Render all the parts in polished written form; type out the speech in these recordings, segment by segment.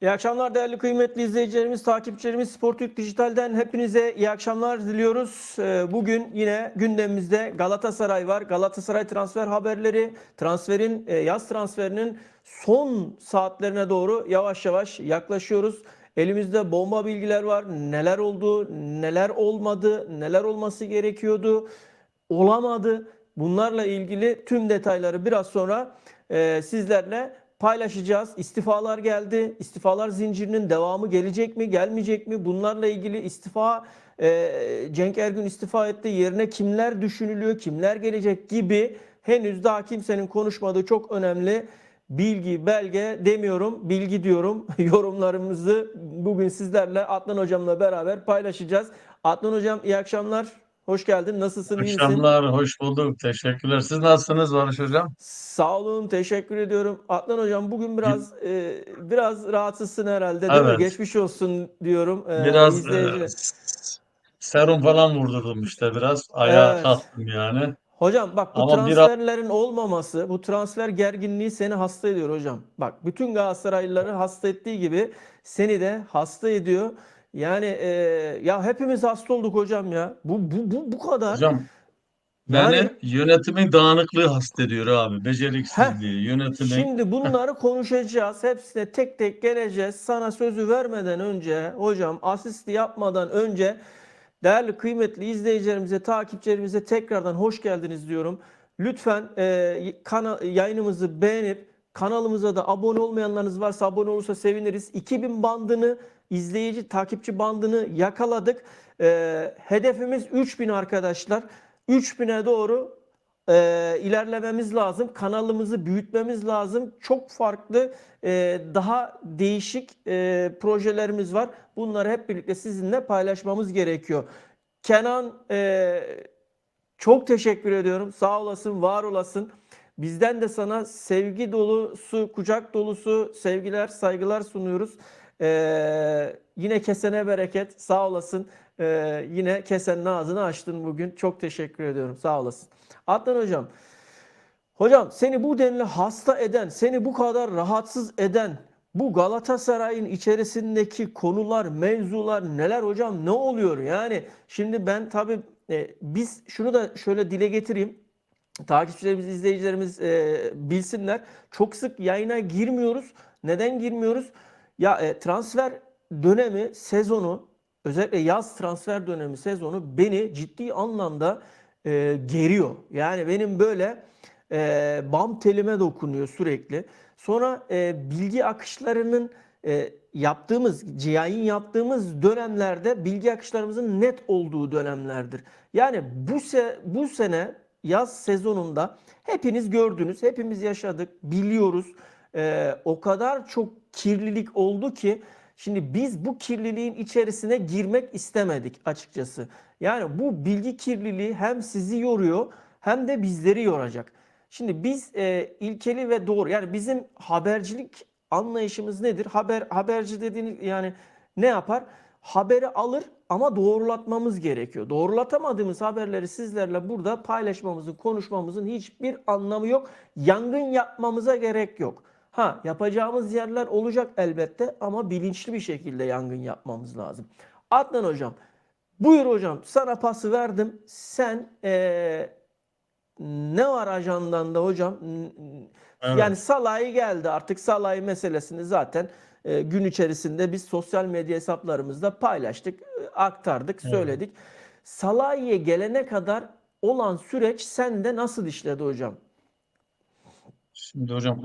İyi akşamlar değerli kıymetli izleyicilerimiz, takipçilerimiz. Sportürk Dijital'den hepinize iyi akşamlar diliyoruz. Bugün yine gündemimizde Galatasaray var. Galatasaray transfer haberleri, yaz transferinin son saatlerine doğru yavaş yavaş yaklaşıyoruz. Elimizde bomba bilgiler var. Neler oldu, neler olmadı, neler olması gerekiyordu, olamadı. Bunlarla ilgili tüm detayları biraz sonra sizlerle paylaşacağız. İstifalar geldi. İstifalar zincirinin devamı gelecek mi, gelmeyecek mi? Bunlarla ilgili Cenk Ergün istifa etti. Yerine kimler düşünülüyor, kimler gelecek gibi henüz daha kimsenin konuşmadığı çok önemli bilgi, belge demiyorum, bilgi diyorum. Yorumlarımızı bugün sizlerle Adnan Hocam'la beraber paylaşacağız. Adnan Hocam iyi akşamlar. Hoş geldin. Nasılsın? İyi misin? Akşamlar, hoş bulduk. Teşekkürler. Siz nasılsınız Barış Hocam? Sağ olun. Teşekkür ediyorum. Adnan Hocam bugün biraz rahatsızsın herhalde, değil mi? Evet, Geçmiş olsun diyorum biraz izleyici. serum falan vurdurdum işte biraz. Ayağa Evet. kalktım yani. Hocam bak, bu Ama biraz transferlerin olmaması, bu transfer gerginliği seni hasta ediyor hocam. Bak, bütün Galatasaraylıları hasta ettiği gibi seni de hasta ediyor. Yani ya hepimiz hasta olduk hocam ya. Bu kadar. hocam Yani beni yönetimin dağınıklığı hasta ediyor abi. heh, Beceriksizliği, yönetimin. şimdi bunları konuşacağız. Hepsine tek tek geleceğiz. Sana sözü vermeden önce, hocam asist yapmadan önce değerli kıymetli izleyicilerimize, takipçilerimize tekrardan hoş geldiniz diyorum. Lütfen yayınımızı beğenip kanalımıza da abone olmayanlarınız varsa abone olursa seviniriz. 2000 bandını, takipçi bandını yakaladık. Hedefimiz 3000 arkadaşlar. 3000'e doğru ilerlememiz lazım. Kanalımızı büyütmemiz lazım. Çok farklı, daha değişik projelerimiz var. Bunları hep birlikte sizinle paylaşmamız gerekiyor. Kenan, çok teşekkür ediyorum. Sağ olasın, var olasın. Bizden de sana sevgi dolusu, kucak dolusu sevgiler, saygılar sunuyoruz. Yine kesene bereket. Sağ olasın. Yine kesenin ağzını açtın bugün. Çok teşekkür ediyorum. Sağ olasın. Adnan hocam. Hocam, seni bu denli hasta eden, seni bu kadar rahatsız eden bu Galatasaray'ın içerisindeki konular, mevzular neler hocam? Ne oluyor? Yani şimdi ben tabii biz şunu da şöyle dile getireyim. Takipçilerimiz, izleyicilerimiz bilsinler. Çok sık yayına girmiyoruz. Neden girmiyoruz? Ya transfer dönemi, sezonu, özellikle yaz transfer dönemi, sezonu beni ciddi anlamda geriyor. Yani benim böyle bam telime dokunuyor sürekli. Sonra bilgi akışlarının yaptığımız dönemlerde bilgi akışlarımızın net olduğu dönemlerdir. Yani bu sene yaz sezonunda hepiniz gördünüz, hepimiz yaşadık, biliyoruz. O kadar çok kirlilik oldu ki şimdi biz bu kirliliğin içerisine girmek istemedik açıkçası. Yani bu bilgi kirliliği hem sizi yoruyor hem de bizleri yoracak. Şimdi biz ilkeli ve doğru, yani bizim habercilik anlayışımız nedir? Haberci dediğiniz yani ne yapar? Haberi alır ama doğrulatmamız gerekiyor. Doğrulatamadığımız haberleri sizlerle burada paylaşmamızın, konuşmamızın hiçbir anlamı yok. Yangın yapmamıza gerek yok. Ha, yapacağımız yerler olacak elbette ama bilinçli bir şekilde yangın yapmamız lazım. Adnan hocam, buyur hocam, sana pası verdim. Sen ne var ajandanda hocam? Yani Evet. Salah'ı geldi, artık Salah'ı meselesini zaten gün içerisinde biz sosyal medya hesaplarımızda paylaştık, aktardık, Evet. söyledik. Salah'a gelene kadar olan süreç sende nasıl işledi hocam? Şimdi hocam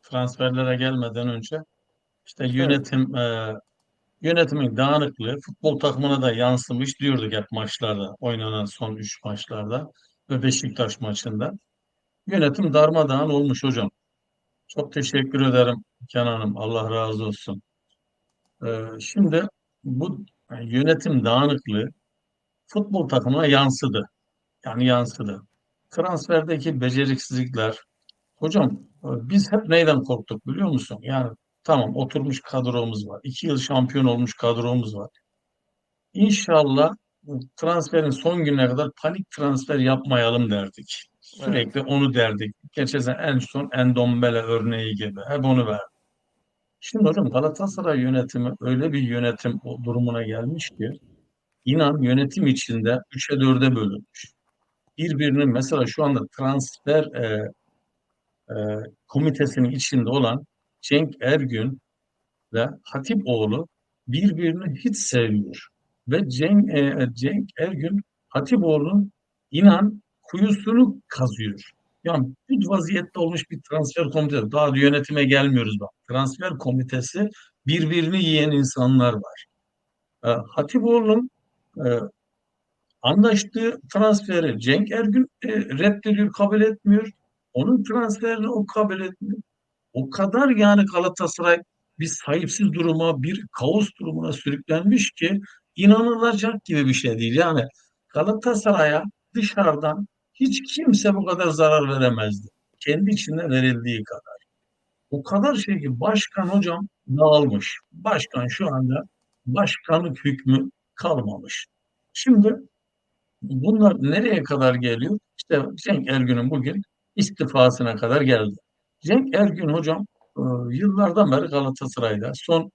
transferlere gelmeden önce işte Evet, yönetimin dağınıklığı futbol takımına da yansımış diyorduk hep maçlarda. Oynanan son 3 maçlarda ve Beşiktaş maçında. Yönetim darmadağın olmuş hocam. Çok teşekkür ederim Kenan'ım. Allah razı olsun. Şimdi bu yönetim dağınıklığı futbol takımına yansıdı. Yani yansıdı. Transferdeki beceriksizlikler. Hocam biz hep neyden korktuk biliyor musun? Yani tamam, oturmuş kadromuz var. 2 yıl şampiyon olmuş kadromuz var. İnşallah transferin son gününe kadar panik transfer yapmayalım derdik. evet, Sürekli onu derdik. Geçen sene en son Endombele örneği gibi. Hep onu verdik. Şimdi hocam Galatasaray yönetimi öyle bir yönetim durumuna gelmiş ki inan yönetim içinde 3'e 4'e bölünmüş. Birbirinin mesela şu anda transfer e, komitesinin içinde olan Cenk Ergün ve Hatipoğlu birbirini hiç sevmiyor. Ve Cenk Ergün Hatipoğlu'nun inan kuyusunu kazıyor. Yani bu vaziyette olmuş bir transfer komitesi. Daha yönetime gelmiyoruz bak. Transfer komitesi birbirini yiyen insanlar var. Hatipoğlu'nun e, anlaştığı transferi Cenk Ergün reddediyor, kabul etmiyor. Onun transferini o kabul etmiyor. O kadar yani Galatasaray bir sahipsiz duruma, bir kaos durumuna sürüklenmiş ki inanılacak gibi bir şey değil. Yani Galatasaray'a dışarıdan hiç kimse bu kadar zarar veremezdi. Kendi içinde verildiği kadar. O kadar şey ki başkan hocam dağılmış. Başkan şu anda başkanlık hükmü kalmamış. Şimdi bunlar nereye kadar geliyor? İşte Cenk Ergün'ün bugün istifasına kadar geldi. Cenk Ergün hocam yıllardan beri Galatasaray'da. Son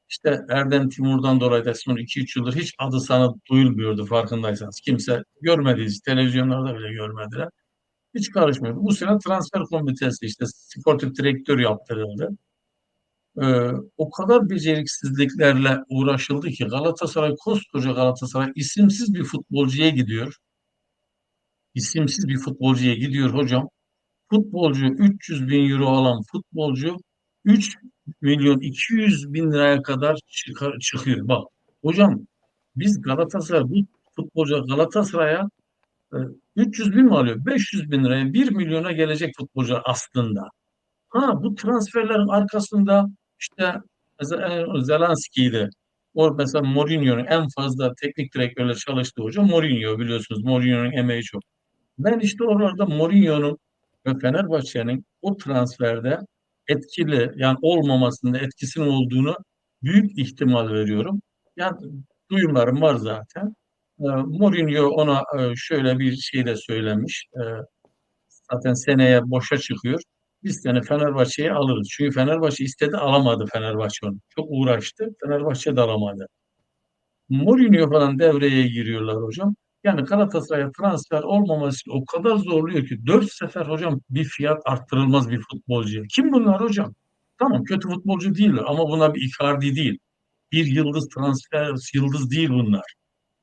işte Erden Timur'dan dolayı da son 2-3 yıldır hiç adı sana duyulmuyordu farkındaysanız. Kimse görmedi, televizyonlarda bile görmediler. Hiç karışmıyordu. Bu sene transfer komitesi işte sportif direktör yaptırıldı. O kadar beceriksizliklerle uğraşıldı ki Galatasaray koskoca Galatasaray isimsiz bir futbolcuya gidiyor. İsimsiz bir futbolcuya gidiyor hocam. Futbolcu 300 bin euro alan futbolcu 3 milyon 200 bin liraya kadar çıkıyor. Bak hocam biz Galatasaray bu futbolcu Galatasaray'a e, 300 bin mi alıyor? 500 bin liraya 1 milyona gelecek futbolcu aslında. Ha bu transferlerin arkasında işte mesela Zelenski'ydi. O mesela Mourinho'nun en fazla teknik direktörle çalıştığı hoca Mourinho biliyorsunuz. Mourinho'nun emeği çok. Ben işte oralarda Mourinho'nun ve Fenerbahçe'nin o transferde etkili yani olmamasında etkisinin olduğunu büyük ihtimal veriyorum. Yani duyumlarım var zaten. Mourinho ona şöyle bir şey de söylemiş. Zaten seneye boşa çıkıyor. Biz seni Fenerbahçe'ye alırız. Çünkü Fenerbahçe istedi alamadı Fenerbahçe onu. Çok uğraştı. Fenerbahçe de alamadı. Mourinho falan devreye giriyorlar hocam. Yani Galatasaray'a transfer olmaması için o kadar zorluyor ki 4 sefer hocam bir fiyat arttırılmaz bir futbolcuya. Kim bunlar hocam? Tamam kötü futbolcu değiller ama buna bir Icardi değil. Bir yıldız transfer yıldız değil bunlar.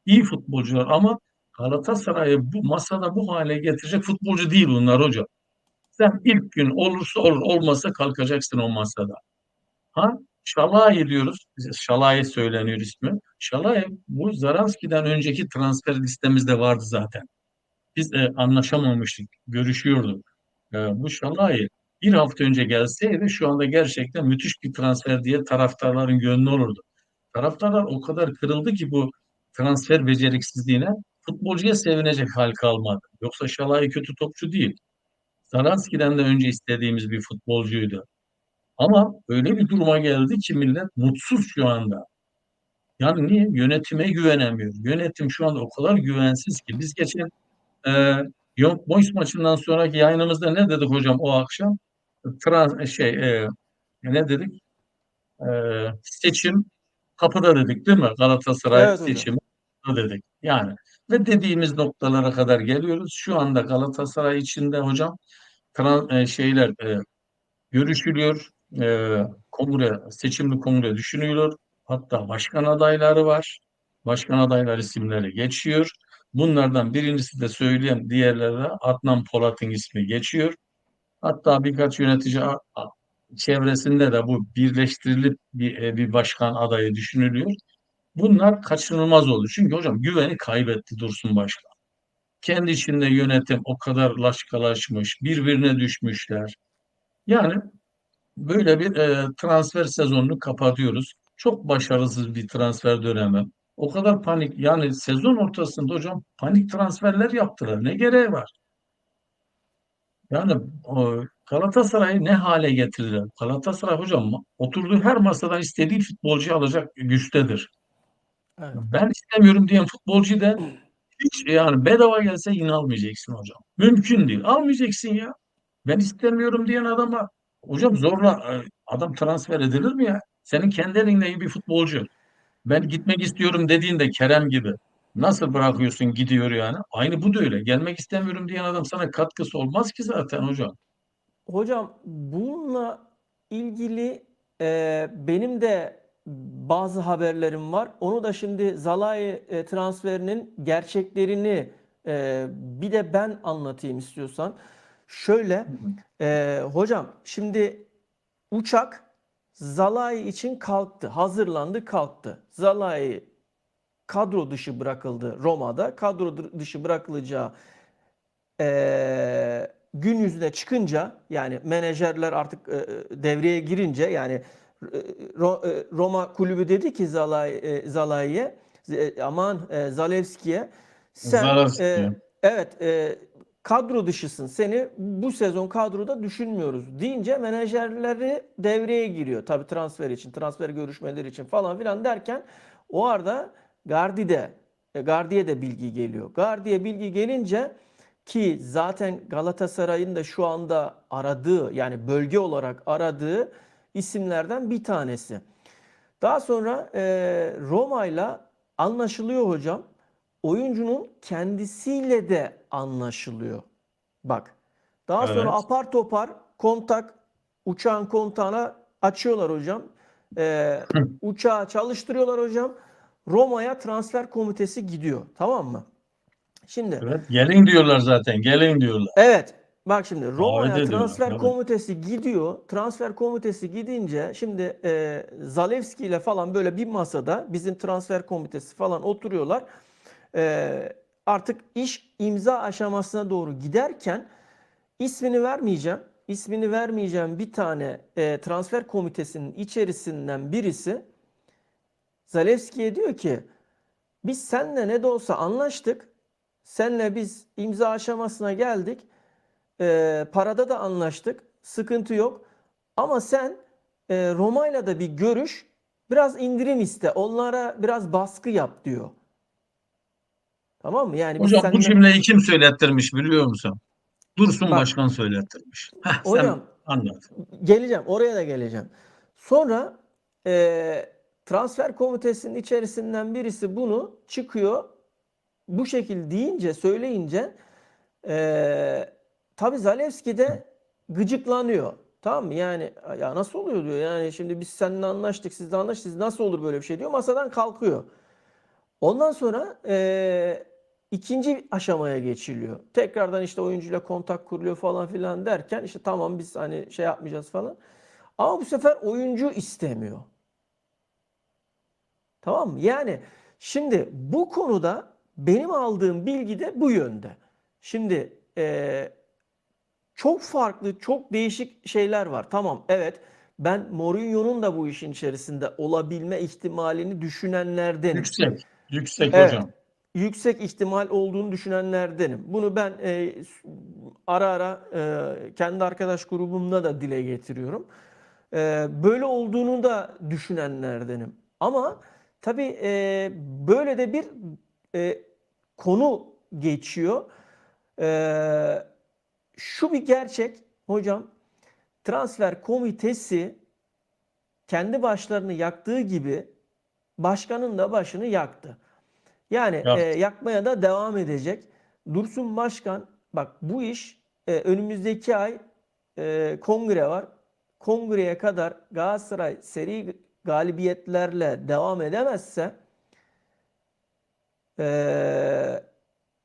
İyi futbolcular ama Galatasaray'ı bu masada bu hale getirecek futbolcu değil bunlar hocam. Sen ilk gün olursa olur olmazsa kalkacaksın o masada. Ha Şalai diyoruz. Bize Şalai söyleniyor ismi. Şalai bu Zaranski'den önceki transfer listemizde vardı zaten. Biz anlaşamamıştık, görüşüyorduk. Bu Şalai bir hafta önce gelseydi şu anda gerçekten müthiş bir transfer diye taraftarların gönlü olurdu. Taraftarlar o kadar kırıldı ki bu transfer beceriksizliğine futbolcuya sevinecek hal kalmadı. Yoksa Şalai kötü topçu değil. Zaranski'den de önce istediğimiz bir futbolcuydu. Ama öyle bir duruma geldi ki millet mutsuz şu anda. Yani niye? Yönetime güvenemiyor. Yönetim şu anda o kadar güvensiz ki. Biz geçen e, Young Boys maçından sonraki yayınımızda ne dedik hocam o akşam? Ne dedik? E, Seçim kapıda dedik değil mi? Galatasaray Evet hocam. seçimi kapıda dedik. Yani ve dediğimiz noktalara kadar geliyoruz. Şu anda Galatasaray içinde hocam görüşülüyor. Seçimli kongre düşünülüyor. Hatta başkan adayları var. Başkan adayları isimleri geçiyor. Bunlardan birincisi de söyleyeyim, diğerleri de Adnan Polat'ın ismi geçiyor. Hatta birkaç yönetici çevresinde de bu birleştirilip bir başkan adayı düşünülüyor. Bunlar kaçınılmaz oldu. Çünkü hocam güveni kaybetti Dursun Başkan. Kendi içinde yönetim o kadar laçkalaşmış, birbirine düşmüşler. Yani böyle bir transfer sezonunu kapatıyoruz. Çok başarısız bir transfer dönemi. O kadar panik yani sezon ortasında hocam panik transferler yaptılar. Ne gereği var? Yani Galatasaray'ı ne hale getirdiler? Galatasaray hocam oturduğu her masadan istediği futbolcuyu alacak güçtedir. Evet. Ben istemiyorum diyen futbolcu da hiç yani bedava gelse yine almayacaksın hocam. Mümkün değil. Almayacaksın ya. Ben istemiyorum diyen adama hocam zorla Adam transfer edilir mi ya? Senin kendi elinde iyi bir futbolcu. Ben gitmek istiyorum dediğinde Kerem gibi nasıl bırakıyorsun gidiyor yani? Aynı bu da öyle. Gelmek istemiyorum diyen adam sana katkısı olmaz ki zaten hocam. Hocam bununla ilgili benim de bazı haberlerim var. Onu da şimdi Zalai transferinin gerçeklerini bir de ben anlatayım istiyorsan. Şöyle Hı hı. hocam şimdi uçak Zalai için kalktı, hazırlandı, kalktı. Zalai kadro dışı bırakıldı Roma'da. Kadro dışı bırakılacağı gün yüzüne çıkınca yani menajerler artık devreye girince yani Roma kulübü dedi ki Zalai'ye aman Zalewski'ye sen Zarar diyor. evet kadro dışısın. Seni bu sezon kadroda düşünmüyoruz deyince menajerleri devreye giriyor. Tabii transfer için, transfer görüşmeleri için falan filan derken o arada Gardi'ye de bilgi geliyor. Gardi'ye bilgi gelince ki zaten Galatasaray'ın da şu anda aradığı yani bölge olarak aradığı isimlerden bir tanesi. Daha sonra Roma'yla anlaşılıyor hocam. Oyuncunun kendisiyle de anlaşılıyor. Bak. Daha sonra Evet. apar topar uçağın kontağına açıyorlar hocam. Uçağı çalıştırıyorlar hocam. Roma'ya transfer komitesi gidiyor. Tamam mı? Şimdi Evet. Gelin diyorlar zaten. Gelin diyorlar. evet. Bak şimdi Davet Roma'ya ediyorlar transfer tabii. komitesi gidiyor. Transfer komitesi gidince şimdi Zalewski ile falan böyle bir masada bizim transfer komitesi falan oturuyorlar. E, Artık iş imza aşamasına doğru giderken ismini vermeyeceğim. İsmini vermeyeceğim bir tane transfer komitesinin içerisinden birisi Zalewski'ye diyor ki biz seninle ne de olsa anlaştık. Seninle biz imza aşamasına geldik. Parada da anlaştık. Sıkıntı yok. Ama sen Roma'yla da bir görüş. Biraz indirim iste. Onlara biraz baskı yap diyor. Tamam mı? Yani biz Hocam bu seninle cümleyi kim söylettirmiş biliyor musun? Dursun bak Başkan söylettirmiş. Heh, sen hocam anlat. geleceğim. Oraya da geleceğim. Sonra transfer komitesinin içerisinden birisi bunu çıkıyor. Bu şekil deyince söyleyince Ee, tabii Zalewski de gıcıklanıyor. Tamam mı? Yani ya nasıl oluyor diyor. Yani şimdi biz seninle anlaştık, siz de anlaştık. Nasıl olur böyle bir şey diyor. Masadan kalkıyor. Ondan sonra ikinci aşamaya geçiliyor. Tekrardan işte oyuncuyla kontak kuruluyor falan filan derken işte tamam biz hani şey yapmayacağız falan. Ama bu sefer oyuncu istemiyor. Tamam mı? Yani şimdi bu konuda benim aldığım bilgi de bu yönde. Şimdi çok farklı, çok değişik şeyler var. Tamam, evet. Ben Mourinho'nun da bu işin içerisinde olabilme ihtimalini düşünenlerdenim. Yüksek. Yüksek Evet. hocam. Yüksek ihtimal olduğunu düşünenlerdenim. Bunu ben ara ara kendi arkadaş grubumda da dile getiriyorum. Böyle olduğunu da düşünenlerdenim. Ama tabii böyle de bir e, konu geçiyor. E, Şu bir gerçek hocam, transfer komitesi kendi başlarını yaktığı gibi başkanın da başını yaktı. Yani Yaptı. yakmaya da devam edecek. Dursun Başkan bak bu iş önümüzdeki ay kongre var. Kongreye kadar Galatasaray seri galibiyetlerle devam edemezse e,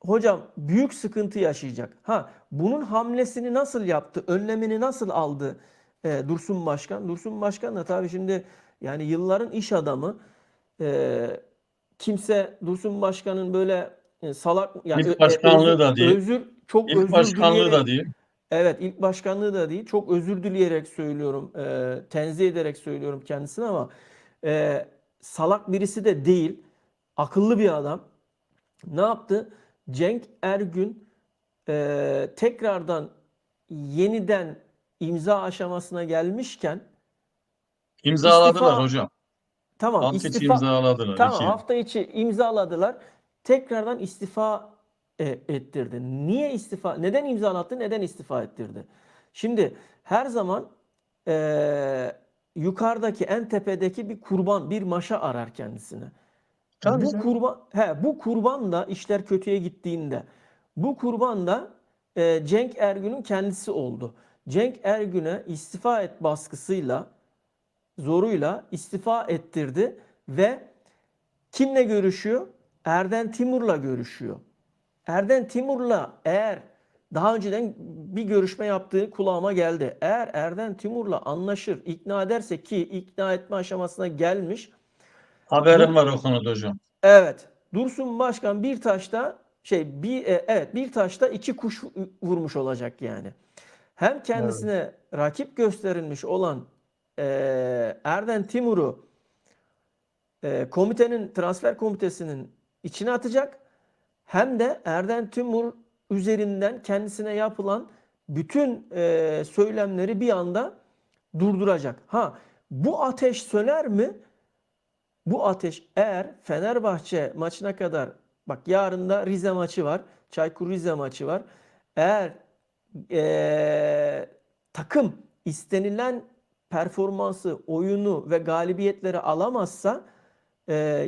hocam büyük sıkıntı yaşayacak. Ha bunun hamlesini nasıl yaptı? Önlemini nasıl aldı Dursun Başkan? Dursun Başkan da tabii şimdi yani yılların iş adamı. E, Kimse Dursun Başkan'ın böyle salak yani İlk başkanlığı da değil. çok İlk özür başkanlığı da dileyerek değil. evet ilk başkanlığı da değil. Çok özür dileyerek söylüyorum. Tenzih ederek söylüyorum kendisine ama e, salak birisi de değil. Akıllı bir adam. Ne yaptı? Cenk Ergün tekrardan yeniden imza aşamasına gelmişken İmzaladılar istifa hocam. tamam Hafta içi istifa imzaladılar tamam 2 yıl. hafta içi imzaladılar. Tekrardan istifa ettirdi. Niye istifa? Neden imzalattı? Neden istifa ettirdi? Şimdi her zaman e, yukarıdaki en tepedeki bir kurban, bir maşa arar kendisine. Tabii canım. Bu kurban da işler kötüye gittiğinde bu kurban da Cenk Ergün'ün kendisi oldu. Cenk Ergün'e istifa et baskısıyla, zoruyla istifa ettirdi ve kimle görüşüyor? Erden Timur'la görüşüyor. Erden Timur'la eğer daha önceden bir görüşme yaptığı kulağıma geldi. Eğer Erden Timur'la anlaşır, ikna ederse ki ikna etme aşamasına gelmiş. Dur, Haberim var o konuda hocam. evet. Dursun Başkan bir taşta evet, bir taşta iki kuş vurmuş olacak yani. Hem Evet. kendisine rakip gösterilmiş olan Erden Timur'u transfer komitesinin içine atacak. Hem de Erden Timur üzerinden kendisine yapılan bütün söylemleri bir anda durduracak. Ha, bu ateş söner mi? Bu ateş eğer Fenerbahçe maçına kadar, bak yarın da Rize maçı var. Çaykur Rize maçı var. Eğer takım istenilen performansı, oyunu ve galibiyetleri alamazsa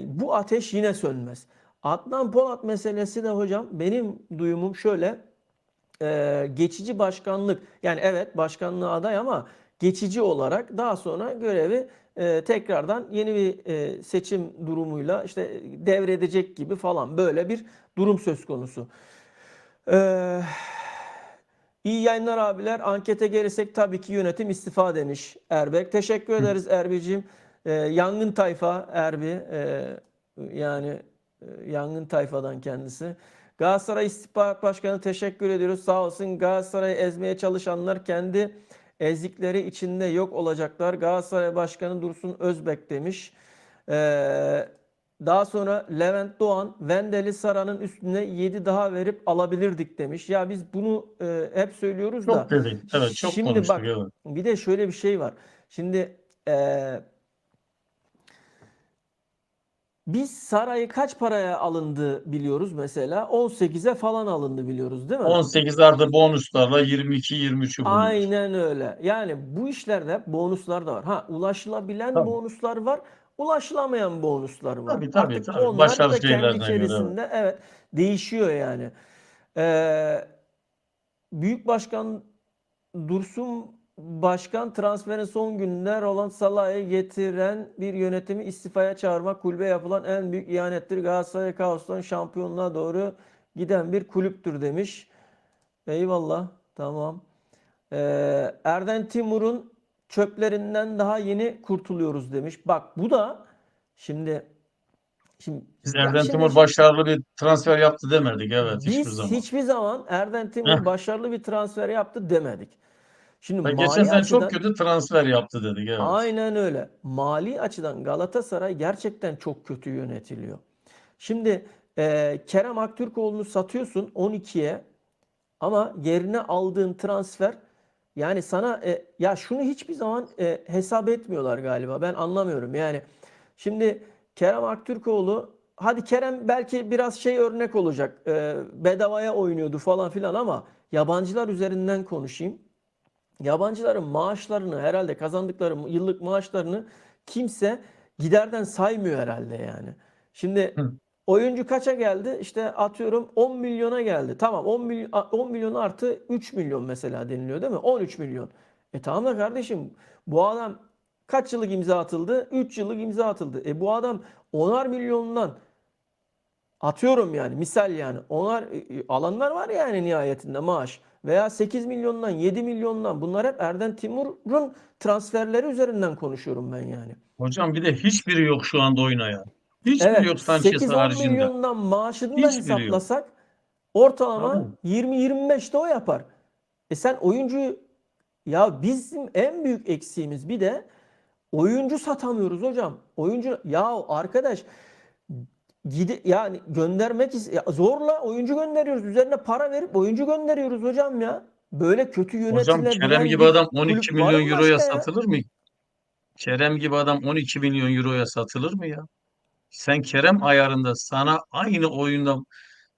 bu ateş yine sönmez. Adnan Polat meselesi de hocam benim duyumum şöyle, geçici başkanlık, yani evet başkanlığa aday ama geçici olarak daha sonra görevi tekrardan yeni bir seçim durumuyla işte devredecek gibi falan, böyle bir durum söz konusu. Ee, iyi yayınlar abiler. Ankete gelirsek tabii ki yönetim istifa demiş Erbek. Teşekkür Hı. ederiz Erbiciğim. Yangın tayfa Erbi. Yani yangın tayfadan kendisi. Galatasaray İstihbarat Başkanı teşekkür ediyoruz. Sağ olsun. Galatasaray'ı ezmeye çalışanlar kendi ezdikleri içinde yok olacaklar. Galatasaray Başkanı Dursun Özbek demiş. Ee, daha sonra Levent Doğan, Vendeli Sara'nın üstüne 7 daha verip alabilirdik demiş. Ya biz bunu hep söylüyoruz da Çok dedik. Evet, çok şimdi konuştuk. bak, Evet. bir de şöyle bir şey var. Şimdi biz Saray'ı kaç paraya alındı biliyoruz mesela. 18'e falan alındı biliyoruz değil mi? 18 artı bonuslarla 22-23'ü buluyor. Aynen öyle. Yani bu işlerde hep bonuslar da var. Ha, ulaşılabilen Tabii. bonuslar var, ulaşılamayan bonuslar var. Tabii tabii Artık tabii. onlar Başarı da kendi şeylerine göre. Evet. içerisinde evet değişiyor yani. Ee, Büyük Başkan Dursun Başkan transferin son günler olan Salah'ı getiren bir yönetimi istifaya çağırmak kulübe yapılan en büyük ihanettir. Galatasaray kaostan şampiyonluğa doğru giden bir kulüptür demiş. Eyvallah. Tamam. Erden Timur'un çöplerinden daha yeni kurtuluyoruz demiş. Bak bu da şimdi şimdi Biz ya Erden şimdi Timur başarılı bir transfer yaptı demedik. Evet, hiçbir biz zaman. hiçbir zaman Erden Heh. Timur başarılı bir transfer yaptı demedik. Şimdi Ve geçen mali sene çok açıdan kötü transfer yaptı dedik. Evet. aynen öyle. Mali açıdan Galatasaray gerçekten çok kötü yönetiliyor. Şimdi Kerem Aktürkoğlu'nu satıyorsun 12'ye ama yerine aldığın transfer, yani sana ya şunu hiçbir zaman hesap etmiyorlar galiba. Ben anlamıyorum. Yani şimdi Kerem Aktürkoğlu, hadi Kerem belki biraz şey örnek olacak. Bedavaya oynuyordu falan filan ama yabancılar üzerinden konuşayım. Yabancıların maaşlarını, herhalde kazandıkları yıllık maaşlarını kimse giderden saymıyor herhalde yani. Şimdi Hı. oyuncu kaça geldi? İşte atıyorum 10 milyona geldi. Tamam, 10 milyon artı 3 milyon mesela deniliyor değil mi? 13 milyon. Tamam da kardeşim, bu adam kaç yıllık imza atıldı? 3 yıllık imza atıldı. Bu adam 10'ar milyondan, atıyorum yani misal, yani onlar alanlar var yani nihayetinde maaş. Veya 8 milyondan 7 milyondan, bunlar hep Erden Timur'un transferleri üzerinden konuşuyorum ben yani. Hocam bir de hiçbiri yok şu anda oynayan. Hiçbiri Evet, yok Sanchez 8-10 haricinde. milyondan maaşını da Hiçbiri yok. hesaplasak ortalama Tabii. 20-25 de o yapar. Sen oyuncu, ya bizim en büyük eksiğimiz bir de oyuncu satamıyoruz hocam. Oyuncu, ya arkadaş, yani zorla oyuncu gönderiyoruz. Üzerine para verip oyuncu gönderiyoruz hocam ya. Böyle kötü Hocam Kerem yönetilebilen gibi bir adam 12 kulüp var milyon mı euroya başka ya? satılır mı? Kerem gibi adam 12 milyon euroya satılır mı ya? Sen Kerem ayarında sana aynı oyunda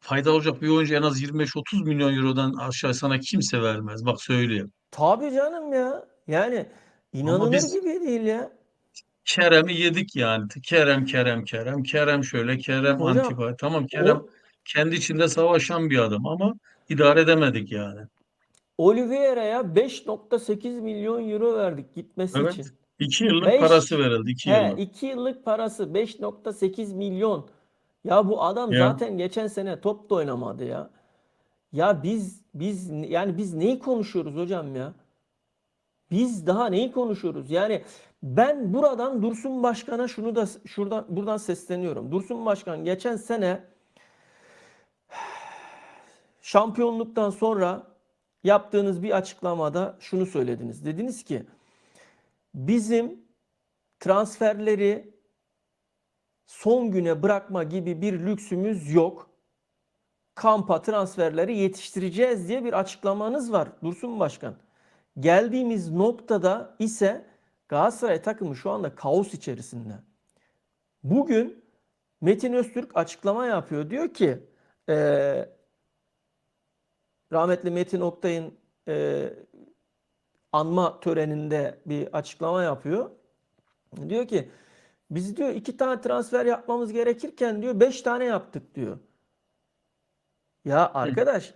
fayda olacak bir oyuncu en az 25-30 milyon eurodan aşağı sana kimse vermez. Bak söyleyeyim. Tabii canım ya. Yani Ama İnanılır biz gibi değil ya. Kerem'i yedik yani. Kerem şöyle, Kerem Hocam antipati. Tamam, Kerem o kendi içinde savaşan bir adam ama idare edemedik yani. Oliveira'ya 5,8 milyon euro verdik gitmesi Evet. için. 2 yıllık parası 5 verildi. 2 yıllık. 2 yıllık parası 5,8 milyon. Ya bu adam Ya zaten geçen sene top da oynamadı ya. Ya yani biz neyi konuşuyoruz hocam ya? Biz daha neyi konuşuyoruz? Yani ben buradan Dursun Başkan'a şunu da buradan sesleniyorum. Dursun Başkan geçen sene şampiyonluktan sonra yaptığınız bir açıklamada şunu söylediniz. Dediniz ki bizim transferleri son güne bırakma gibi bir lüksümüz yok. Kampa transferleri yetiştireceğiz diye bir açıklamanız var Dursun Başkan. Geldiğimiz noktada ise Galatasaray takımı şu anda kaos içerisinde. Bugün Metin Öztürk açıklama yapıyor. Diyor ki rahmetli Metin Oktay'ın anma töreninde bir açıklama yapıyor. Diyor ki biz diyor 2 tane transfer yapmamız gerekirken diyor 5 tane yaptık diyor. Ya hı, arkadaş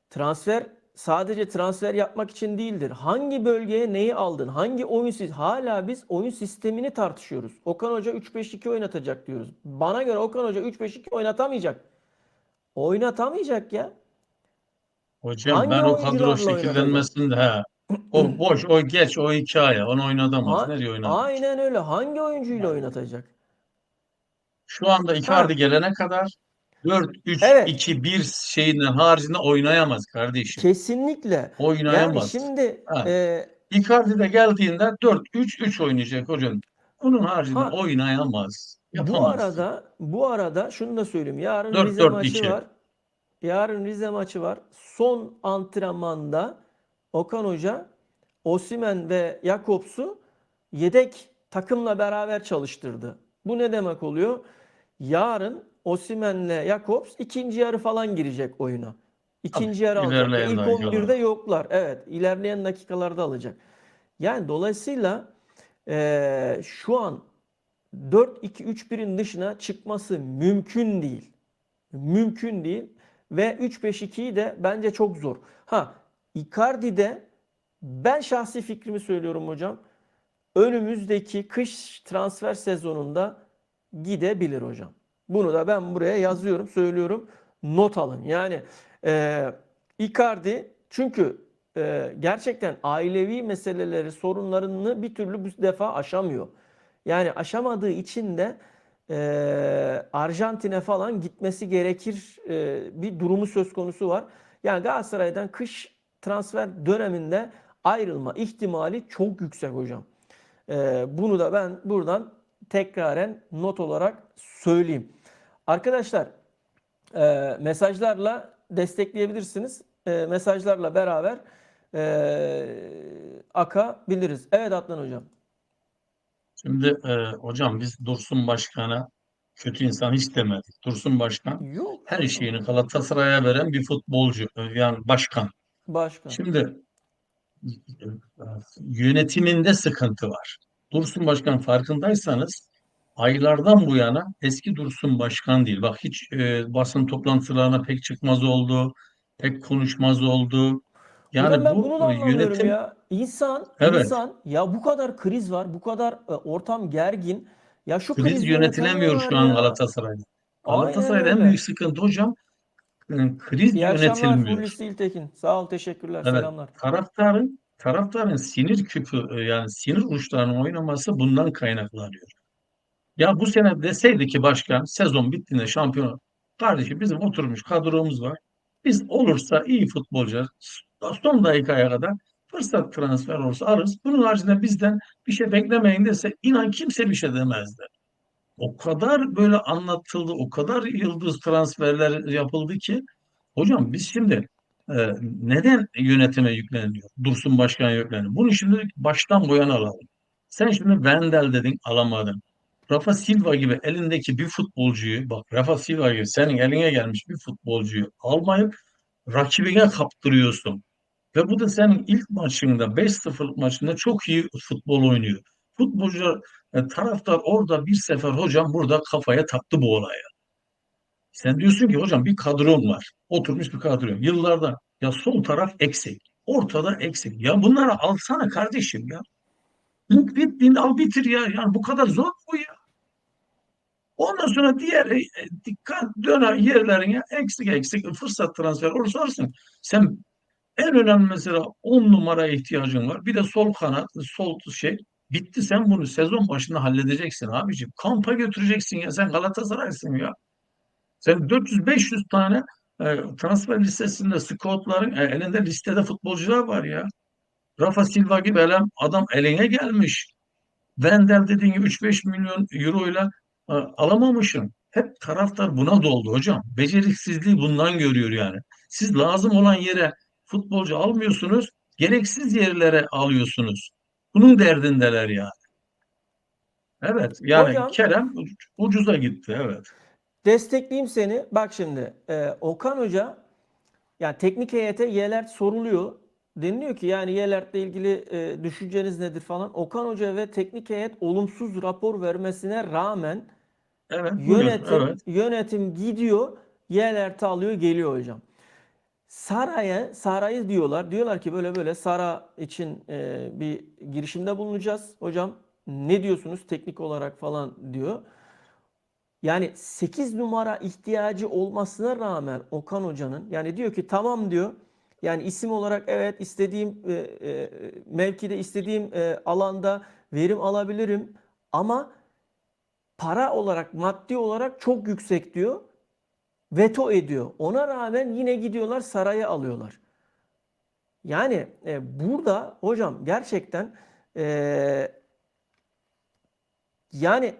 transfer sadece transfer yapmak için değildir. Hangi bölgeye neyi aldın? Hangi hala biz oyun sistemini tartışıyoruz. Okan Hoca 3-5-2 oynatacak diyoruz. Bana göre Okan Hoca 3-5-2 oynatamayacak. Oynatamayacak ya. hocam Hangi ben o kadro oyuncularla oynatacak? şekillenmesinde o boş, o geç, o hikaye. Onu oynatamaz. Ha, Nereye oynatacak? aynen öyle. Hangi oyuncuyla Yani oynatacak? şu anda Icardi Ha, gelene kadar evet. 4-3-2-1 şeyinden haricinde oynayamaz kardeşim. Kesinlikle. Yani Oynayamaz. şimdi Ha. Icardi de geldiğinde 4-3-3 oynayacak hocam. Bunun haricinde ha oynayamaz. bu Yapamaz. arada bu arada şunu da söyleyeyim. Yarın Rize maçı 4-4-2. var. Yarın Rize maçı var. Son antrenmanda Okan Hoca Osimhen ve Jakobs'u yedek takımla beraber çalıştırdı. Bu ne demek oluyor? Yarın Osimhen'le Jakobs ikinci yarı falan girecek oyuna. Tabii. İkinci yarı alacak. Ya İlerleyen ilk 11'de dakikalarda. yoklar. Evet, ilerleyen dakikalarda alacak. Yani dolayısıyla şu an 4-2-3-1'in dışına çıkması mümkün değil. Mümkün değil. Ve 3-5-2'yi de bence çok zor. Ha, Icardi'de ben şahsi fikrimi söylüyorum hocam. Önümüzdeki kış transfer sezonunda gidebilir hocam. Bunu da ben buraya yazıyorum, söylüyorum. Not alın. Yani Icardi çünkü gerçekten ailevi meseleleri, sorunlarını bir türlü bu defa aşamıyor. Yani aşamadığı için de Arjantin'e falan gitmesi gerekir bir durumu söz konusu var. Yani Galatasaray'dan kış transfer döneminde ayrılma ihtimali çok yüksek hocam. Bunu da ben buradan tekraren not olarak söyleyeyim. Arkadaşlar mesajlarla destekleyebilirsiniz. Mesajlarla beraber akabiliriz. Evet Adnan hocam. Şimdi hocam biz Dursun Başkan'a kötü insan hiç demedik. Dursun Başkan Yok her canım. şeyini Galatasaray'a veren bir futbolcu. Yani başkan. Başkan. Şimdi yönetiminde sıkıntı var. Dursun Başkan farkındaysanız aylardan bu yana eski Dursun Başkan değil. Bak hiç basın toplantılarına pek çıkmaz oldu, pek konuşmaz oldu. Hocam Yani ben bu bunu da anlamıyorum yönetim ya. İnsan, evet, insan ya bu kadar kriz var, bu kadar ortam gergin. Ya şu kriz krizi yönetilemiyor yönetemiyorlar şu an ya. Galatasaray'da. Aynen Galatasaray'da en büyük öyle. sıkıntı hocam kriz İyi akşamlar yönetilmiyor. Hulusi İltekin. Sağ ol, teşekkürler, Evet, selamlar. taraftarın sinir küpü yani sinir uçlarının oynaması bundan kaynaklanıyor. Ya bu sene deseydi ki başkan sezon bittiğinde şampiyon kardeşim bizim oturmuş kadromuz var. Biz olursa iyi futbolcular son dakikaya kadar fırsat transfer olursa alırız. Bunun haricinde bizden bir şey beklemeyin dese inan kimse bir şey demezdi. O kadar böyle anlatıldı, o kadar yıldız transferler yapıldı ki hocam biz şimdi neden yönetime yükleniyor? Dursun Başkan yükleniyor. Bunu şimdi baştan bu yana alalım. Sen şimdi Wendel dedin alamadın. Rafa Silva gibi elindeki bir futbolcuyu bak Rafa Silva gibi senin eline gelmiş bir futbolcuyu almayıp rakibine kaptırıyorsun. Ve bu da senin ilk maçında 5-0'lık maçında çok iyi futbol oynuyor. Futbolcu taraftar orada bir sefer hocam burada kafaya taktı bu olaya. Sen diyorsun ki hocam bir kadron var. Oturmuş bir kadron. Yıllardan ya sol taraf eksik. Ortada eksik. Ya bunları alsana kardeşim ya. Bittiğinde al bitir ya. Yani bu kadar zor mu bu ya? Ondan sonra diğer dikkat dönen yerlerine eksik eksik fırsat transfer olursa alırsın. Sen en önemli mesela 10 numaraya ihtiyacın var. Bir de sol kanat, sol şey. Bitti sen bunu sezon başında halledeceksin abicim. Kampa götüreceksin ya. Sen Galatasaray'sın ya. Sen 400-500 tane transfer listesinde scoutların elinde listede futbolcular var ya. Rafa Silva gibi adam eline gelmiş. Wendel dediğin gibi 3-5 milyon euroyla alamamışım. Hep taraftar buna doldu hocam. Beceriksizliği bundan görüyor yani. Siz lazım olan yere futbolcu almıyorsunuz, gereksiz yerlere alıyorsunuz. Bunun derdindeler ya. Evet, yani Hocam Kerem ucuza gitti, evet. destekleyeyim seni. Bak şimdi Okan Hoca, yani teknik heyete Yelert soruluyor. Deniliyor ki yani Yelert'le ilgili düşünceniz nedir falan. Okan Hoca ve teknik heyet olumsuz rapor vermesine rağmen Evet, buyur, yönetim evet. yönetim gidiyor, Yelert'i alıyor, geliyor hocam. Saray'ı diyorlar. Diyorlar ki böyle böyle Sara için bir girişimde bulunacağız. Hocam ne diyorsunuz teknik olarak falan diyor. Yani 8 numara ihtiyacı olmasına rağmen Okan Hoca'nın, yani diyor ki tamam diyor. Yani isim olarak evet istediğim mevkide, istediğim alanda verim alabilirim ama para olarak, maddi olarak çok yüksek diyor. Veto ediyor. Ona rağmen yine gidiyorlar Saray'ı alıyorlar. Yani burada hocam gerçekten e, yani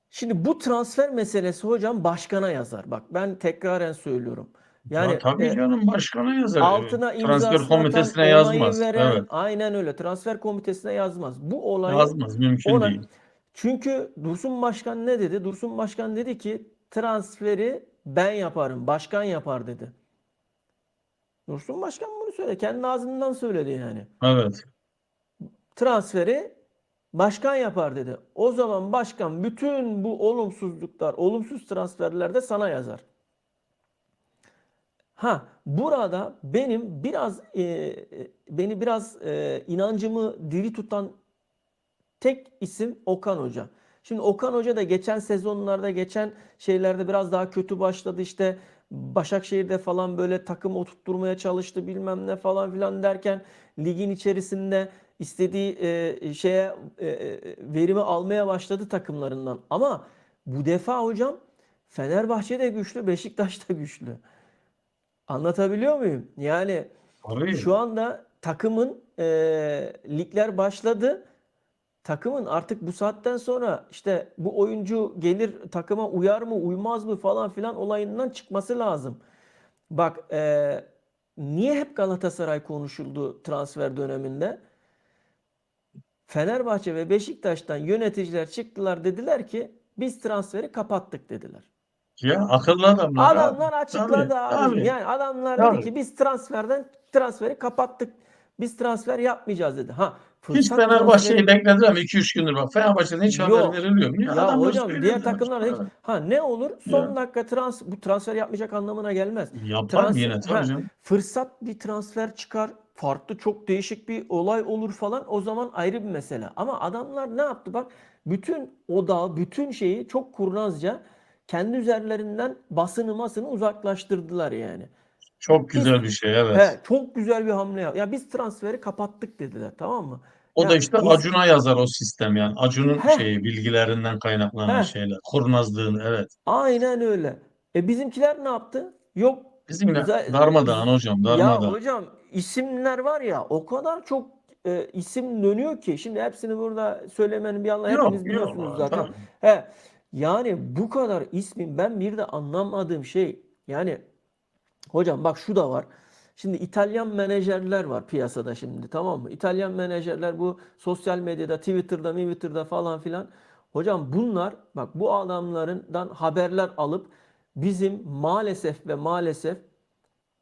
şimdi bu transfer meselesi hocam başkana yazar. Bak ben tekraren söylüyorum. Ya Yani tabii canım başkana yazar. altına Transfer imzasını atan, komitesine onayı yazmaz. veren, Evet, aynen öyle, transfer komitesine yazmaz. Bu olayı yazmaz, mümkün ona, değil. çünkü Dursun Başkan ne dedi? Dursun Başkan dedi ki transferi ben yaparım, başkan yapar dedi. Dursun Başkan bunu söyledi. Kendi ağzından söyledi yani. Evet. Transferi başkan yapar dedi. O zaman başkan bütün bu olumsuzluklar, olumsuz transferlerde sana yazar. Ha, burada benim biraz beni biraz inancımı diri tutan tek isim Okan Hoca. Şimdi Okan Hoca da geçen sezonlarda, geçen şeylerde biraz daha kötü başladı. İşte Başakşehir'de falan böyle takım oturtturmaya çalıştı bilmem ne falan filan derken ligin içerisinde istediği verimi almaya başladı takımlarından. Ama bu defa hocam Fenerbahçe de güçlü, Beşiktaş da güçlü. Anlatabiliyor muyum? Yani Arıyor. şu anda takımın ligler başladı. Takımın artık bu saatten sonra işte bu oyuncu gelir takıma uyar mı uymaz mı falan filan olayından çıkması lazım. Bak niye hep Galatasaray konuşuldu transfer döneminde? Fenerbahçe ve Beşiktaş'tan yöneticiler çıktılar, dediler ki biz transferi kapattık dediler. Ya akıllı adamlar abi. Adamlar Tabii, açıkladı abicim. tabii, Yani adamlar dedi tabii. ki biz transferi kapattık. Biz transfer yapmayacağız dedi. Ha, Hiç fırsat Fenerbahçe'yi transferi beklediler mi 2-3 gündür bak. Fenerbahçe'den hiç haber yok. veriliyor mu? Niye Ya adamlar hocam diğer söylüyorlar işte. takımlarda hiç, Evet. ha ne olur son Ya. dakika bu transfer yapmayacak anlamına gelmez. Yapar mı yine tabii Ha, canım. fırsat bir transfer çıkar. Farklı çok değişik bir olay olur falan. O zaman ayrı bir mesele. Ama adamlar ne yaptı bak. Bütün odağı, bütün şeyi çok kurnazca kendi üzerlerinden basını uzaklaştırdılar yani. Çok Biz güzel bir şey, evet. çok güzel bir hamle yap. Ya biz transferi kapattık dediler, tamam mı? O da Ya işte Acun'a yazar o sistem yani. Acun'un heh şeyi bilgilerinden kaynaklanan heh şeyler. Kurnazlığın, evet. aynen öyle. Bizimkiler ne yaptı? Yok. Bizim de za- darmadağın hocam, Ya darmadağın. hocam isimler var ya, o kadar çok isim dönüyor ki. Şimdi hepsini burada söylemenin bir anlamı, Yok, hepiniz biliyorsunuz yok. zaten. Tabii. He, yani bu kadar ismin, ben bir de anlamadığım şey, yani hocam bak şu da var. Şimdi İtalyan menajerler var piyasada şimdi, tamam mı? İtalyan menajerler bu sosyal medyada, Twitter'da falan filan. Hocam bunlar bak bu adamlardan haberler alıp bizim maalesef ve maalesef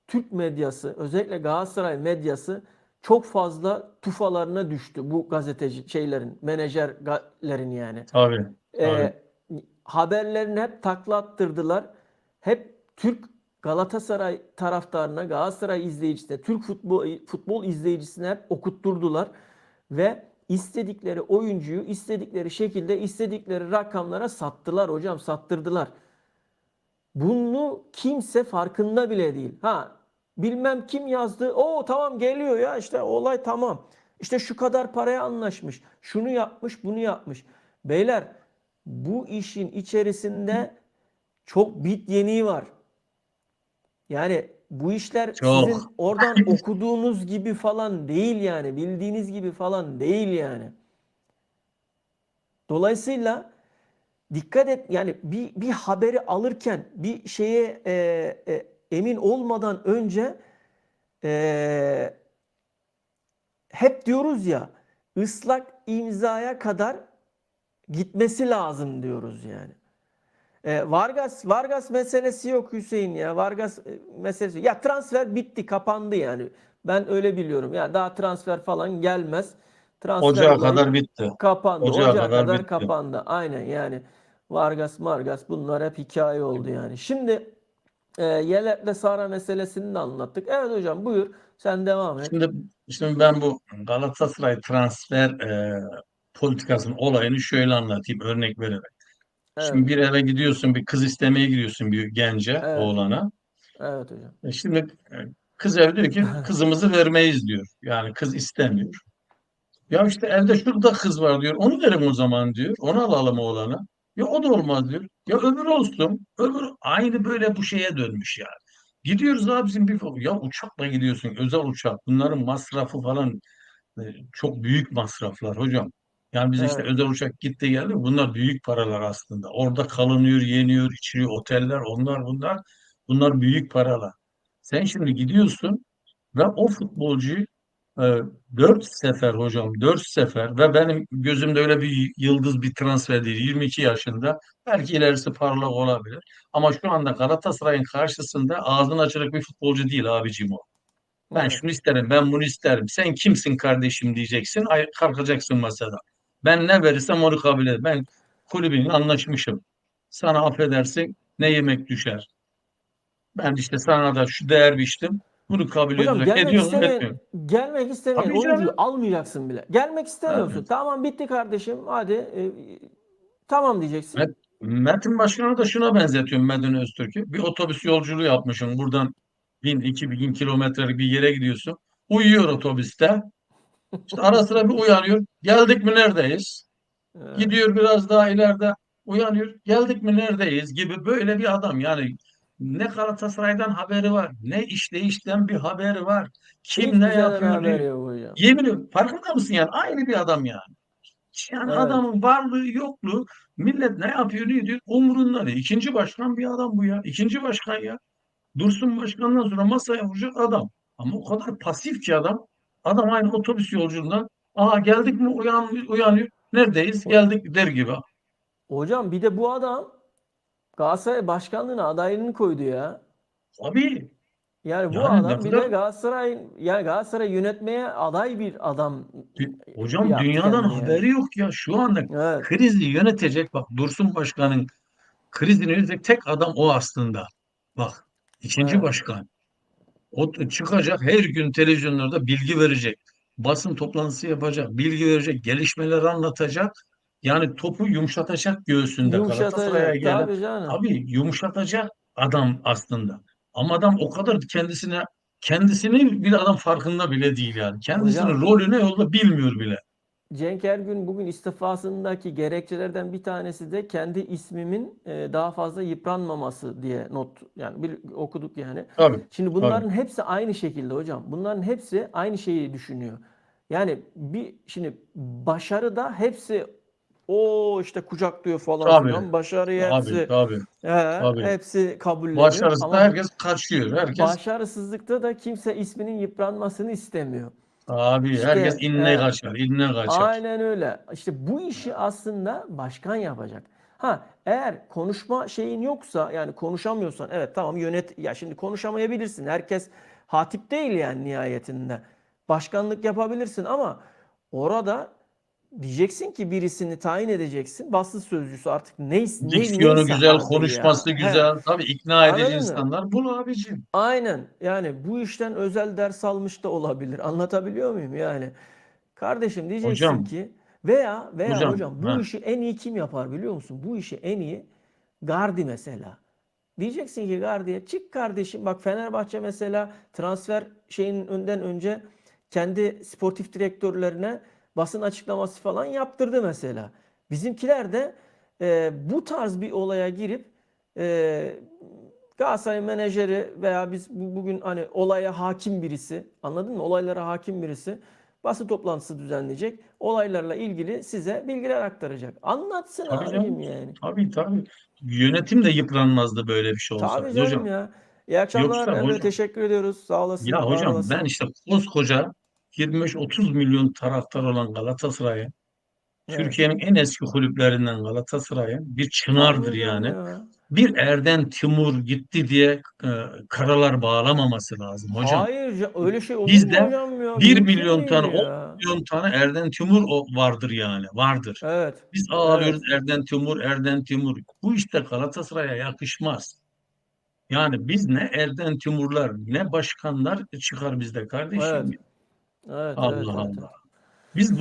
Türk medyası, özellikle Galatasaray medyası çok fazla tufalarına düştü bu gazeteci şeylerin, menajerlerin yani. Tabii, tabii. Ee, Haberlerini hep takla attırdılar. Hep Türk Galatasaray taraftarına, Galatasaray izleyicisine, Türk futbol izleyicisine hep okutturdular ve istedikleri oyuncuyu istedikleri şekilde istedikleri rakamlara sattılar hocam, sattırdılar. Bunu kimse farkında bile değil. Ha, bilmem kim yazdı. O tamam geliyor ya, işte olay tamam. İşte şu kadar paraya anlaşmış. Şunu yapmış, bunu yapmış. Beyler, bu işin içerisinde çok bit yeniği var. Yani bu işler Çok. sizin oradan okuduğunuz gibi falan değil yani. Bildiğiniz gibi falan değil yani. Dolayısıyla dikkat et, yani bir haberi alırken bir şeye emin olmadan önce e, hep diyoruz ya, ıslak imzaya kadar gitmesi lazım diyoruz yani. Vargas meselesi yok Hüseyin ya. Vargas meselesi. Ya transfer bitti, kapandı yani. Ben öyle biliyorum. Ya daha transfer falan gelmez. Transfer Ocağa olayı kadar bitti. kapandı. Ocağa Ocağa kadar kadar bitti. kapandı. Aynen yani. Vargas bunlar hep hikaye oldu yani. Şimdi Yelet'le Sara meselesini de anlattık. Evet hocam, buyur. Sen devam et. Şimdi ben bu Galatasaray transfer politikasının olayını şöyle anlatayım, örnek vererek. Şimdi Evet. bir eve gidiyorsun, bir kız istemeye gidiyorsun bir gence, Evet. oğlana. Evet hocam. Şimdi kız ev diyor ki kızımızı vermeyiz diyor. Yani kız istemiyor. Ya işte evde şurada kız var diyor. Onu verin o zaman diyor. Onu alalım oğlana. Ya o da olmaz diyor. Ya öbür olsun. Öbür aynı böyle bu şeye dönmüş yani. Gidiyoruz abi bizim bir ya uçakla gidiyorsun, özel uçak. Bunların masrafı falan çok büyük masraflar hocam. Yani biz işte Evet. özel uçak gitti geldi. Bunlar büyük paralar aslında. Orada kalınıyor, yeniyor, içiliyor, oteller, onlar bunlar. Bunlar büyük paralar. Sen şimdi gidiyorsun ve o futbolcuyu e, 4 sefer hocam, 4 sefer ve benim gözümde öyle bir yıldız bir transfer değil. 22 yaşında. Belki ilerisi parlak olabilir. Ama şu anda Galatasaray'ın karşısında ağzını açacak bir futbolcu değil abicim o. Ben Evet. şunu isterim, ben bunu isterim. Sen kimsin kardeşim diyeceksin. Kalkacaksın masada. Ben ne verirsem onu kabul ederim. Ben kulübünle anlaşmışım. Sana affedersin ne yemek düşer. Ben işte sana da şu değer biçtim. Bunu kabul Hocam ediyorsun. gelmek Ediyorsun, istemeyen etmiyorsun. Tabii oyuncuyu canım. almayacaksın bile. Gelmek istemiyorsun. Evet. Tamam, bitti kardeşim. Hadi tamam diyeceksin. Metin Başkan'ı da şuna benzetiyorum Metin Öztürk'ü. Bir otobüs yolculuğu yapmışım. Buradan 1000-2000 kilometrelik bir yere gidiyorsun. Uyuyor otobüste. İşte ara sıra bir uyanıyor. Geldik mi neredeyiz? Evet. Gidiyor biraz daha ileride uyanıyor. Geldik mi neredeyiz gibi böyle bir adam. Yani ne Galatasaray'dan haberi var, ne işleyişten bir haberi var. Kim ne Hiçbir şeyden yapıyor haber diyor. yok hocam. Yemin ediyorum farkında mısın yani? Aynı bir adam yani. Yani Evet. adamın varlığı yokluğu millet ne yapıyor ne diyor umurunda değil. İkinci başkan bir adam bu ya. İkinci başkan ya. Dursun Başkan'dan sonra masaya vuracak adam. Ama o kadar pasif ki adam. Adam aynı otobüs yolculuğundan geldik mi uyanıyor. Neredeyiz? Ho- Geldik der gibi. Hocam bir de bu adam Galatasaray başkanlığına adaylığını koydu ya. Abi Yani bu yani ne adam bir de kadar Galatasaray yönetmeye aday bir adam hocam yaptı dünyadan kendini yani. haberi yok ya. Şu anda Evet. krizi yönetecek bak Dursun Başkan'ın krizini yönetecek tek adam o aslında. Bak ikinci Evet. başkan. O çıkacak her gün televizyonlarda bilgi verecek. Basın toplantısı yapacak, bilgi verecek, gelişmeleri anlatacak. Yani topu yumuşatacak göğsünde Galatasaray'a Yumuşatacak. gelen Tabii canım. tabii yumuşatacak adam aslında. Ama adam o kadar kendisini bir adam farkında bile değil yani. Kendisinin Hocam rolü ne yolda bilmiyor bile. Cenk Ergün bugün istifasındaki gerekçelerden bir tanesi de kendi ismimin daha fazla yıpranmaması diye not, yani bir okuduk yani. Tabii, Şimdi tabii. bunların hepsi aynı şekilde hocam. Bunların hepsi aynı şeyi düşünüyor. Yani şimdi başarı da hepsi o işte kucaklıyor falan Tabii, filan. Başarıyı tabii, hepsi tabii, tabii. hepsi kabulleniyor Başarısında ama herkes kaçıyor. Herkes başarısızlıkta da kimse isminin yıpranmasını istemiyor. abi herkes İşte inne kaçar, inne kaçar. aynen öyle. İşte bu işi aslında başkan yapacak. Ha, eğer konuşma şeyin yoksa, yani konuşamıyorsan, evet tamam, ya şimdi konuşamayabilirsin. Herkes hatip değil yani nihayetinde. Başkanlık yapabilirsin ama orada diyeceksin ki birisini tayin edeceksin. Basın sözcüsü artık Diksiyonu neyse güzel, haldir ya. konuşması He, güzel. Tabii ikna edici anladın mı? insanlar bul abicim. Aynen. Yani bu işten özel ders almış da olabilir. Anlatabiliyor muyum yani? Kardeşim diyeceksin Hocam, ki, veya hocam, hocam, bu ha, işi en iyi kim yapar biliyor musun? Bu işi en iyi Gardi mesela. Diyeceksin ki Gardi'ye, çık kardeşim, bak Fenerbahçe mesela transfer şeyin önden önce kendi sportif direktörlerine basın açıklaması falan yaptırdı mesela. Bizimkiler de bu tarz bir olaya girip e, Galatasaray menajeri veya biz bugün hani olaya hakim birisi, anladın mı? Olaylara hakim birisi basın toplantısı düzenleyecek. Olaylarla ilgili size bilgiler aktaracak. Anlatsın tabii abicim canım. yani. Tabii tabii. Yönetim de yıpranmazdı böyle bir şey Tabii olsaydı canım hocam. ya. İyi akşamlar Yoksa Emre. hocam, Teşekkür ediyoruz. Sağ ya olasın, var hocam ben olasın. işte koskoca 25-30 milyon taraftar olan Galatasaray'ı, Evet. Türkiye'nin en eski kulüplerinden Galatasaray'ın bir Tabii çınardır hocam yani. ya. Bir Erden Timur gitti diye karalar bağlamaması lazım hocam. Hayır, öyle şey olur mu Bizde hocam ya? bir Mümkün milyon değil tane, 10 ya. milyon tane Erden Timur vardır yani. Vardır. Evet. Biz ağlıyoruz Evet. Erden Timur, Erden Timur. Bu işte Galatasaray'a yakışmaz. Yani biz ne Erden Timurlar ne başkanlar çıkar bizde kardeşim. Evet. Evet. Allah Evet. Evet. Allah. Evet. Biz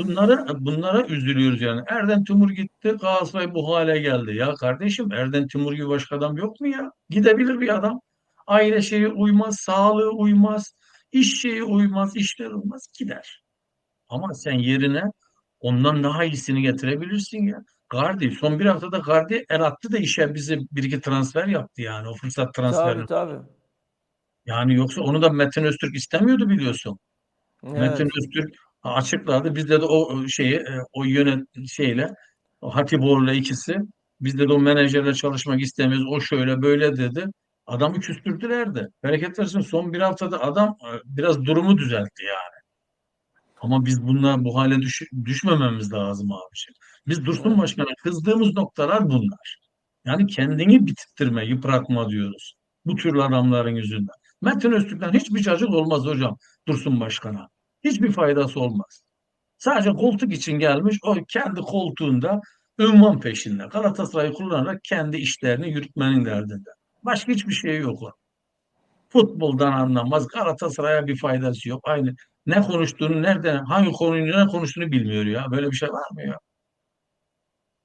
bunlara üzülüyoruz yani. Erden Timur gitti, Galatasaray bu hale geldi. Ya kardeşim, Erden Timur gibi başka adam yok mu ya? Gidebilir bir adam. Aile şeyi uymaz, sağlığı uymaz, iş şeyi uymaz, işler uymaz, gider. Ama sen yerine ondan daha iyisini getirebilirsin ya. Gardi son bir haftada Gardi el attı da işe, bizi bir iki transfer yaptı yani, o fırsat Tabii transferini. tabii. Yani yoksa onu da Metin Öztürk istemiyordu biliyorsun. Metin Evet. Öztürk açıkladı. Bizde de o şeyi, o şeyle, o Hatipoğlu'yla ikisi, bizde de o menajerle çalışmak istemiyoruz. O şöyle böyle dedi. Adamı küstürdüler de. Bereket versin, son bir haftada adam biraz durumu düzeltti ya. Ama biz bundan bu hale düşmememiz lazım abiciğim. Biz Dursun Evet. Başkan'a kızdığımız noktalar bunlar. Yani kendini bitirtme, yıpratma diyoruz. Bu tür adamların yüzünden. Metin Öztürk'ten hiçbir cacık olmaz hocam Dursun Başkan'a. Hiçbir faydası olmaz. Sadece koltuk için gelmiş, o kendi koltuğunda ünvan peşinde. Galatasaray'ı kullanarak kendi işlerini yürütmenin derdinde. Başka hiçbir şey yok o. Futboldan anlamaz. Galatasaray'a bir faydası yok. Aynı ne konuştuğunu, nereden, hangi konuyu ne konuştuğunu bilmiyor ya. Böyle bir şey var mı ya?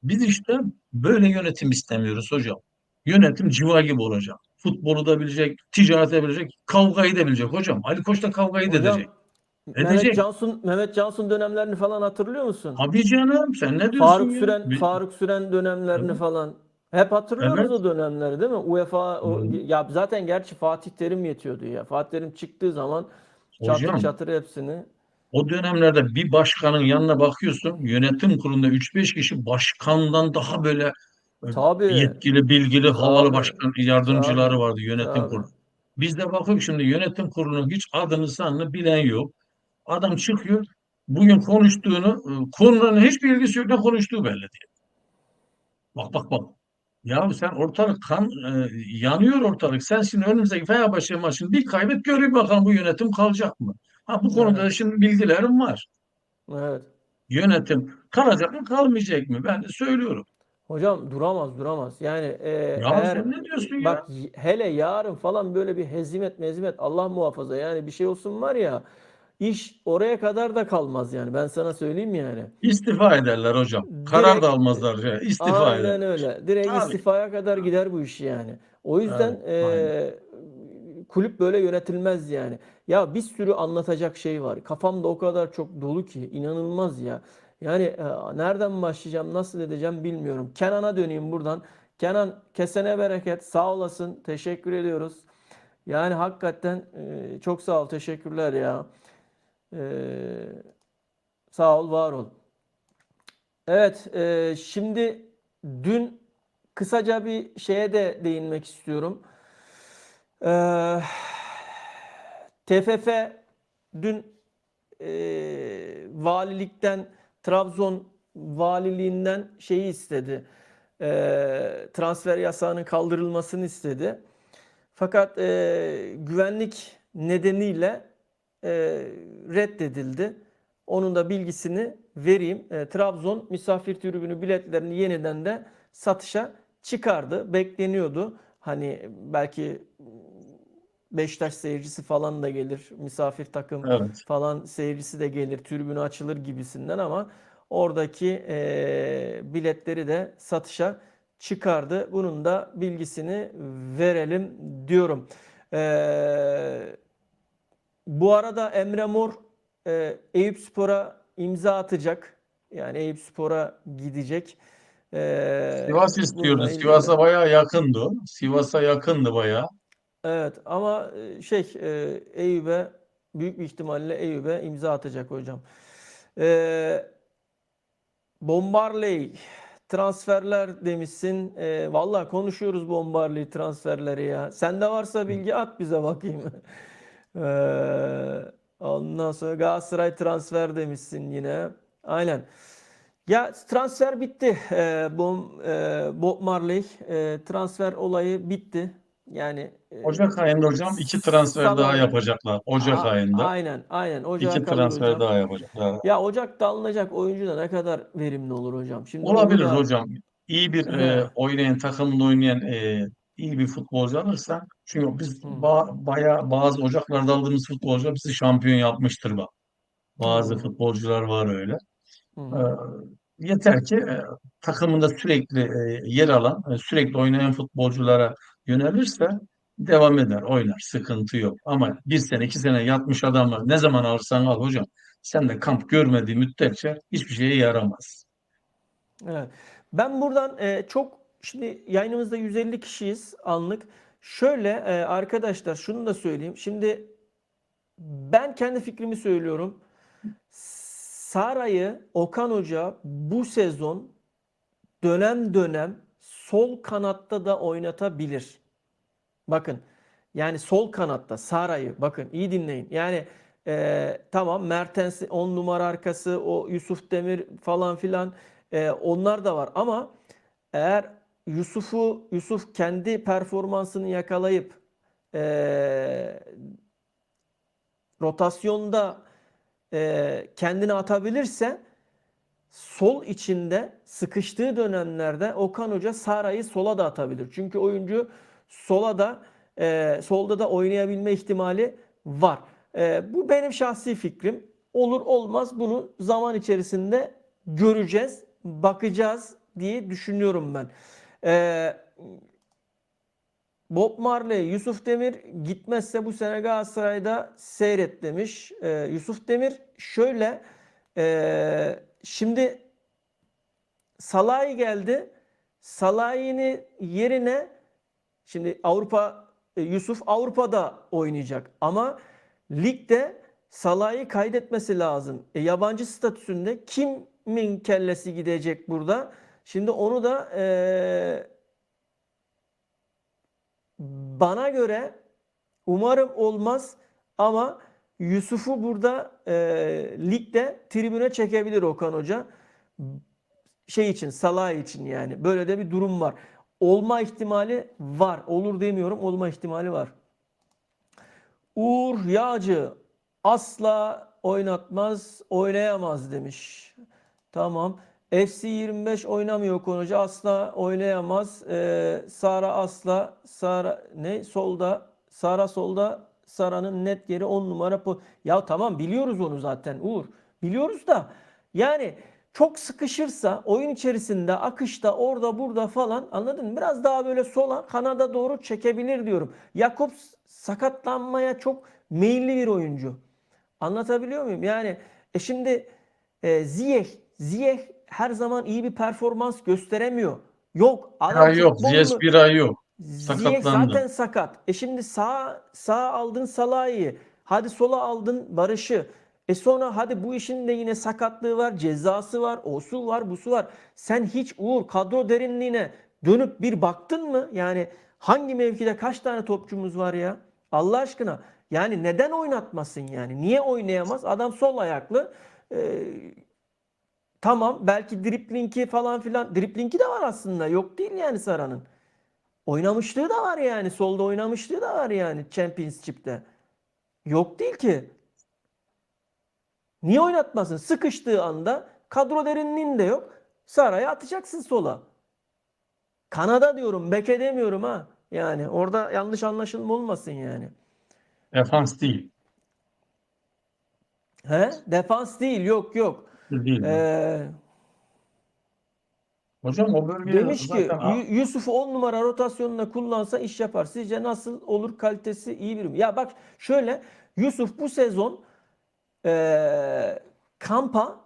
Biz işte böyle yönetim istemiyoruz hocam. Yönetim civa gibi olacak. Futbolu da bilecek, ticareti de bilecek, kavgayı da bilecek hocam. Ali Koç da kavgayı da edecek. Hocam, Edecek. Mehmet Cansun dönemlerini falan hatırlıyor musun? Abi canım, sen ne diyorsun ya? Faruk Süren dönemlerini Evet. falan. Hep hatırlıyoruz Evet. o dönemleri değil mi? UEFA Hı. ya zaten gerçi Fatih Terim yetiyordu ya. Fatih Terim çıktığı zaman çatır Hocam, çatır hepsini. o dönemlerde bir başkanın yanına bakıyorsun, yönetim kurulunda 3-5 kişi başkandan daha böyle Tabii, yetkili, bilgili, havalı tabii, başkan yardımcıları tabii, vardı yönetim tabii. kurulu. Biz de bakıyoruz şimdi, yönetim kurulunun hiç adını sanını bilen yok. Adam çıkıyor, bugün konuştuğunu, konuların hiçbir ilgisi yok, ne konuştuğu belli değil. Bak bak bak. Ya sen, ortalık yanıyor ortalık. Sen şimdi önümüzdeki Fenerbahçe maçını bir kaybet, göreyim bakalım bu yönetim kalacak mı? Ha, bu konuda Evet, da şimdi bilgilerim var. evet. Yönetim kalacak mı kalmayacak mı? Ben de söylüyorum. Hocam duramaz. Yani Ya eğer sen ne diyorsun ya? bak hele yarın falan böyle bir hezimet Allah muhafaza, yani bir şey olsun var ya, iş oraya kadar da kalmaz yani, ben sana söyleyeyim yani. İstifa ederler hocam. Karar da Direkt almazlar ya. İstifa aynen ederler. öyle. Direkt Tabii. istifaya kadar gider bu iş yani. O Evet. yüzden Aynen. kulüp böyle yönetilmez yani. Ya bir sürü anlatacak şey var. Kafamda o kadar çok dolu ki inanılmaz ya. Yani nereden başlayacağım, nasıl edeceğim bilmiyorum. Kenan'a döneyim buradan. Kenan, kesene bereket. Sağ olasın. Teşekkür ediyoruz. Yani hakikaten çok sağ ol. Teşekkürler ya. E, sağ ol, var ol. Evet, şimdi dün kısaca bir şeye de değinmek istiyorum. Eee TFF dün valilikten, Trabzon valiliğinden şeyi istedi. transfer yasağının kaldırılmasını istedi. Fakat güvenlik nedeniyle e, reddedildi. Onun da bilgisini vereyim. Trabzon misafir tribünü biletlerini yeniden de satışa çıkardı. Bekleniyordu. Hani belki Beşiktaş seyircisi falan da gelir. Misafir takım Evet. falan seyircisi de gelir. Tribünü açılır gibisinden ama oradaki biletleri de satışa çıkardı. Bunun da bilgisini verelim diyorum. Bu arada Emre Mor Eyüpspor'a imza atacak. Yani Eyüpspor'a gidecek. Sivas istiyordu. Bununla ilgili de. Sivas'a bayağı yakındı o. Sivas'a yakındı bayağı. Evet ama Eyüp'e büyük bir ihtimalle Eyüp'e imza atacak hocam. E, Bombarley transferler demişsin. Vallahi konuşuyoruz Bombarley transferleri ya. Sende varsa bilgi at bize bakayım. Ondan sonra Galatasaray transfer demişsin yine. Aynen. Ya transfer bitti. Bob Marley transfer olayı bitti. Yani Ocak ayında hocam iki transfer daha Salah'ın yapacaklar. Ocak ayında aynen ocağa iki kalır transfer hocam. daha yapacaklar. Ya Ocak'ta alınacak oyuncu da ne kadar verimli olur hocam. Şimdi onu Olabilir da hocam. İyi bir he, oynayan, takımda oynayan iyi bir futbolcu alırsa, çünkü biz hı, bayağı bazı Ocaklarda aldığımız futbolcular bizi şampiyon yapmıştır bak. Bazı hı, futbolcular var öyle. hı, E, hı. Yeter ki takımında sürekli yer alan, sürekli oynayan futbolculara yönelirse devam eder, oynar. Sıkıntı yok. Ama bir sene, iki sene yatmış adamlar ne zaman alırsan al hocam. Sen de kamp görmediği müddetçe hiçbir şeye yaramaz. Evet. Ben buradan çok şimdi yayınımızda 150 kişiyiz anlık. Şöyle arkadaşlar şunu da söyleyeyim. Şimdi ben kendi fikrimi söylüyorum. Saray'ı Okan Hoca bu sezon dönem dönem sol kanatta da oynatabilir. Bakın yani sol kanatta Saray'ı bakın iyi dinleyin. Yani tamam Mertens 10 numara arkası o Yusuf Demir falan filan onlar da var ama eğer Yusuf kendi performansını yakalayıp e, rotasyonda kendini atabilirse sol içinde sıkıştığı dönemlerde Okan Hoca Sara'yı sola da atabilir. Çünkü oyuncu sola da solda da oynayabilme ihtimali var. Bu benim şahsi fikrim. Olur olmaz bunu zaman içerisinde göreceğiz, bakacağız diye düşünüyorum ben. E, Bob Marley, Yusuf Demir gitmezse bu sene Galatasaray'da seyret demiş. Yusuf Demir şöyle şimdi Salahi geldi. Salahi'nin yerine şimdi Yusuf Avrupa'da oynayacak ama ligde Salah'ı kaydetmesi lazım. Yabancı statüsünde kimin kellesi gidecek burada? Şimdi onu da bana göre umarım olmaz ama Yusuf'u burada ligde tribüne çekebilir Okan Hoca. Şey için, Salah için yani. Böyle de bir durum var. Olma ihtimali var. Olur demiyorum, olma ihtimali var. Uğur Yağcı asla oynatmaz, oynayamaz demiş. Tamam. FC25 oynamıyor konucu. Asla oynayamaz. Sara asla. Sara ne? Solda. Sara solda. Sara'nın net yeri 10 numara. Ya tamam biliyoruz onu zaten Uğur. Biliyoruz da yani çok sıkışırsa oyun içerisinde akışta orada burada falan anladın mı? Biraz daha böyle sola kanada doğru çekebilir diyorum. Jakobs sakatlanmaya çok meyilli bir oyuncu. Anlatabiliyor muyum? Yani şimdi Ziyech her zaman iyi bir performans gösteremiyor. Yok Bir adam ay yok. futbolunu Ziyech bir ay yok. Ziyech Sakatlandı. zaten sakat. Şimdi sağ aldın Salah'ı. Hadi sola aldın Barış'ı. Sonra hadi bu işin de yine sakatlığı var, cezası var, osu var, busu var. Sen hiç Uğur kadro derinliğine dönüp bir baktın mı? Yani hangi mevkide kaç tane topçumuz var ya? Allah aşkına. Yani neden oynatmasın yani? Niye oynayamaz? Adam sol ayaklı. Ee, Tamam, belki driplingi falan filan. Driplingi de var aslında. Yok değil yani Sara'nın. Oynamışlığı da var yani. Solda oynamışlığı da var yani Championship'te. Yok değil ki. Niye oynatmasın? Sıkıştığı anda kadro derinliğinde yok. Sara'yı atacaksın sola. Kanada diyorum, beke demiyorum ha. Yani orada yanlış anlaşılma olmasın yani. Defans değil. He? Defans değil, yok yok. Değil mi? Ee, Hocam o bölgeye Demiş ki zaten Yusuf'u 10 numara rotasyonuna kullansa iş yapar. Sizce nasıl olur? Kalitesi iyi bir mi? Ya bak şöyle, Yusuf bu sezon kampa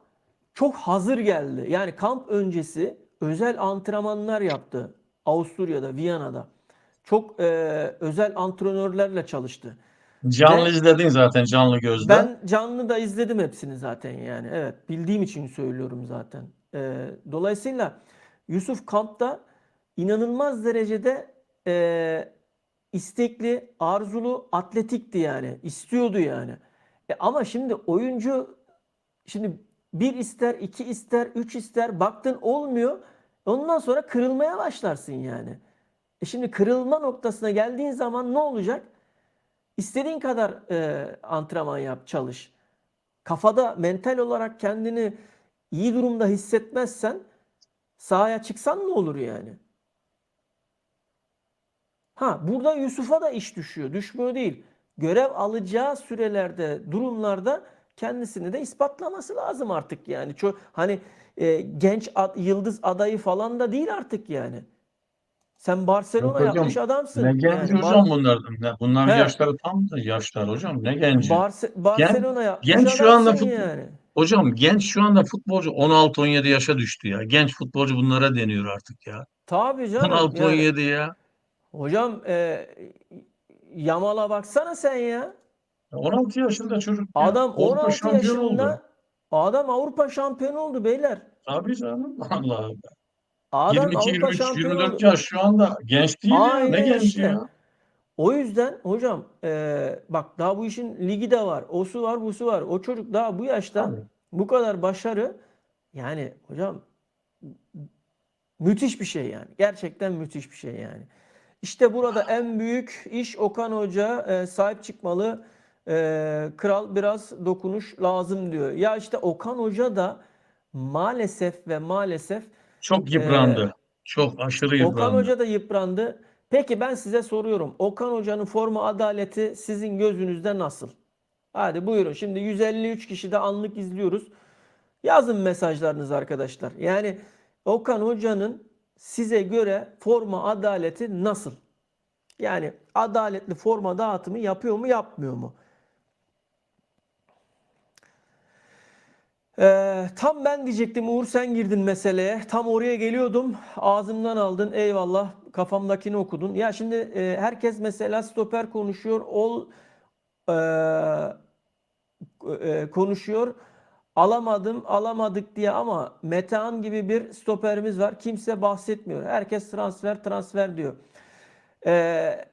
çok hazır geldi. Yani kamp öncesi özel antrenmanlar yaptı. Avusturya'da, Viyana'da. Çok özel antrenörlerle çalıştı. canlı Ve izledin zaten canlı gözle. ben canlı da izledim hepsini zaten yani. Evet, bildiğim için söylüyorum zaten. Dolayısıyla Yusuf kampta inanılmaz derecede istekli, arzulu, atletikti yani. İstiyordu yani. Ama şimdi oyuncu şimdi bir ister, iki ister, üç ister, baktın olmuyor. Ondan sonra kırılmaya başlarsın yani. Şimdi kırılma noktasına geldiğin zaman ne olacak? İstediğin kadar antrenman yap, çalış. Kafada mental olarak kendini iyi durumda hissetmezsen sahaya çıksan ne olur yani? Ha, burada Yusuf'a da iş düşüyor. Düşmüyor değil. Görev alacağı sürelerde, durumlarda kendisini de ispatlaması lazım artık yani. Çok hani genç yıldız adayı falan da değil artık yani. Sen Yok Barcelona hocam, yapmış ne adamsın. genç Yani hocam bunlar. Bunlar he, yaşları tam da yaşlar hocam. Ne genci? Genç, Barcelona yapmış genç şu adamsın anda futbol. yani. Hocam genç şu anda futbolcu 16-17 yaşa düştü ya. Genç futbolcu bunlara deniyor artık ya. Tabii canım yani. 16-17 ya. Hocam Yamal'a baksana sen ya. 16 yaşında çocuk ya. Adam Avrupa 16 şampiyonu oldu. yaşında, adam Avrupa şampiyonu oldu beyler. Tabii canım. Allah Allah. Adam 22, Avrupa 23, şampiyonu 24 oldu. yaş şu anda genç değil ya. Ne Aynen genci işte. ya? O yüzden hocam bak daha bu işin ligi de var. Osu var, busu var. O çocuk daha bu yaşta Tabii. bu kadar başarı, yani hocam müthiş bir şey yani. Gerçekten müthiş bir şey yani. İşte burada en büyük iş Okan Hoca sahip çıkmalı. Kral biraz dokunuş lazım diyor. Ya işte Okan Hoca da maalesef ve maalesef Çok e, yıprandı. Çok aşırı Okan yıprandı. Hoca da yıprandı. Peki ben size soruyorum. Okan Hoca'nın forma adaleti sizin gözünüzde nasıl? Hadi buyurun. Şimdi 153 kişi de anlık izliyoruz. Yazın mesajlarınızı arkadaşlar. Yani Okan Hoca'nın size göre forma adaleti nasıl? Yani adaletli forma dağıtımı yapıyor mu, yapmıyor mu? Tam ben diyecektim Uğur, sen girdin meseleye. Tam oraya geliyordum. Ağzımdan aldın. Eyvallah. Kafamdakini okudun. Ya şimdi herkes mesela stoper konuşuyor. E, konuşuyor. Alamadım, alamadık diye, ama Metehan gibi bir stoperimiz var. Kimse bahsetmiyor. Herkes transfer, transfer diyor. Ee,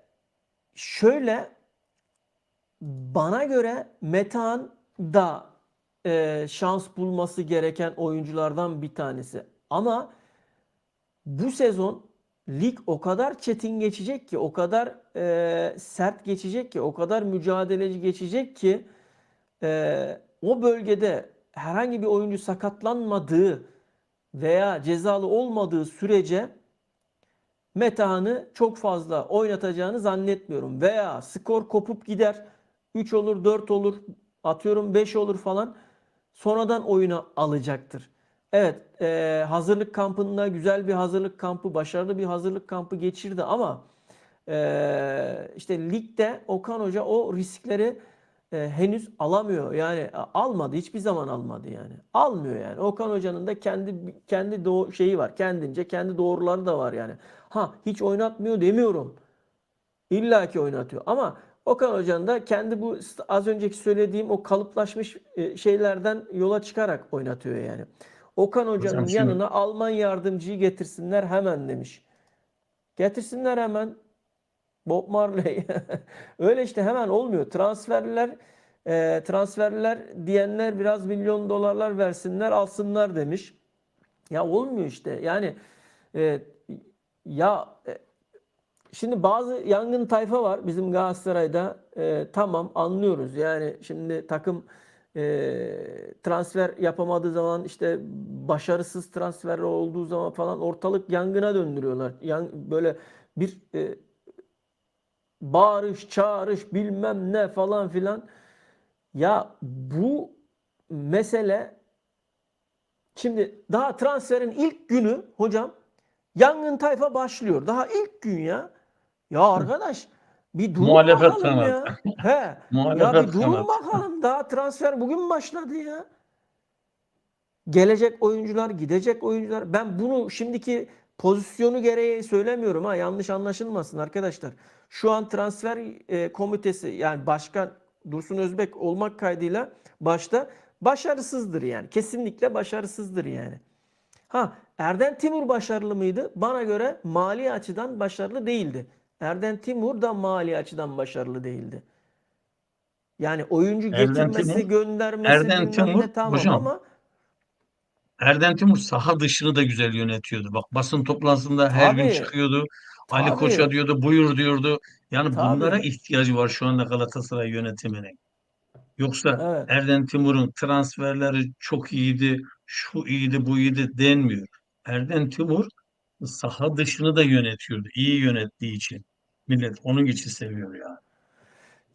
Şöyle, bana göre Metehan da şans bulması gereken oyunculardan bir tanesi. Ama bu sezon lig o kadar çetin geçecek ki, o kadar sert geçecek ki, o kadar mücadeleci geçecek ki o bölgede herhangi bir oyuncu sakatlanmadığı veya cezalı olmadığı sürece Metehan'ı çok fazla oynatacağını zannetmiyorum. Veya skor kopup gider. 3 olur, 4 olur, atıyorum 5 olur falan. Sonradan oyuna alacaktır. Evet, hazırlık kampında güzel bir hazırlık kampı, başarılı bir hazırlık kampı geçirdi, ama işte ligde Okan Hoca o riskleri henüz alamıyor. Yani almadı, hiçbir zaman almadı yani. Almıyor yani. Okan Hoca'nın da kendi şeyi var. Kendince kendi doğruları da var yani. Ha, hiç oynatmıyor demiyorum. İlla ki oynatıyor. Ama Okan Hoca'nın da kendi bu az önceki söylediğim o kalıplaşmış şeylerden yola çıkarak oynatıyor yani. Okan Hocam Hoca'nın şimdi yanına Alman yardımcıyı getirsinler hemen demiş. Getirsinler hemen. Bob Marley. Öyle işte, hemen olmuyor. Transferler Transferler diyenler biraz milyon dolarlar versinler alsınlar demiş. Ya olmuyor işte. Yani e, ya şimdi bazı yangın tayfa var bizim Galatasaray'da. Tamam anlıyoruz. Yani şimdi takım transfer yapamadığı zaman işte başarısız transfer olduğu zaman falan ortalık yangına döndürüyorlar. Böyle bir bağırış, çağırış bilmem ne falan filan. Ya bu mesele şimdi daha transferin ilk günü hocam yangın tayfa başlıyor. Daha ilk gün ya. Ya arkadaş bir durun Muhalefet bakalım kanadı. ya. He. Ya Muhalefet bir durun kanadı. bakalım. Daha transfer bugün başladı ya. Gelecek oyuncular, gidecek oyuncular. Ben bunu şimdiki pozisyonu gereği söylemiyorum ha. Yanlış anlaşılmasın arkadaşlar. Şu an transfer komitesi yani başkan Dursun Özbek olmak kaydıyla başta başarısızdır yani. Kesinlikle başarısızdır yani. Ha, Erden Timur başarılı mıydı? Bana göre mali açıdan başarılı değildi. Erden Timur da mali açıdan başarılı değildi. Yani oyuncu Erden Timur, getirmesi, göndermesi Erden bilmem Timur ne tamam hocam, ama Erden Timur saha dışını da güzel yönetiyordu. Bak basın toplantısında her gün tabii, çıkıyordu. Ali Koç'a tabii, diyordu, buyur diyordu. Yani bunlara tabii. ihtiyacı var şu anda Galatasaray yönetiminin. Yoksa Evet. Erden Timur'un transferleri çok iyiydi, şu iyiydi, bu iyiydi denmiyor. Erden Timur saha dışını da yönetiyordu. İyi yönettiği için. Millet onun için seviyor ya.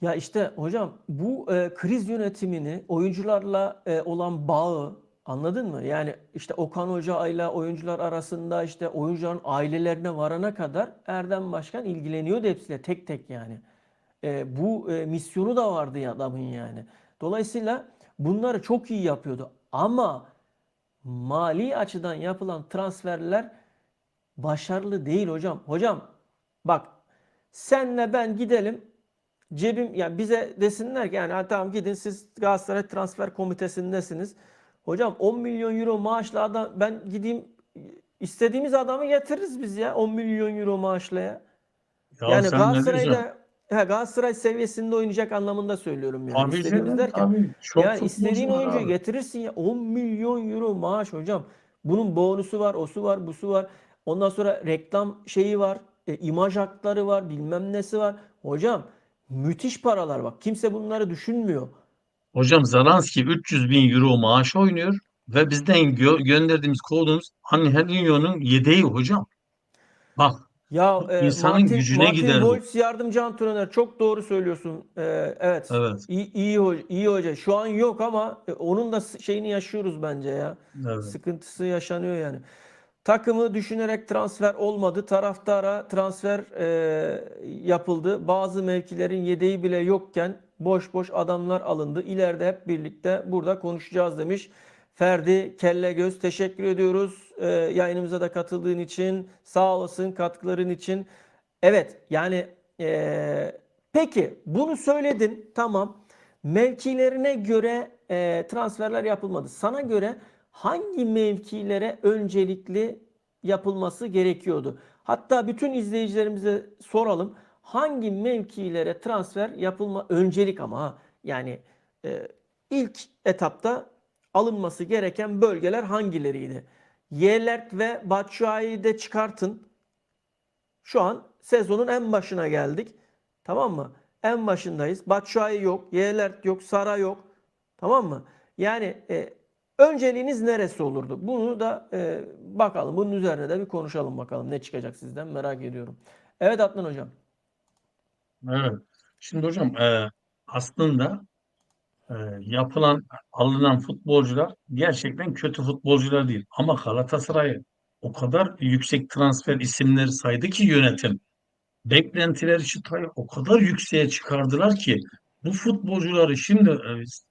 Ya işte hocam bu kriz yönetimini oyuncularla olan bağı anladın mı? Yani işte Okan Hoca ile oyuncular arasında işte oyuncuların ailelerine varana kadar Erdem Başkan ilgileniyordu hepsiyle tek tek yani. Bu misyonu da vardı ya adamın yani. Dolayısıyla bunları çok iyi yapıyordu. Ama mali açıdan yapılan transferler başarılı değil hocam. Hocam bak senle ben gidelim cebim yani bize desinler ki yani "Ha, tamam gidin siz Galatasaray Transfer Komitesi'ndesiniz. Hocam 10 milyon euro maaşla adam ben gideyim istediğimiz adamı getiririz biz ya 10 milyon euro maaşla ya. Ya Yani sen ne diyorsun? Galatasaray'da Galatasaray seviyesinde oynayacak anlamında söylüyorum yani. Tabii İstediğimiz canım, derken tabii. Çok yani futbolcu istediğin var oyuncuyu abi. getirirsin ya 10 milyon euro maaş hocam. Bunun bonusu var, osu var, busu var. Ondan sonra reklam şeyi var, imaj hakları var, bilmem nesi var. Hocam müthiş paralar bak. Kimse bunları düşünmüyor. Hocam Zalanski 300 bin euro maaş oynuyor ve bizden gönderdiğimiz kovduğumuz Angelinho'nun yedeği hocam. Bak, Ya bu insanın Martin gücüne Martin gider bu. Wolf yardımcı antrenör çok doğru söylüyorsun. Evet. Evet, İyi hoca, iyi hoca. Şu an yok ama onun da şeyini yaşıyoruz bence ya. evet. Sıkıntısı yaşanıyor yani. Takımı düşünerek transfer olmadı. Taraftara transfer yapıldı. Bazı mevkilerin yedeği bile yokken boş boş adamlar alındı. İleride hep birlikte burada konuşacağız demiş. Ferdi Kellegöz teşekkür ediyoruz. Yayınımıza da katıldığın için sağ olasın katkıların için. Evet yani peki bunu söyledin tamam. Mevkilerine göre transferler yapılmadı. Sana göre hangi mevkilere öncelikli yapılması gerekiyordu? Hatta bütün izleyicilerimize soralım. Hangi mevkilere transfer yapılma öncelik ama yani e, ilk etapta alınması gereken bölgeler hangileriydi? Yelert ve Batshuayi'yi de çıkartın. Şu an sezonun en başına geldik. Tamam mı? En başındayız. Batshuayi yok, Yelert yok, Sara yok. Tamam mı? Yani önceliğiniz neresi olurdu? Bunu da bakalım. Bunun üzerine de bir konuşalım bakalım. Ne çıkacak sizden merak ediyorum. Evet Adnan Hocam. Evet. Şimdi hocam aslında e, yapılan, alınan futbolcular gerçekten kötü futbolcular değil. Ama Galatasaray'ı o kadar yüksek transfer isimleri saydı ki yönetim. Beklentileri çıtayı o kadar yükseğe çıkardılar ki bu futbolcuları şimdi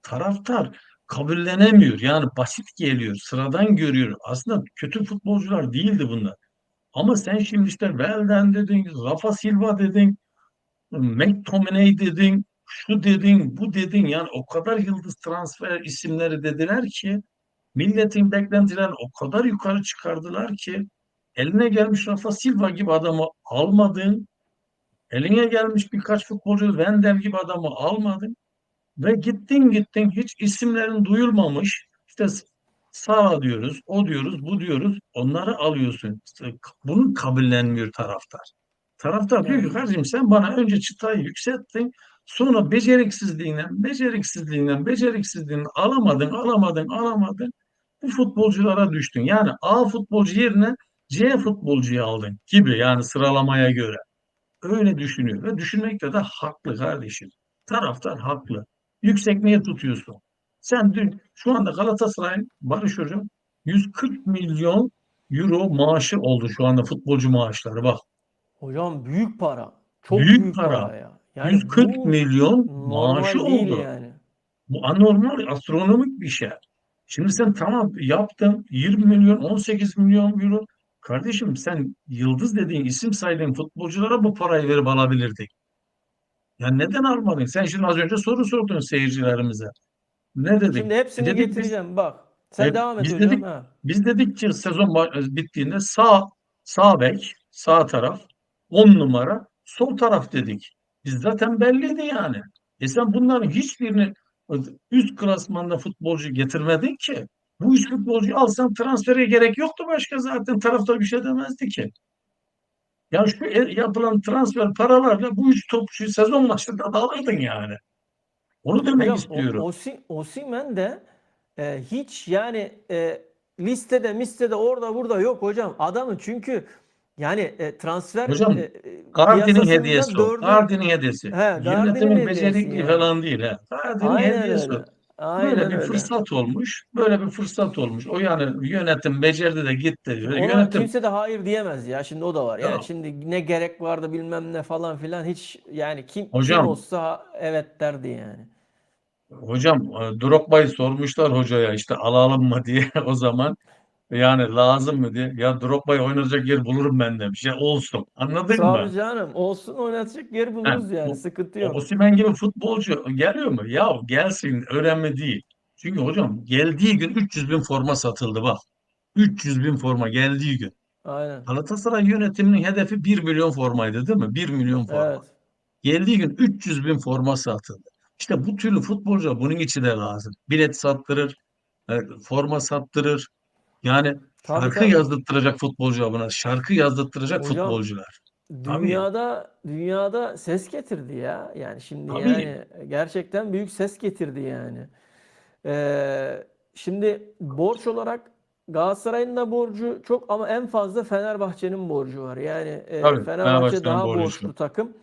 taraftar kabullenemiyor. Yani basit geliyor, sıradan görüyor. Aslında kötü futbolcular değildi bunlar. Ama sen şimdi işte Welden dedin, Rafa Silva dedin, McTominay dedin, şu dedin, bu dedin. Yani o kadar yıldız transfer isimleri dediler ki milletin beklentilerini o kadar yukarı çıkardılar ki eline gelmiş Rafa Silva gibi adamı almadın. Eline gelmiş birkaç futbolcu Wendel gibi adamı almadın. Ve gittin hiç isimlerin duyulmamış. İşte sağ diyoruz, o diyoruz, bu diyoruz. Onları alıyorsun. İşte bunu kabullenmiyor taraftar. Taraftar diyor ki Evet. kardeşim sen bana önce çıtayı yükselttin. Sonra beceriksizliğinden alamadın. Bu futbolculara düştün. Yani A futbolcu yerine C futbolcuyu aldın gibi yani sıralamaya göre. Öyle düşünüyor ve düşünmekte de haklı kardeşim. Taraftar haklı. Yüksek niye tutuyorsun? Sen dün şu anda Galatasaray'ın Barış Hocam 140 milyon euro maaşı oldu şu anda futbolcu maaşları. Bak Hocam büyük para. Çok büyük büyük para. para ya. Yani 140 bu milyon maaşı normal değil oldu. yani. Bu anormal, astronomik bir şey. Şimdi sen tamam yaptın 20 milyon, 18 milyon euro. Kardeşim sen yıldız dediğin, isim saydığın futbolculara bu parayı verip alabilirdik. Ya neden almadın? Sen şimdi az önce soru sordun seyircilerimize. Ne dedik? Şimdi hepsini Dedik biz getireceğim bak. Sen devam et biz hocam dedik ha. biz dedik ki sezon bittiğinde sağ bek, sağ taraf 10 numara, sol taraf dedik. Biz zaten belliydi yani. Sen bunların hiçbirini üst klasmanda futbolcu getirmedin ki. Bu üç futbolcuyu alsan transfere gerek yoktu başka zaten taraftar bir şey demezdi ki. Ya şu yapılan transfer paralarla bu üç topçuyu sezon başında da alırdın yani. Onu demek Hocam istiyorum. Osimhen de hiç yani listede orada burada yok hocam. Adamın çünkü yani transfer Hocam Gardner'in piyasasında hediyesi o. dördün Gardner'in hediyesi. Gardner'in Yönetimin hediyesi becerikliği yani. falan değil. He. Gardner'in Aynen hediyesi o. öyle. Böyle Aynen bir öyle. fırsat olmuş. Böyle bir fırsat olmuş. O yani yönetim becerdi de gitti diyor. Ona Yönetim kimse de hayır diyemez ya. Şimdi o da var. ya Yani şimdi ne gerek vardı bilmem ne falan filan hiç yani kim hocam olsa evet derdi yani. hocam Drogba'yı sormuşlar hocaya işte alalım mı diye o zaman. Yani lazım mı diye. Ya Drogba'yı oynayacak yer bulurum ben demiş. Ya olsun. Anladın Tabii mı? canım. Olsun oynatacak yer Ha, buluruz yani. bu Sıkıntı yok. Osimhen gibi futbolcu geliyor mu? Ya gelsin önemli değil. Çünkü hocam geldiği gün 300 bin forma satıldı bak. 300 bin forma geldiği gün. Aynen. Galatasaray yönetiminin hedefi 1 milyon formaydı değil mi? 1 milyon forma. Evet. Geldiği gün 300 bin forma satıldı. İşte bu türlü futbolcu bunun içi de lazım. Bilet sattırır, forma sattırır. Yani Tabii şarkı tabii. yazdırtacak futbolcu buna. Şarkı yazdırtacak Hocam futbolcular. Tabii, dünyada ses getirdi ya. Yani şimdi tabii. yani gerçekten büyük ses getirdi yani. Şimdi borç olarak Galatasaray'ın da borcu çok ama en fazla Fenerbahçe'nin borcu var. Yani Tabii. Fenerbahçe Fenerbahçe'nin daha borcu şu. borçlu takım.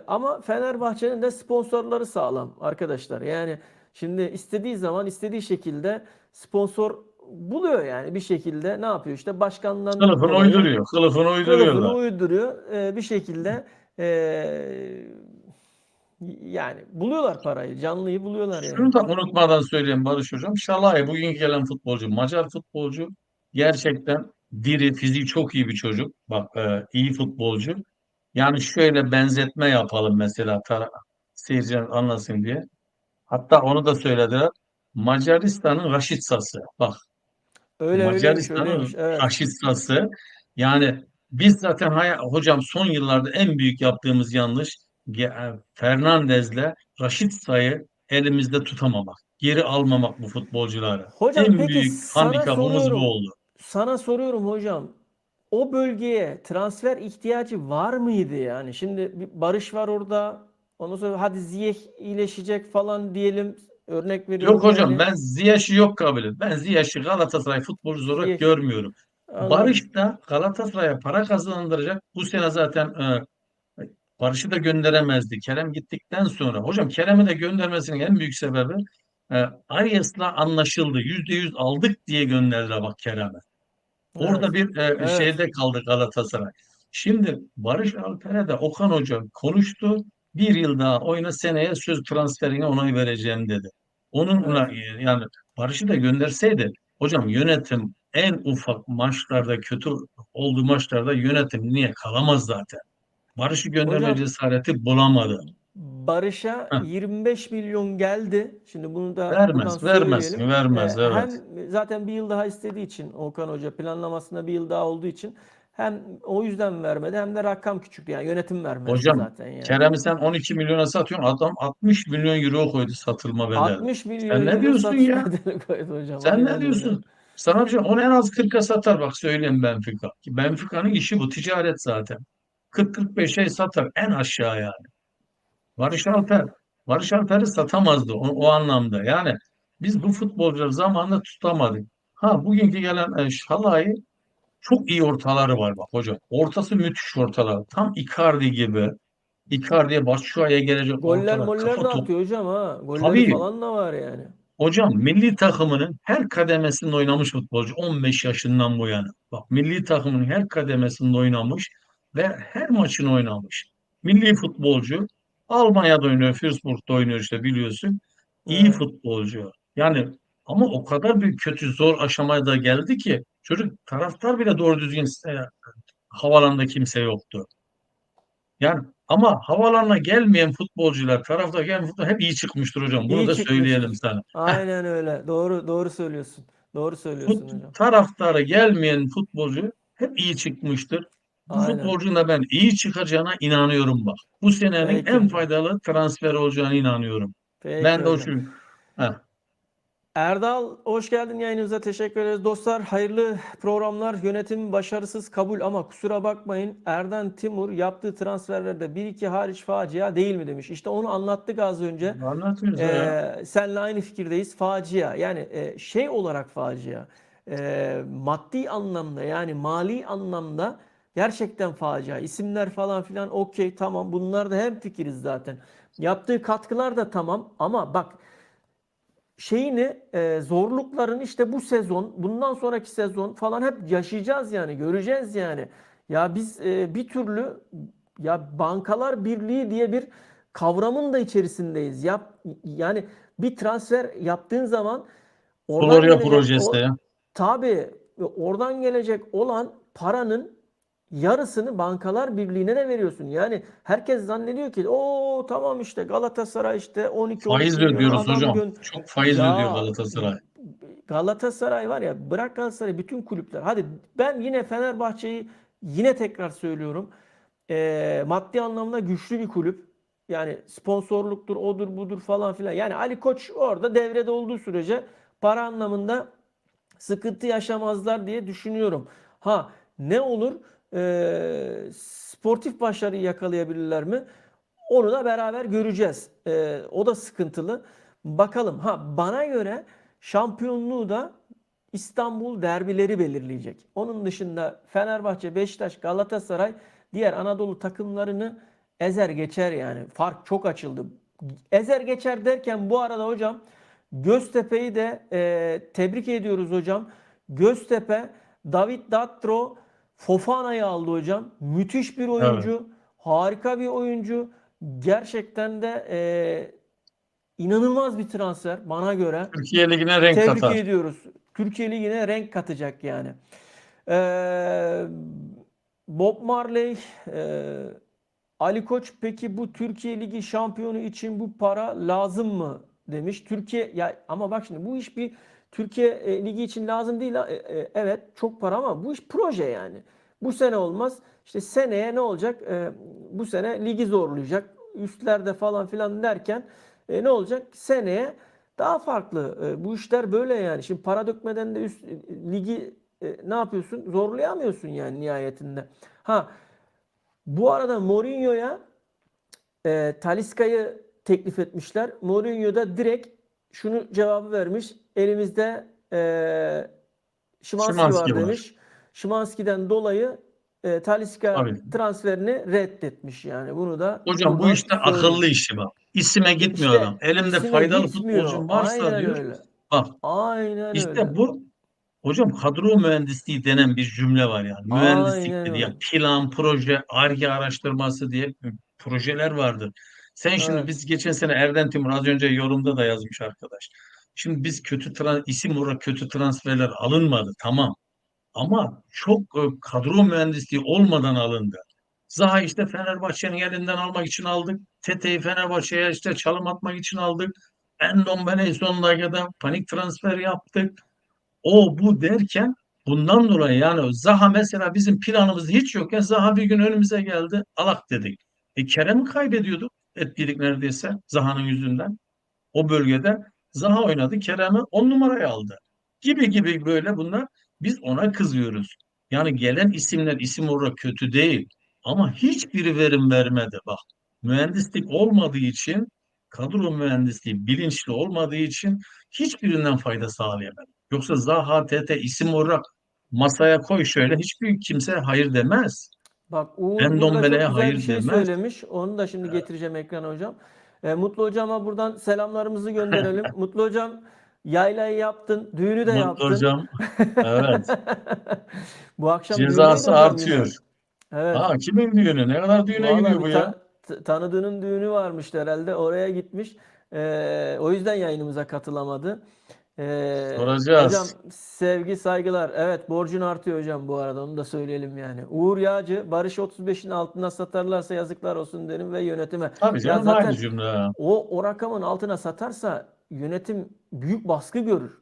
Ama Fenerbahçe'nin de sponsorları sağlam arkadaşlar. Yani şimdi istediği zaman istediği şekilde sponsor buluyor yani bir şekilde ne yapıyor işte başkandan Kılıfını dolayı uyduruyor. Kılıfını kılıfını uyduruyorlar. uyduruyor. Bir şekilde yani buluyorlar parayı, canlıyı buluyorlar yani. Şunu da unutmadan söyleyeyim Barış Hocam. Şalay bugün gelen futbolcu, Macar futbolcu. Gerçekten diri, fiziği çok iyi bir çocuk. Bak iyi futbolcu. Yani şöyle benzetme yapalım mesela seyirciler anlasın diye. Hatta onu da söylediler. Macaristan'ın Raşitsa'sı. Bak Öyleymiş, Macaristan'ın evet. Raşitsa'sı. Yani biz zaten hocam son yıllarda en büyük yaptığımız yanlış Fernandez'le Raşitsa'yı elimizde tutamamak. Geri almamak bu futbolcuları. Hocam En peki büyük handikapımız bu oldu. sana soruyorum hocam. O bölgeye transfer ihtiyacı var mıydı yani? Şimdi bir Barış var orada. Ondan sonra hadi Ziyech iyileşecek falan diyelim. Örnek Yok veriyorum hocam yani. ben Ziyech'i yok kabul ediyorum. Ben Ziyech'i Galatasaray futbolcusu olarak Ziyech görmüyorum. anladım. Barış da Galatasaray'a para kazandıracak. Bu sene zaten Barış'ı da gönderemezdi. Kerem gittikten sonra. Hocam Kerem'i de göndermesinin en büyük sebebi Arias'la anlaşıldı. %100 aldık diye gönderdiler bak Kerem'i. Orada Evet. bir Evet. şeyde kaldı Galatasaray. Şimdi Barış Alper'e de Okan Hoca konuştu. Bir yıl daha oyna seneye söz transferine onay vereceğim dedi. Onunla Evet. yani Barış'ı da gönderseydi hocam yönetim en ufak maçlarda kötü olduğu maçlarda yönetim niye kalamaz zaten. Barış'ı gönderme Hocam cesareti bulamadı. Barış'a Heh, 25 milyon geldi. Şimdi bunu da buradan vermez, söyleyelim. vermez evet. Hem zaten bir yıl daha istediği için Okan Hoca planlamasında bir yıl daha olduğu için Hem o yüzden vermedi hem de rakam küçüktü. Yani yönetim vermezdi Hocam zaten yani. Kerem'i sen 12 milyona satıyorsun. Adam 60 milyon euro koydu satılma bedeli. 60 Sen milyon ne euro diyorsun satış ya? bedeli koydu hocam. Sen ne Aynen öyle. diyorsun? Sana bir şey, onu en az 40'a satar bak söyleyeyim Benfica. Ki Benfica'nın işi bu ticaret zaten. 40-45'e satar en aşağı yani. Barış Alper. Barış Alper'i satamazdı o anlamda. Yani biz bu futbolcuları zamanında tutamadık. Ha bugünkü gelen Şalai çok iyi ortaları var bak hocam. Ortası müthiş ortalar. Tam Icardi gibi. Icardi'ye Batshuayi'ye gelecek Goller ortalar. moller Kafa de top. atıyor hocam ha. Golleri Tabii falan da var yani. hocam milli takımının her kademesinde oynamış futbolcu 15 yaşından bu yana. Bak milli takımın her kademesinde oynamış ve her maçını oynamış. Milli futbolcu Almanya'da oynuyor, Würzburg'da oynuyor işte biliyorsun. İyi Evet. futbolcu. Yani ama o kadar bir kötü zor aşamaya da geldi ki çocuk taraftar bile doğru düzgün havalanda kimse yoktu. Yani ama havalarına gelmeyen futbolcular, taraftar gelmeyen futbolcular hep iyi çıkmıştır hocam. Bunu İyi da söyleyelim çıkmıştır. sana. Aynen öyle. Doğru doğru söylüyorsun. Doğru söylüyorsun hocam. Taraftarı gelmeyen futbolcu hep iyi çıkmıştır. Bu Aynen. futbolcunun da ben iyi çıkacağına inanıyorum bak. Bu senenin Peki en hocam. faydalı transfer olacağına inanıyorum. Peki Ben de o hocam. şu. Heh, Erdal hoş geldin yayınımıza teşekkür ederiz. Dostlar hayırlı programlar. Yönetim başarısız kabul ama kusura bakmayın Erden Timur yaptığı transferlerde bir iki hariç facia değil mi demiş. İşte onu anlattık az önce. anlatıyoruz ya. Seninle aynı fikirdeyiz. Facia yani şey olarak facia. Maddi anlamda yani mali anlamda gerçekten facia. İsimler falan filan okey tamam bunlar da hem fikiriz zaten. Yaptığı katkılar da tamam ama bak şeyini zorluklarını işte bu sezon, bundan sonraki sezon falan hep yaşayacağız yani, göreceğiz yani. Ya biz bir türlü ya Bankalar Birliği diye bir kavramın da içerisindeyiz. Yani bir transfer yaptığın zaman oradan Florya gelecek projesi o ya. tabii oradan gelecek olan paranın yarısını Bankalar Birliği'ne de veriyorsun. Yani herkes zannediyor ki o tamam işte Galatasaray işte 12-13 Faiz milyon ödüyoruz adam hocam. gön Çok faiz ödüyor ya Galatasaray. Galatasaray var ya bırak Galatasaray bütün kulüpler. Hadi ben yine Fenerbahçe'yi yine tekrar söylüyorum. Maddi anlamda güçlü bir kulüp. Yani sponsorluktur, odur budur falan filan. Yani Ali Koç orada devrede olduğu sürece para anlamında sıkıntı yaşamazlar diye düşünüyorum. Ha ne olur? Sportif başarıyı yakalayabilirler mi? Onu da beraber göreceğiz. O da sıkıntılı. Bakalım. Ha bana göre şampiyonluğu da İstanbul derbileri belirleyecek. Onun dışında Fenerbahçe, Beşiktaş, Galatasaray diğer Anadolu takımlarını ezer geçer yani. Fark çok açıldı. Ezer geçer derken bu arada hocam Göztepe'yi de tebrik ediyoruz hocam. Göztepe David Datro Fofana'yı aldı hocam. Müthiş bir Evet. oyuncu. Harika bir oyuncu. Gerçekten de inanılmaz bir transfer bana göre. Türkiye Ligi'ne renk Tebrik katar. ediyoruz. Türkiye Ligi'ne renk katacak yani. Ee, Bob Marley, Ali Koç peki bu Türkiye Ligi şampiyonu için bu para lazım mı demiş. Türkiye ya ama bak şimdi bu iş bir Türkiye Ligi için lazım değil. Evet çok para ama bu iş proje yani. Bu sene olmaz. İşte seneye ne olacak? Bu sene ligi zorlayacak. Üstlerde falan filan derken ne olacak? Seneye daha farklı. Bu işler böyle yani. Şimdi para dökmeden de ligi ne yapıyorsun? Zorlayamıyorsun yani nihayetinde. Ha bu arada Mourinho'ya Talisca'yı teklif etmişler. Mourinho da direkt şunu cevabı vermiş. Elimizde Szymański Szymański var var. demiş. Szymański'den dolayı Talisca Tabii. transferini reddetmiş yani. Bunu da Hocam bu buradan işte akıllı söyleyeyim. işi bak. İsime gitmiyor adam. İşte Elimde isime faydalı gitmiyor. futbolcum varsa Aynen diyor. öyle. Bak Aynen öyle. işte bu hocam kadro mühendisliği denen bir cümle var yani. Mühendislik Aynen dedi ya öyle. plan, proje, Ar-Ge araştırması diye projeler vardır. Sen şimdi Evet. biz geçen sene Erden Timur az önce yorumda da yazmış arkadaş. Şimdi biz isim olarak kötü transferler alınmadı tamam. Ama çok kadro mühendisliği olmadan alındı. Zaha işte Fenerbahçe'nin elinden almak için aldık. Tete'yi Fenerbahçe'ye işte çalım atmak için aldık. Endombele'yi son dakikada panik transfer yaptık. O bu derken Bundan dolayı yani Zaha mesela bizim planımızda hiç yokken Zaha bir gün önümüze geldi. Alak dedik. Kerem'i kaybediyorduk. Etkilik neredeyse Zaha'nın yüzünden. O bölgede Zaha oynadı. Kerem'i 10 numaraya aldı. Gibi gibi böyle bunlar. Biz ona kızıyoruz. Yani gelen isimler isim olarak kötü değil. Ama hiçbiri verim vermedi. Bak mühendislik olmadığı için kadro mühendisliği bilinçli olmadığı için hiçbirinden fayda sağlayamadı. Yoksa Zaha TT isim olarak masaya koy şöyle hiçbir kimse hayır demez. Bak Uğur burada çok Endombele'ye güzel bir hayır şey demez. söylemiş. Onu da şimdi getireceğim ekrana hocam. Mutlu hocama buradan selamlarımızı gönderelim. Mutlu hocam yaylayı yaptın, düğünü de Mutlu yaptın. hocam. Evet. Bu akşam düğün müydü Cezası hocam yine? artıyor. Evet. Ha kimin düğünü? Ne kadar düğüne Valla gidiyor bir bu ya? tanıdığının düğünü varmış herhalde. Oraya gitmiş. O yüzden yayınımıza katılamadı. Hocam Soracağız. sevgi saygılar. Evet borcun artıyor hocam bu arada onu da söyleyelim yani. Uğur Yağcı Barış 35'in altına satarlarsa yazıklar olsun derim ve yönetime. Tabii Ya canım aynı zaten cümle. o rakamın altına satarsa yönetim büyük baskı görür.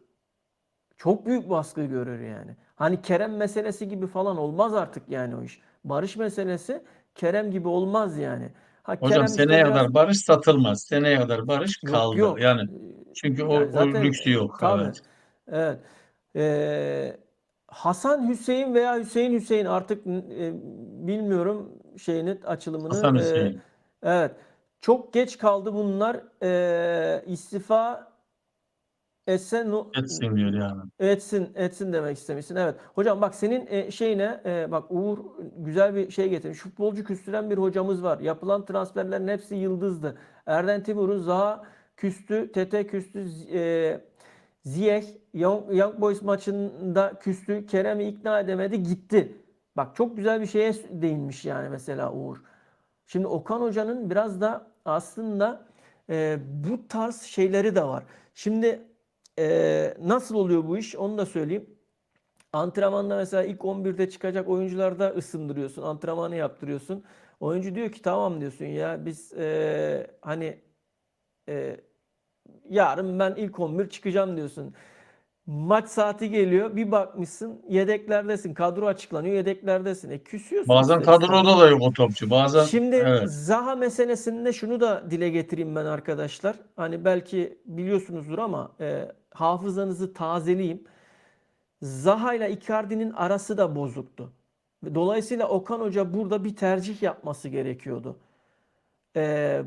Çok büyük baskı görür yani. Hani Kerem meselesi gibi falan olmaz artık yani o iş. Barış meselesi Kerem gibi olmaz yani. Ha Hocam Kerem işte seneye biraz kadar barış satılmaz. Seneye kadar barış yok kaldı. yok. Yani çünkü Yani o zaten lüksü yok. tabii. Evet. Evet. Hasan Hüseyin veya Hüseyin Hüseyin artık bilmiyorum şeyinin açılımını. Hasan Hüseyin. Evet. Çok geç kaldı bunlar. İstifa etse Etsin diyor yani. etsin demek istemişsin. Evet. Hocam bak senin şeyine bak Uğur güzel bir şey getirmiş. Futbolcu küstüren bir hocamız var. Yapılan transferlerin hepsi yıldızdı. Erden Timur'un Zaha küstü, Tete küstü, Ziyech Young Boys maçında küstü. Kerem'i ikna edemedi, gitti. Bak çok güzel bir şeye değinmiş yani mesela Uğur. Şimdi Okan Hoca'nın biraz da aslında bu tarz şeyleri de var. Şimdi nasıl oluyor bu iş? Onu da söyleyeyim. Antrenmanda mesela ilk 11'de çıkacak oyuncularda ısındırıyorsun. Antrenmanı yaptırıyorsun. Oyuncu diyor ki tamam diyorsun ya biz hani e, yarın ben ilk 11 çıkacağım diyorsun. Maç saati geliyor. Bir bakmışsın yedeklerdesin. Kadro açıklanıyor yedeklerdesin. Küsüyorsun Bazen ister istemez. kadroda da yok o topçu. Bazen Şimdi evet. Zaha meselesinde şunu da dile getireyim ben arkadaşlar. Hani belki biliyorsunuzdur ama hafızanızı tazeleyeyim. Zaha ile Icardi'nin arası da bozuktu. Dolayısıyla Okan Hoca burada bir tercih yapması gerekiyordu.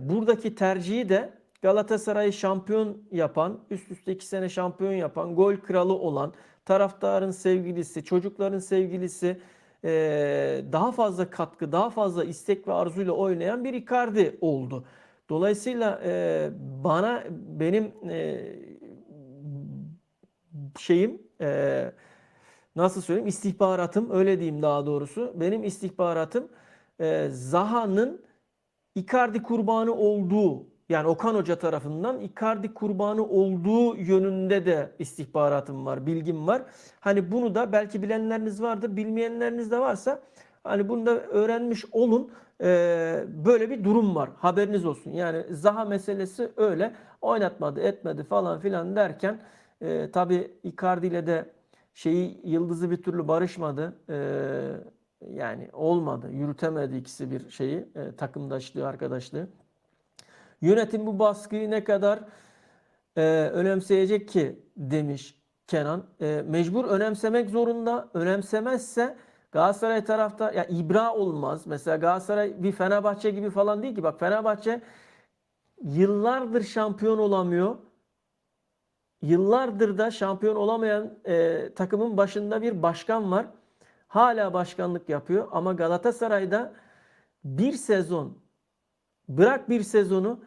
Buradaki tercihi de Galatasaray'ı şampiyon yapan, üst üste 2 sene şampiyon yapan, gol kralı olan, taraftarın sevgilisi, çocukların sevgilisi, daha fazla katkı, daha fazla istek ve arzuyla oynayan bir Icardi oldu. Dolayısıyla benim şeyim nasıl söyleyeyim istihbaratım öyle diyeyim daha doğrusu. Benim istihbaratım Zaha'nın Icardi kurbanı olduğu yani Okan Hoca tarafından Icardi kurbanı olduğu yönünde de istihbaratım var, bilgim var. Hani bunu da belki bilenleriniz vardır, bilmeyenleriniz de varsa hani bunu da öğrenmiş olun. Böyle bir durum var. Haberiniz olsun. Yani Zaha meselesi öyle. Oynatmadı, etmedi falan filan derken tabii Icardi ile de yıldızı bir türlü barışmadı. Yani olmadı. Yürütemedi ikisi bir takımdaşlığı, arkadaşlığı. Yönetim bu baskıyı ne kadar önemseyecek ki demiş Kenan. Mecbur önemsemek zorunda. Önemsemezse Galatasaray tarafta ya ibra olmaz. Mesela Galatasaray bir Fenerbahçe gibi falan değil ki. Bak Fenerbahçe yıllardır şampiyon olamıyor. Yıllardır da şampiyon olamayan takımın başında bir başkan var. Hala başkanlık yapıyor ama Galatasaray'da bir sezon bırak bir sezonu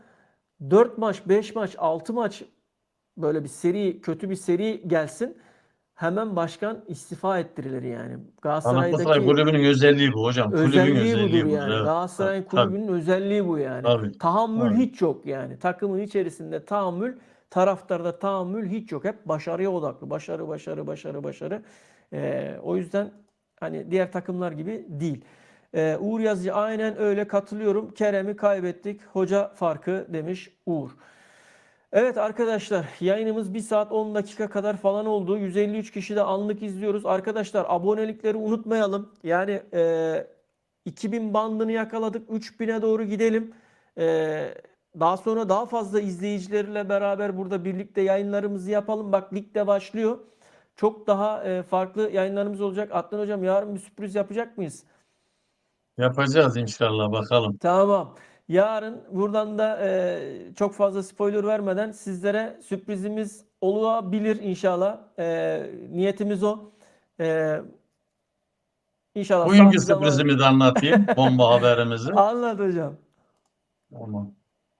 4 maç, 5 maç, 6 maç böyle bir seri, kötü bir seri gelsin. Hemen başkan istifa ettirilir yani. Galatasaray Galatasaray'daki kulübünün özelliği bu hocam. Kulübün özelliği budur özelliği budur. yani. Evet. Tabii. Galatasaray Tabii. kulübünün özelliği bu yani. Tabii. Tahammül Tabii. hiç yok yani. Takımın içerisinde tahammül, taraftarda tahammül hiç yok. Hep başarıya odaklı. Başarı, başarı, başarı, başarı. O yüzden hani diğer takımlar gibi değil. Uğur Yazıcı aynen öyle katılıyorum. Kerem'i kaybettik. Hoca farkı demiş Uğur. Evet arkadaşlar, yayınımız 1 saat 10 dakika kadar falan oldu. 153 kişi de anlık izliyoruz. Arkadaşlar abonelikleri unutmayalım. Yani 2000 bandını yakaladık. 3000'e doğru gidelim. Daha sonra daha fazla izleyicilerle beraber burada birlikte yayınlarımızı yapalım. Bak lig de başlıyor. Çok daha farklı yayınlarımız olacak. Adnan Hocam yarın bir sürpriz yapacak mıyız? Yapacağız inşallah, bakalım. Tamam. Yarın buradan da çok fazla spoiler vermeden sizlere sürprizimiz olabilir inşallah. Niyetimiz o. E, inşallah Bugünkü saati zaman sürprizimi de anlatayım. Bomba haberimizi. anlat hocam. Tamam.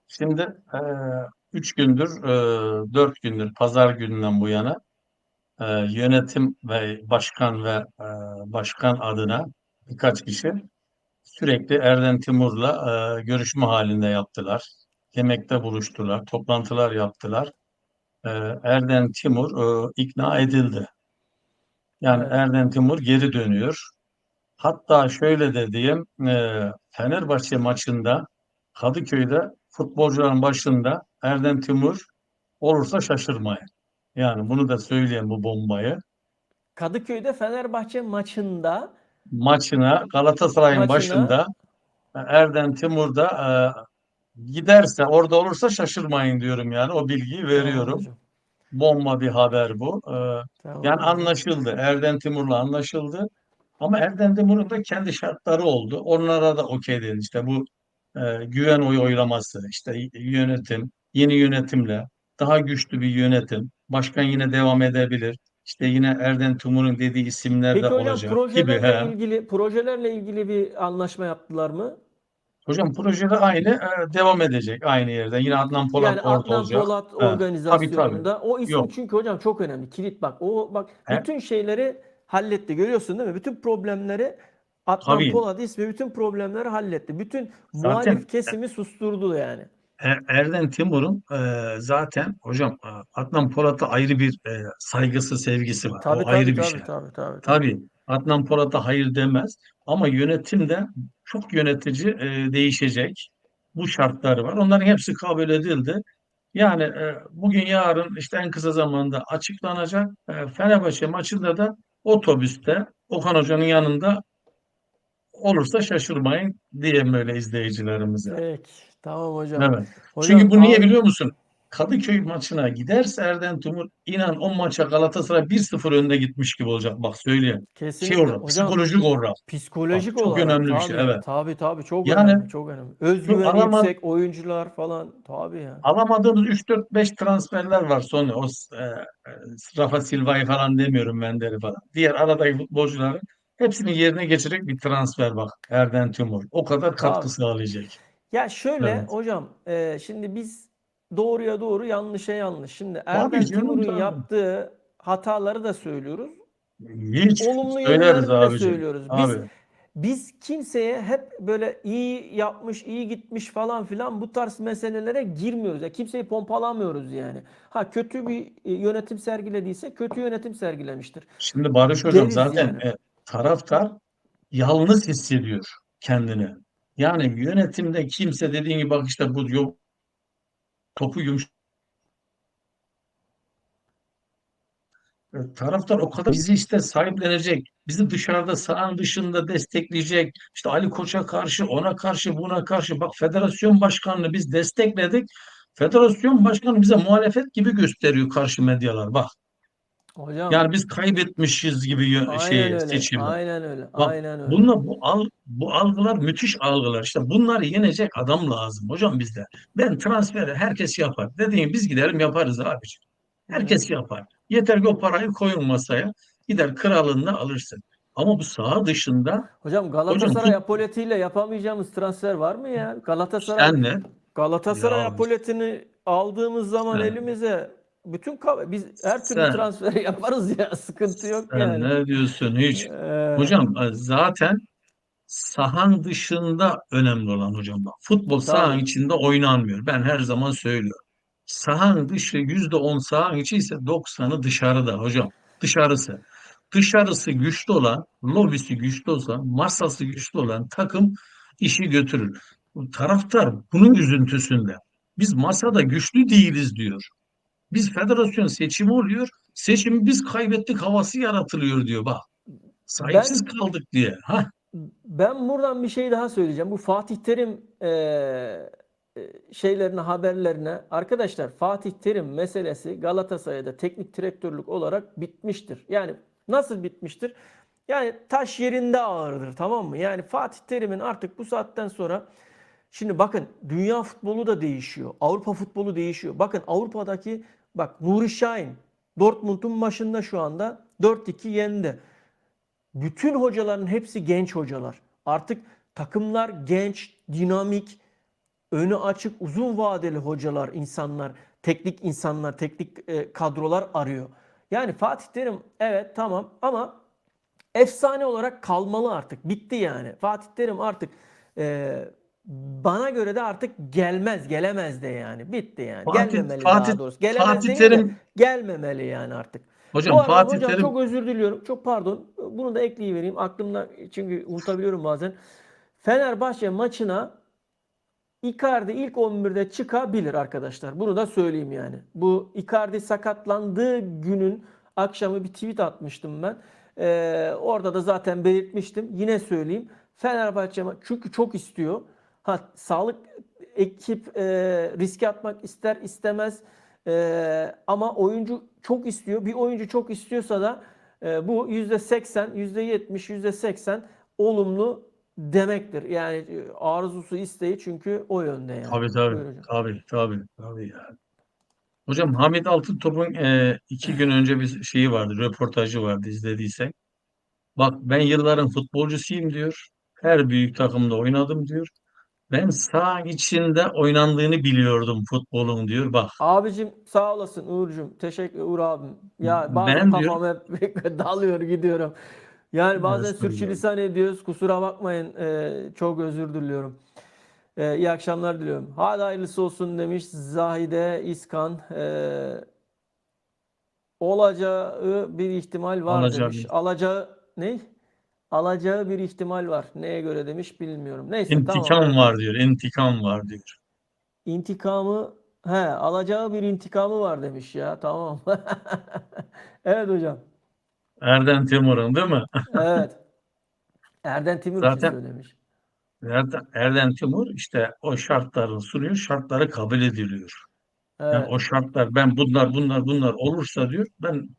Şimdi 3 gündür, 4 gündür pazar gününden bu yana yönetim ve başkan adına birkaç kişi sürekli Erden Timur'la görüşme halinde yaptılar. Yemekte buluştular, toplantılar yaptılar. E, Erden Timur ikna edildi. Yani Evet. Erden Timur geri dönüyor. Hatta şöyle de diyeyim, Fenerbahçe maçında Kadıköy'de futbolcuların başında Erden Timur olursa şaşırmayın. Yani bunu da söyleyeyim, bu bombayı. Kadıköy'de Fenerbahçe Maçına Galatasaray'ın maçına başında Erden Timur da giderse, orada olursa şaşırmayın diyorum yani. O bilgiyi tamam veriyorum. hocam. Bomba bir haber bu. Yani Tamam hocam. anlaşıldı. Erden Timur'la anlaşıldı. Ama Erden Timur'un da kendi şartları oldu. Onlara da okey dedi. İşte bu güven oyu oylaması, işte yönetim, yeni yönetimle daha güçlü bir yönetim. Başkan yine devam edebilir. İşte yine Erden Timur'un dediği isimler de Peki hocam olacak gibi. projelerle ilgili bir anlaşma yaptılar mı? Hocam projede aynı devam edecek aynı yerde. Yine Adnan Polat Yani orada Adnan olacak. Polat He, tabii. organizasyonunda o isim Yok. çünkü hocam çok önemli. Kilit bak. O bak He, bütün şeyleri halletti. Görüyorsun değil mi? Bütün problemleri Adnan tabii. Polat ismi bütün problemleri halletti. Bütün muhalif Zaten kesimi susturdu yani. Erden Timur'un zaten hocam Adnan Polat'a ayrı bir saygısı, sevgisi var. Tabii O tabii ayrı bir şey. tabii tabii tabii tabii. Tabii Adnan Polat'a hayır demez ama yönetimde çok yönetici değişecek. Bu şartları var. Onların hepsi kabul edildi. Yani bugün yarın işte en kısa zamanda açıklanacak. Fenerbahçe maçında da otobüste Okan Hoca'nın yanında olursa şaşırmayın diyeyim böyle izleyicilerimize. Peki. Tamam hocam. Evet. Çünkü Hocam bu niye ağız biliyor musun? Kadıköy maçına giderse Erden Timur, inan o maça Galatasaray 1-0 önde gitmiş gibi olacak. Bak söyleyeyim. Şey kesinlikle orada, hocam psikolojik orada. Bak psikolojik çok olarak önemli bir şey. tabii Evet. tabii tabii çok Yani önemli çok önemli. şu Özgüveni yüksek oyuncular falan tabii ya. alamadığımız 3-4-5 transferler var sonra. Rafa Silva'yı falan demiyorum, Mender'i falan. Diğer aradaki futbolcuların hepsini yerine geçecek bir transfer bak. Erden Timur. O kadar katkı Tabii. sağlayacak. Ya şöyle Evet. hocam, şimdi biz doğruya doğru yanlışa yanlış. Şimdi Tabii Erden canım, Timur'un tabii. yaptığı hataları da söylüyoruz. Hiç Olumlu söyleriz yönlerini de abicim. söylüyoruz. Biz Abi. biz kimseye hep böyle iyi yapmış, iyi gitmiş falan filan bu tarz meselelere girmiyoruz. Ya kimseyi pompalamıyoruz yani. Ha kötü bir yönetim sergilediyse kötü yönetim sergilemiştir Şimdi Barış Hocam deriz zaten yani. taraftar yalnız hissediyor kendini. Yani yönetimde kimse dediğin gibi, bak işte bu yok, topu taraftar o kadar bizi işte sahiplenecek. Bizi dışarıda, sahanın dışında destekleyecek. İşte Ali Koç'a karşı, ona karşı, buna karşı. Bak federasyon başkanını biz destekledik. Federasyon başkanı bize muhalefet gibi gösteriyor karşı medyalar. Bak. Hocam Yani biz kaybetmişiz gibi aynen öyle. seçimi. Aynen öyle. Bak Aynen öyle. bunlar, bu algılar müthiş algılar. İşte bunları yenecek adam lazım hocam bizde. Ben transferi herkes yapar. Dediğim gibi biz giderim yaparız abiciğim. Evet. Herkes yapar. Yeter ki o parayı koyun masaya. Gider kralını alırsın. Ama bu saha dışında Hocam hocam Galatasaray apolitiğiyle yapamayacağımız transfer var mı ya? senle Galatasaray ya apoletini aldığımız zaman sen, elimize biz her türlü sen transferi yaparız ya. Sıkıntı yok sen yani. ne diyorsun hiç? Ee, Hocam zaten sahan dışında önemli olan hocam bak. Futbol sahanın tabii. içinde oynanmıyor. Ben her zaman söylüyorum. Sahan dışı %10, sahanın içi ise 90'ı dışarıda hocam. Dışarısı. Dışarısı güçlü olan, lobisi güçlü olan, masası güçlü olan takım işi götürür. Bu taraftar bunun üzüntüsünde. Biz masada güçlü değiliz diyor. Biz federasyon seçimi oluyor. Seçimi biz kaybettik havası yaratılıyor diyor bak. Sahipsiz Ben kaldık diye. Ha, Ben buradan bir şey daha söyleyeceğim. Bu Fatih Terim şeylerine, haberlerine. Arkadaşlar, Fatih Terim meselesi Galatasaray'da teknik direktörlük olarak bitmiştir. Yani nasıl bitmiştir? Yani taş yerinde ağırdır, tamam mı? Yani Fatih Terim'in artık bu saatten sonra, şimdi bakın, dünya futbolu da değişiyor. Avrupa futbolu değişiyor. Bakın Avrupa'daki, bak, Nuri Şahin Dortmund'un başında şu anda 4-2 yendi. Bütün hocaların hepsi genç hocalar. Artık takımlar genç, dinamik, önü açık, uzun vadeli hocalar, insanlar, teknik insanlar, teknik kadrolar arıyor. Yani Fatih Terim, evet, tamam, ama efsane olarak kalmalı artık. Bitti yani. Fatih Terim artık bana göre de artık gelemez de yani. Bitti yani. Fatih Gelmemeli, Fatih daha doğrusu. Gelemez Fatih demeyeyim de Terim gelmemeli yani artık. Bu hocam arada Fatih hocam, Terim çok özür diliyorum. Çok pardon. Bunu da ekleyivereyim. Aklımda, çünkü unutabiliyorum bazen. Fenerbahçe maçına Icardi ilk 11'de çıkabilir arkadaşlar. Bunu da söyleyeyim yani. Bu Icardi sakatlandığı günün akşamı bir tweet atmıştım ben. Orada da zaten belirtmiştim. Yine söyleyeyim. Fenerbahçe çünkü çok istiyor. Sağlık ekip riske atmak ister istemez. Ama oyuncu çok istiyor. Bir oyuncu çok istiyorsa da bu %80, %70, %80 olumlu demektir. Yani arzusu, isteği çünkü o yönde yani. tabii tabii Buyur hocam. tabii ya. Hocam Hamit Altıntop'un 2 gün önce bir şeyi vardı, röportajı vardı izlediysen. Bak ben yılların futbolcusuyum diyor. Her büyük takımda oynadım diyor. Ben saha içinde oynandığını biliyordum futbolun diyor. Bak Abicim sağ olasın Uğur'cum. Teşekkür Uğur abim. Ya bazen ben diyor kafam hep dalıyor gidiyorum. Yani bazen estağfurullah. sürçülisan ediyoruz. Kusura bakmayın. Çok özür diliyorum. İyi akşamlar diliyorum. Hadi hayırlısı olsun demiş Zahide İskan. Olacağı bir ihtimal var Alacak demiş. Alacağı ne? Alacağı bir ihtimal var. Neye göre demiş bilmiyorum. Neyse, tamam, intikam evet. var diyor. İntikam var diyor. İntikamı, alacağı bir intikamı var demiş ya. Tamam. Evet hocam. Erden Timur'un değil mi? Evet. Erden Timur için Zaten söylemiş. Erden Timur işte o şartları sunuyor. Şartları kabul ediliyor. Yani o Evet. şartlar ben bunlar olursa diyor ben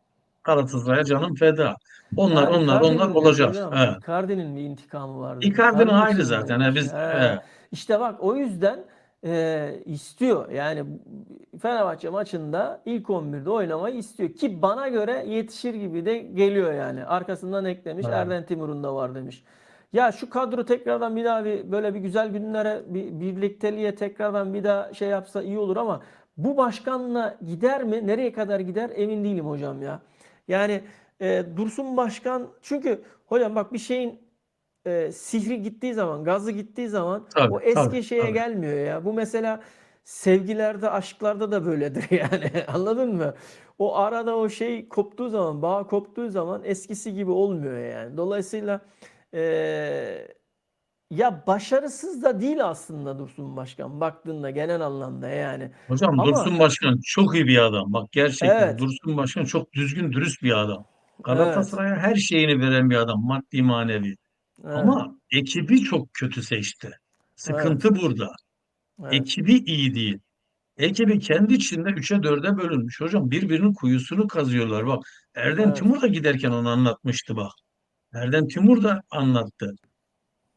Galatasaray'a canım feda. Onlar Ha, onlar onlar Icardi'nin diyorsun olacak. hocam. He. Icardi'nin bir intikamı var demiş. Icardi'nin Onun ayrı için mi zaten. He, demiş? biz he. İşte bak, o yüzden istiyor. Yani Fenerbahçe maçında ilk 11'de oynamayı istiyor. Ki bana göre yetişir gibi de geliyor yani. Arkasından eklemiş. He. Erden Timur'un da var demiş. Ya şu kadro tekrardan bir daha böyle bir güzel günlere, bir birlikteliğe tekrardan bir daha şey yapsa iyi olur, ama bu başkanla gider mi? Nereye kadar gider? Emin değilim hocam ya. Yani Dursun Başkan, çünkü hocam bak, bir şeyin sihri gittiği zaman, gazı gittiği zaman o Tabii eski şeye tabii. gelmiyor ya. Bu mesela sevgilerde, aşklarda da böyledir yani. Anladın mı? O arada o şey koptuğu zaman, bağ koptuğu zaman eskisi gibi olmuyor yani. Dolayısıyla e, ya başarısız da değil aslında Dursun Başkan, baktığında genel anlamda yani. Hocam Ama Dursun Başkan çok iyi bir adam. Bak gerçekten evet, Dursun Başkan çok düzgün, dürüst bir adam. evet, Galatasaray'a her şeyini veren bir adam, maddi manevi. evet, Ama ekibi çok kötü seçti. evet, Sıkıntı burada. evet, Ekibi iyi değil. Ekibi kendi içinde üçe dörde bölünmüş. Hocam birbirinin kuyusunu kazıyorlar. Bak Erden evet, Timur da giderken onu anlatmıştı bak. Erden Timur da anlattı.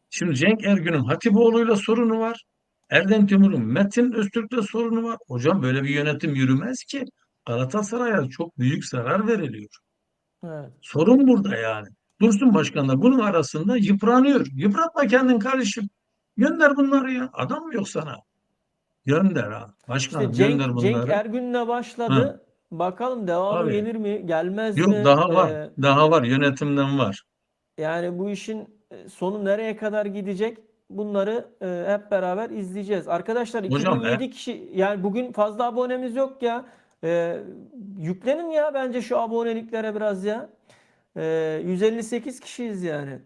Şimdi Cenk Ergün'ün Hatipoğlu'yla sorunu var. Erden Timur'un Metin Öztürk'le sorunu var. Hocam böyle bir yönetim yürümez ki. Galatasaray'a çok büyük zarar veriliyor. evet. Sorun burada yani. Dursun Başkan da bunun arasında yıpranıyor. Yıpratma kendin kardeşim. Gönder bunları ya. Adam mı yok sana? Gönder ha. İşte Başkanım gönder Cenk bunları. Ergün'le Ha, başladı. Bakalım devamı tabii. gelir mi, gelmez Yok mi? daha var. Daha var. Yönetimden var. Yani bu işin sonu nereye kadar gidecek? Bunları hep beraber izleyeceğiz. Arkadaşlar, Hocam 2007 kişi, yani bugün fazla abonemiz yok ya. E, Yüklenin ya bence şu aboneliklere biraz ya. 158 kişiyiz yani.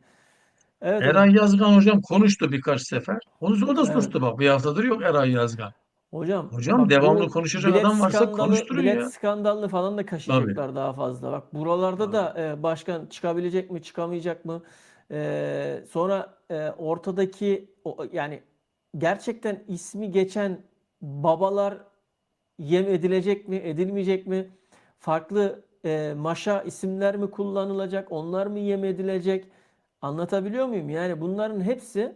Evet hocam. Eray Yazgan hocam konuştu birkaç sefer. O da Evet. sustu bak. Bir haftadır yok Eray Yazgan. Hocam Hocam bak devamlı bu konuşacak adam varsa konuşturun bilet ya. skandalını falan da Tabii. kaşıyacaklar daha fazla. Bak buralarda Tabii. da başkan çıkabilecek mi, çıkamayacak mı? Sonra ortadaki yani gerçekten ismi geçen babalar yem edilecek mi, edilmeyecek mi? Farklı maşa isimler mi kullanılacak? Onlar mı yem edilecek? Anlatabiliyor muyum? Yani bunların hepsi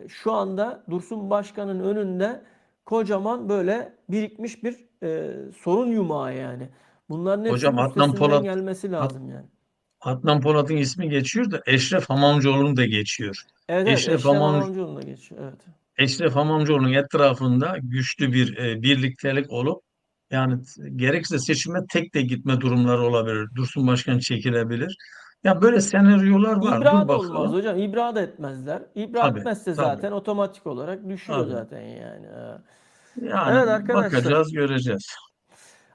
şu anda Dursun Başkan'ın önünde kocaman böyle birikmiş bir sorun yumağı yani. Bunların hepsinin Hocam üstesinden gelmesi lazım yani. Adnan Polat'ın ismi geçiyor da Eşref Hamamcıoğlu'nun da geçiyor. Evet evet, Eşref Eşref Hamam Hamamcıoğlu'na geçiyor. Evet. Eşref Hamamcıoğlu'nun etrafında güçlü bir birliktelik olup yani gerekirse seçime tek de gitme durumları olabilir. Dursun Başkan çekilebilir. Ya böyle senaryolar var. İbra Dur da olmaz bakalım. hocam. İbra da etmezler. İbra Tabii, etmezse tabii, zaten otomatik olarak düşüyor tabii. zaten yani. Yani Evet arkadaşlar. bakacağız, göreceğiz.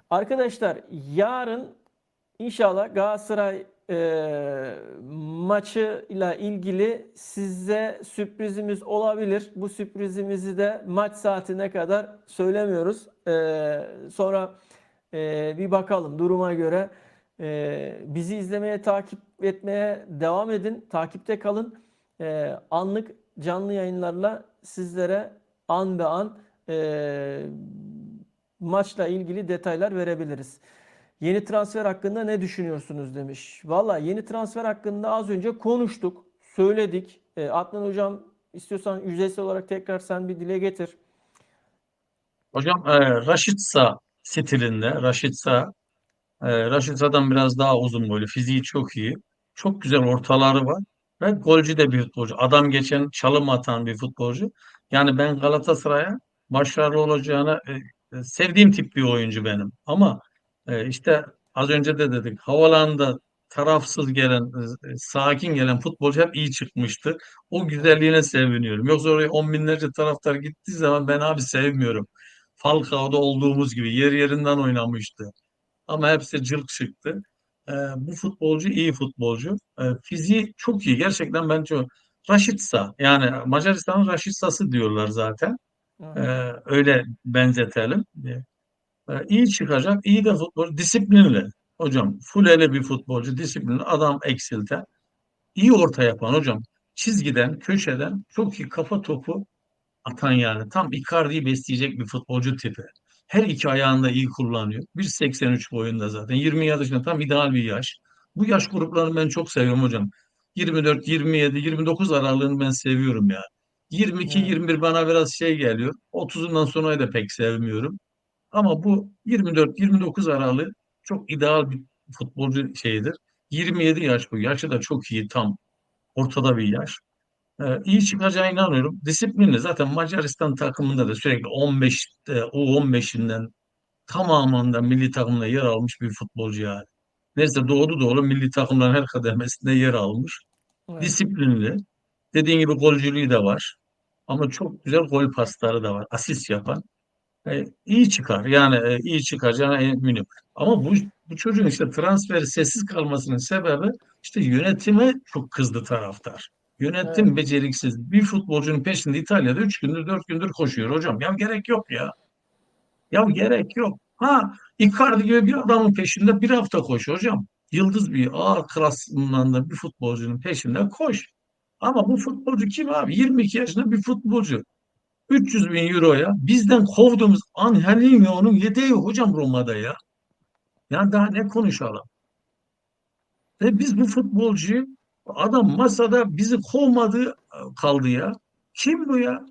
Arkadaşlar yarın İnşallah Galatasaray maçı ile ilgili size sürprizimiz olabilir. Bu sürprizimizi de maç saatine kadar söylemiyoruz. Sonra bir bakalım duruma göre. Bizi izlemeye, takip etmeye devam edin. Takipte kalın. Anlık canlı yayınlarla sizlere an be an maçla ilgili detaylar verebiliriz. Yeni transfer hakkında ne düşünüyorsunuz demiş. Valla yeni transfer hakkında az önce konuştuk, söyledik. Adnan Hocam istiyorsan yüzeysel olarak tekrar sen bir dile getir. Hocam Raşitsa stilinde, Raşitsa'dan biraz daha uzun boylu, fiziği çok iyi. Çok güzel ortaları var. Ve golcü de bir futbolcu. Adam geçen çalım atan bir futbolcu. Yani ben Galatasaray'a başarılı olacağını sevdiğim tip bir oyuncu benim. Ama işte az önce de dedik havalanda tarafsız gelen, sakin gelen futbolcu hep iyi çıkmıştı. O Evet. güzelliğine seviniyorum. Yoksa oraya on binlerce taraftar gittiği zaman ben abi sevmiyorum. Falcao'da olduğumuz gibi yer yerinden oynamıştı. Ama hepsi cılk çıktı. Bu futbolcu iyi futbolcu. Fiziği çok iyi. Gerçekten bence o. Rashica yani Macaristan'ın Rashica'sı diyorlar zaten. Ee, Evet. öyle benzetelim. İyi çıkacak. İyi de futbolcu. Disiplinli. Hocam fulele bir futbolcu. Disiplinli. Adam eksilten. İyi orta yapan hocam. Çizgiden, köşeden çok iyi kafa topu atan yani. Tam Icardi'yi besleyecek bir futbolcu tipi. Her iki ayağını da iyi kullanıyor. 1,83 boyunda zaten. 20 yaşında tam ideal bir yaş. Bu yaş gruplarını ben çok seviyorum hocam. 24, 27, 29 aralığını ben seviyorum ya. 22, Evet. 21 bana biraz şey geliyor. 30'undan sonrayı da pek sevmiyorum. Ama bu 24-29 aralığı çok ideal bir futbolcu şeyidir. 27 yaş bu. Yaşı da çok iyi tam ortada bir yaş. İyi çıkacağına inanıyorum. Disiplinli zaten Macaristan takımında da sürekli 15 U15'inden tamamında milli takımda yer almış bir futbolcu yani. Neyse doğdu doğru milli takımların her kademesinde yer almış. Evet. Disiplinli. Dediğin gibi golcülüğü de var. Ama çok güzel gol pasları da var. Asist yapan. İyi çıkar. Yani iyi çıkacağına eminim. Ama bu çocuğun işte transferi sessiz kalmasının sebebi işte yönetime çok kızdı taraftar. Evet. Yönetim beceriksiz. Bir futbolcunun peşinde İtalya'da 3 gündür 4 gündür koşuyor hocam. Ya gerek yok ya. Ya gerek yok. Ha Icardi gibi bir adamın peşinde bir hafta koş hocam. Yıldız bir A klasından da bir futbolcunun peşinde koş. Ama bu futbolcu kim abi? 22 yaşında bir futbolcu. 300 bin euroya bizden kovduğumuz Angelinho'nun yedeği hocam Roma'da ya. Yani daha ne konuşalım? Ve biz bu futbolcuyu adam masada bizi kovmadığı kaldı ya. Kim bu ya?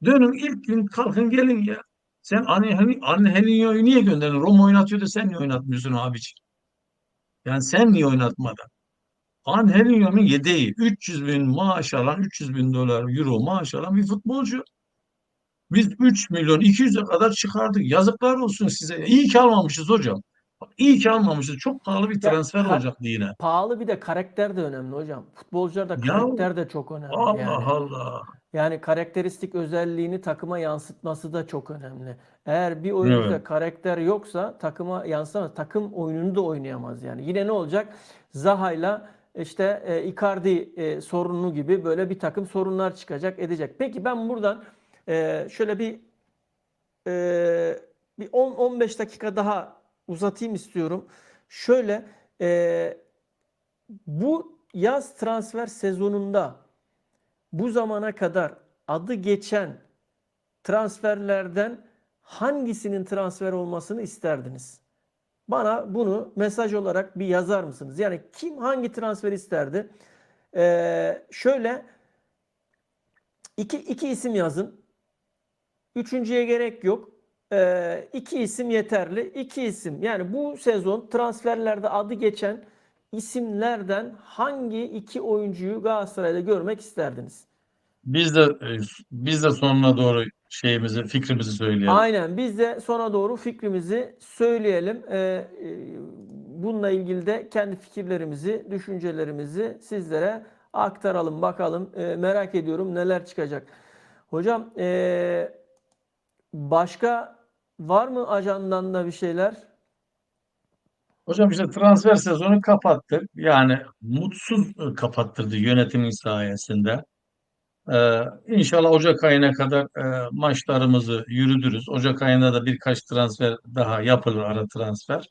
Dönün ilk gün kalkın gelin ya. Sen Angelinho'yu niye gönderdin? Roma oynatıyordu sen niye oynatmıyorsun abiciğim? Yani sen niye oynatmadın? Angelinho'nun yedeği 300 bin maaş alan 300 bin dolar euro maaş alan bir futbolcu. Biz 3 milyon 200'e kadar çıkardık. Yazıklar olsun size. İyi ki almamışız hocam. İyi ki almamışız. Çok pahalı bir Ya transfer olacaktı yine. pahalı bir de karakter de önemli hocam. Futbolcularda Ya karakter de çok önemli Allah yani. Allah. Yani karakteristik özelliğini takıma yansıtması da çok önemli. Eğer bir Evet. oyuncuda karakter yoksa takıma yansıtamaz. Takım oyununu da oynayamaz yani. Yine ne olacak? Zaha'yla işte Icardi sorunu gibi böyle bir takım sorunlar çıkacak, edecek. Peki ben buradan Şöyle e, bir 10-15 dakika daha uzatayım istiyorum. Şöyle e, bu yaz transfer sezonunda bu zamana kadar adı geçen transferlerden hangisinin transfer olmasını isterdiniz? Bana bunu mesaj olarak bir yazar mısınız? Yani kim hangi transfer isterdi? Şöyle iki isim yazın. Üçüncüye gerek yok. İki isim yeterli. İki isim. Yani bu sezon transferlerde adı geçen isimlerden hangi iki oyuncuyu Galatasaray'da görmek isterdiniz? Biz de sonuna doğru fikrimizi söyleyelim. Aynen. Biz de sona doğru fikrimizi söyleyelim. Bununla ilgili de kendi fikirlerimizi, düşüncelerimizi sizlere aktaralım. Bakalım. Merak ediyorum neler çıkacak. Hocam, başka var mı ajandan da bir şeyler? Hocam işte transfer sezonu kapattık. Yani mutsuz kapattırdı yönetimin sayesinde. İnşallah Ocak ayına kadar maçlarımızı yürütürüz. Ocak ayında da birkaç transfer daha yapılır, ara transfer.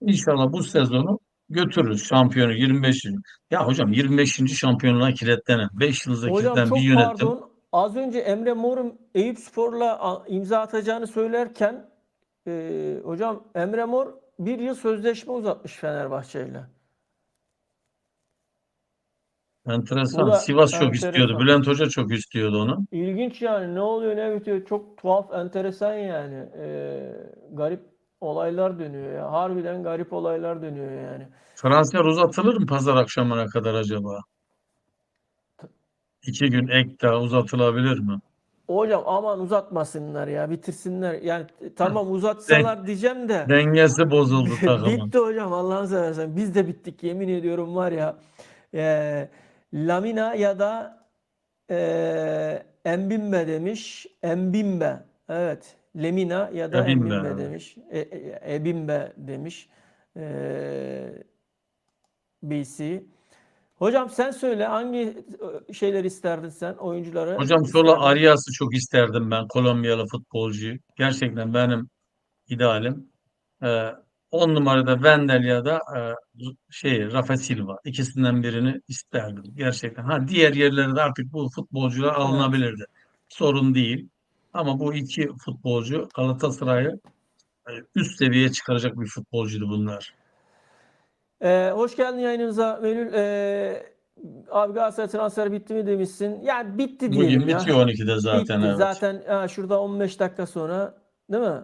İnşallah bu sezonu götürürüz şampiyonu 25. Ya hocam 25. şampiyonluğa kilitlenen 5 yıldızda Hocam kilitlenen bir çok yönetim. pardon. Az önce Emre Mor'un Eyüpspor'la imza atacağını söylerken hocam Emre Mor bir yıl sözleşme uzatmış Fenerbahçe ile. Bu Enteresan. da Sivas çok istiyordu. enteresan. Bülent Hoca çok istiyordu onu. İlginç yani. Ne oluyor ne bitiyor. Çok tuhaf, enteresan yani. Garip olaylar dönüyor ya. Harbiden garip olaylar dönüyor yani. Transfer uzatılır mı pazar akşamına kadar acaba? 2 gün ek daha uzatılabilir mi? Hocam aman uzatmasınlar ya. Bitirsinler. Yani Heh, tamam den- uzatsalar diyeceğim de dengesi bozuldu takımın. bitti hocam Allah'ını seversen. Biz de bittik yemin ediyorum var ya. Ee, Lamina ya da Embimbe demiş. Embimbe. Evet. Lemina ya da Ebim be. Embimbe demiş. Ebimbe demiş. Ee, BC. Hocam sen söyle hangi şeyler isterdin sen? Oyuncuları Hocam sola isterdin. Arias'ı çok isterdim ben. Kolombiyalı futbolcuyu. Gerçekten benim idealim. Ee, 10 numarada Wendel ya da Rafa Silva. İkisinden birini isterdim. Gerçekten. Ha, diğer yerlerde artık bu futbolcular Evet. alınabilirdi. Sorun değil. Ama bu iki futbolcu Galatasaray'ı üst seviyeye çıkaracak bir futbolcuydu bunlar. Hoş geldin yayınımıza Melül. Abi Galatasaray transfer bitti mi demişsin. Yani bitti diyelim Bugün ya. bitiyor 12'de zaten, Bitti. evet. Zaten şurada 15 dakika sonra değil mi?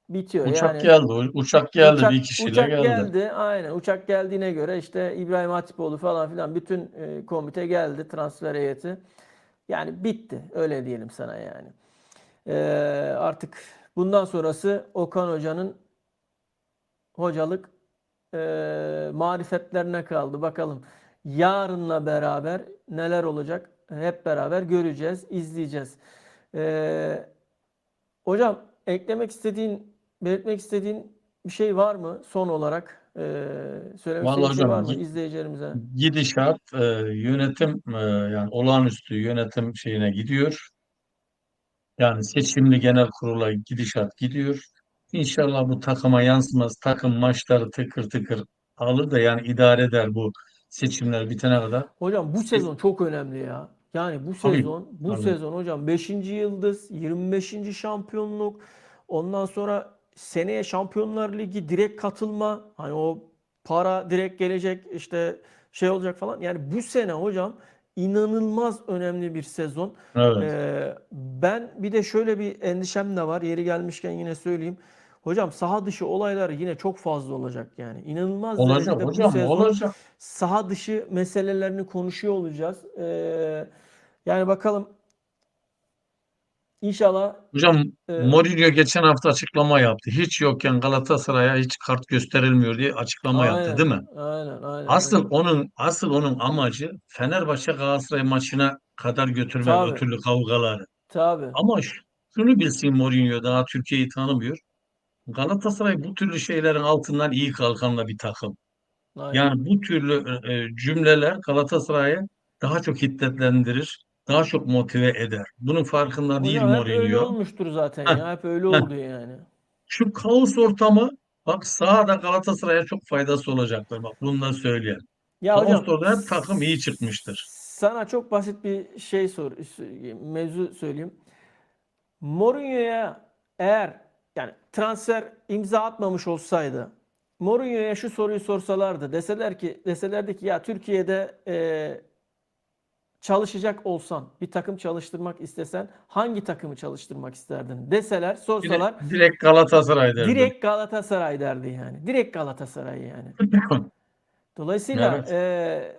Bitiyor. Uçak Yani geldi. Uçak geldi. Bir kişiyle uçak geldi. geldi. Aynen. Uçak geldiğine göre işte İbrahim Hatipoğlu falan filan bütün komite geldi. Transfer heyeti. Yani bitti. Öyle diyelim sana yani. Ee, Artık bundan sonrası Okan Hoca'nın hocalık marifetlerine kaldı. Bakalım yarınla beraber neler olacak hep beraber göreceğiz, izleyeceğiz. Ee, Hocam eklemek istediğin, belirtmek istediğin bir şey var mı son olarak? Söylemek istediğin Vallahi bir şey hocam var mı izleyicilerimize? gidişat yönetim yani olağanüstü yönetim şeyine gidiyor. Yani seçimli genel kurula gidişat gidiyor. İnşallah bu takıma yansımaz. Takım maçları tıkır tıkır alır da yani idare eder bu seçimler bitene kadar. Hocam bu Se- sezon çok önemli ya. Yani Tabii, bu tabii. sezon hocam beşinci yıldız, 25. şampiyonluk. Ondan sonra seneye Şampiyonlar Ligi direkt katılma. Hani o para direkt gelecek işte şey olacak falan. Yani bu sene hocam inanılmaz önemli bir sezon. Evet. Ben bir de şöyle bir endişem de var. Yeri gelmişken yine söyleyeyim. Hocam saha dışı olaylar yine çok fazla olacak yani. İnanılmaz Olacak derecede bu hocam, sezon olacak. saha dışı meselelerini konuşuyor olacağız. Yani bakalım inşallah Hocam e, Mourinho geçen hafta açıklama yaptı. Hiç yokken Galatasaray'a hiç kart gösterilmiyor diye açıklama yaptı, aynen değil mi? aynen Asıl hocam. onun amacı Fenerbahçe Galatasaray maçına kadar götürmek o Tabi türlü kavgaları. tabi Ama şunu bilsin Mourinho, daha Türkiye'yi tanımıyor. Galatasaray bu türlü şeylerin altından iyi kalkanla bir takım. aynen. Yani bu türlü cümleler Galatasaray'ı daha çok hiddetlendirir. daha çok motive eder. Bunun farkında değil Hocam hep öyle Mourinho. olmuştur zaten Heh, ya. Hep öyle heh. oldu yani. Şu kaos ortamı bak sahada Galatasaray'a çok faydası olacaktır. Bak bunu da söyleyelim. Ya hocam Kaos orada hep takım iyi çıkmıştır. sana çok basit bir şey mevzu söyleyeyim. Mourinho'ya eğer yani transfer imza atmamış olsaydı Mourinho'ya şu soruyu sorsalardı deselerdi ki ya Türkiye'de çalışacak olsan bir takım çalıştırmak istesen hangi takımı çalıştırmak isterdin sorsalar Direkt Galatasaray derdim. direkt Galatasaray derdi yani. Direkt Galatasaray yani. Dolayısıyla Evet.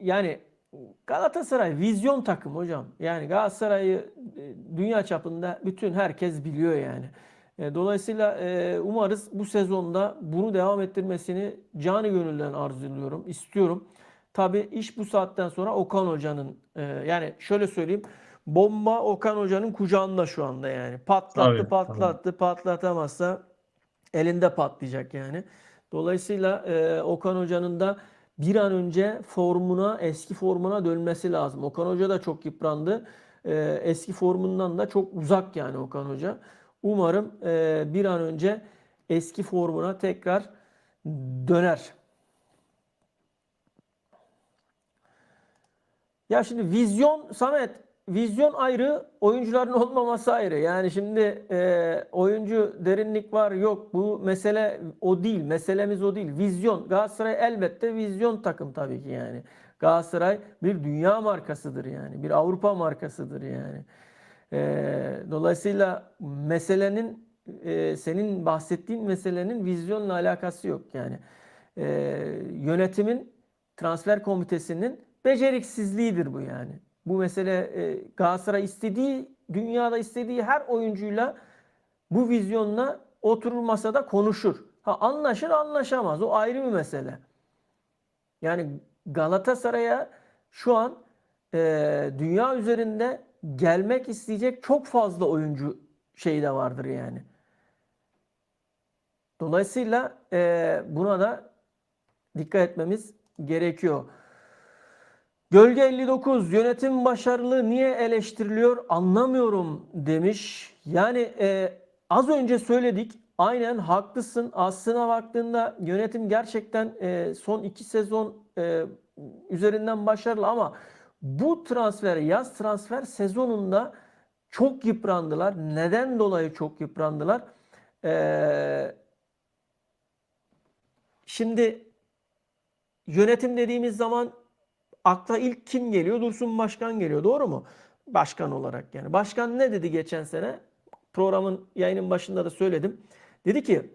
yani Galatasaray vizyon takım hocam. Yani Galatasaray'ı dünya çapında bütün herkes biliyor yani. Dolayısıyla umarız bu sezonda bunu devam ettirmesini canı gönülden arzuluyorum, istiyorum. Tabii iş bu saatten sonra Okan Hoca'nın yani şöyle söyleyeyim bomba Okan Hoca'nın kucağında şu anda yani. Tabii, Patlattı, tabii. patlattı, patlatamazsa elinde patlayacak yani. Dolayısıyla Okan Hoca'nın da bir an önce eski formuna dönmesi lazım. Okan Hoca da çok yıprandı. Eski formundan da çok uzak yani Okan Hoca. Umarım bir an önce eski formuna tekrar döner. Ya şimdi Samet, vizyon ayrı, oyuncuların olmaması ayrı. Yani şimdi oyuncu derinlik var yok. Bu mesele o değil. Meselemiz o değil. Vizyon. Galatasaray elbette vizyon takım tabii ki yani. Galatasaray bir dünya markasıdır yani. Bir Avrupa markasıdır yani. Dolayısıyla senin bahsettiğin meselenin vizyonla alakası yok yani. E, Yönetimin transfer komitesinin beceriksizliğidir bu yani. Bu mesele Galatasaray dünyada istediği her oyuncuyla bu vizyonla oturur masada konuşur. Ha anlaşır anlaşamaz o ayrı bir mesele. Yani Galatasaray'a şu an dünya üzerinde gelmek isteyecek çok fazla oyuncu şeyi de vardır yani. Dolayısıyla buna da dikkat etmemiz gerekiyor. Gölge 59 yönetim başarılı niye eleştiriliyor anlamıyorum demiş. Yani az önce söyledik. Aynen haklısın. Aslına baktığında yönetim gerçekten son 2 sezon üzerinden başarılı ama bu yaz transfer sezonunda çok yıprandılar. Neden dolayı çok yıprandılar? Şimdi yönetim dediğimiz zaman akla ilk kim geliyor? Dursun Başkan geliyor. Doğru mu? Başkan olarak yani. Başkan ne dedi geçen sene? Yayının başında da söyledim. Dedi ki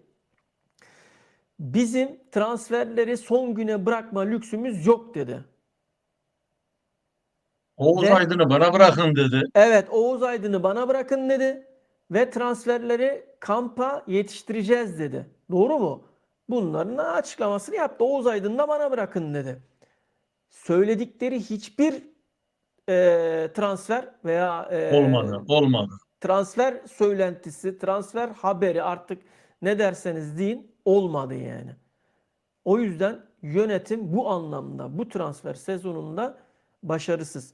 bizim transferleri son güne bırakma lüksümüz yok dedi. Oğuz Ve Aydın'ı bana bırakın dedi. evet Oğuz Aydın'ı bana bırakın dedi. Ve transferleri kampa yetiştireceğiz dedi. Doğru mu? Bunların açıklamasını yaptı. Oğuz Aydın'ı da bana bırakın dedi. Söyledikleri hiçbir transfer veya Olmadı, olmadı. transfer söylentisi, transfer haberi artık ne derseniz deyin olmadı yani. O yüzden yönetim bu anlamda bu transfer sezonunda başarısız.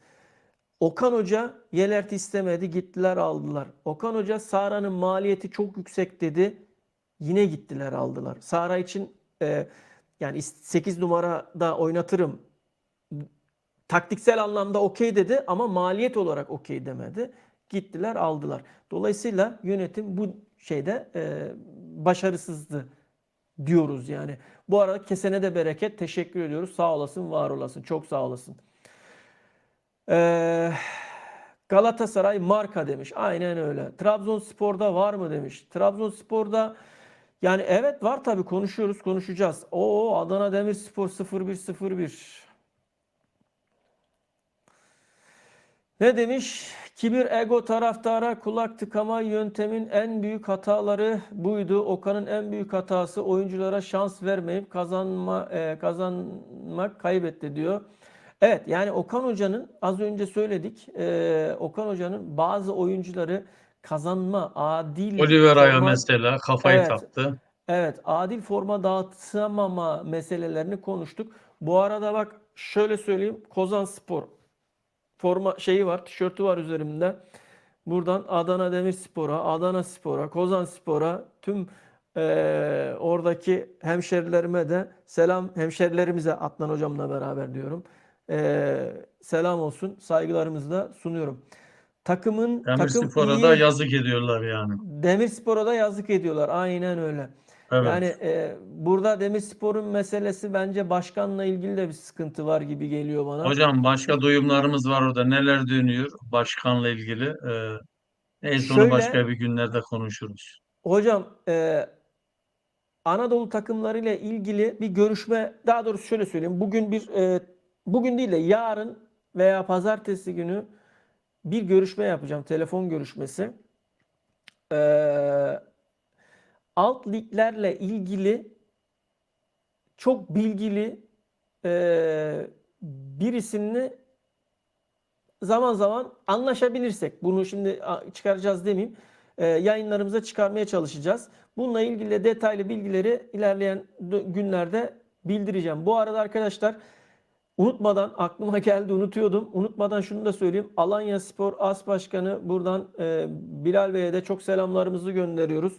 Okan Hoca Yelert'i istemedi gittiler aldılar. Okan Hoca Sara'nın maliyeti çok yüksek dedi. Yine gittiler aldılar. Sara için yani 8 numarada oynatırım taktiksel anlamda okey dedi ama maliyet olarak okey demedi. Gittiler aldılar. Dolayısıyla yönetim bu şeyde başarısızdı diyoruz yani. Bu arada kesene de bereket. Teşekkür ediyoruz. Sağ olasın, var olasın. Çok sağ olasın. Ee, Galatasaray marka demiş. Aynen öyle. Trabzonspor'da var mı demiş. Trabzonspor'da yani evet var tabii konuşuyoruz, konuşacağız. Adana Demirspor 0101. Ne demiş? Kibir, ego, taraftara kulak tıkama yöntemin en büyük hataları buydu. Okan'ın en büyük hatası oyunculara şans vermeyip kazanmak kaybetti diyor. Evet yani Okan Hoca'nın az önce söyledik. Okan Hoca'nın bazı oyuncuları adil Oliveira'ya forma mesela kafayı evet taktı. evet adil forma dağıtamama meselelerini konuştuk. Bu arada bak şöyle söyleyeyim. Kozanspor forma şeyi var, tişörtü var üzerimde. Buradan Adana Demirspor'a, Adana Spor'a, Kozanspor'a, tüm oradaki hemşerilerime de selam, hemşerilerimize Adnan hocamla beraber diyorum. Selam olsun, saygılarımızı da sunuyorum. Takım Demirspor'a da iyi. yazık ediyorlar yani. Demirspor'a da yazık ediyorlar. Aynen öyle. Yani Evet. burada Demirspor'un meselesi bence başkanla ilgili de bir sıkıntı var gibi geliyor bana. Hocam başka duyumlarımız var orada. Neler dönüyor başkanla ilgili? Neyse onu Şöyle başka bir günlerde konuşuruz. hocam, Anadolu takımlarıyla ilgili bir görüşme, daha doğrusu şöyle söyleyeyim. Bugün değil de yarın veya pazartesi günü bir görüşme yapacağım. Telefon görüşmesi. E, Alt liglerle ilgili çok bilgili birisini zaman zaman anlaşabilirsek, bunu şimdi çıkaracağız demeyeyim, yayınlarımıza çıkarmaya çalışacağız. Bununla ilgili de detaylı bilgileri ilerleyen günlerde bildireceğim. Bu arada arkadaşlar, unutmadan, aklıma geldi, unutuyordum. Unutmadan şunu da söyleyeyim. Alanyaspor As Başkanı buradan Bilal Bey'e de çok selamlarımızı gönderiyoruz.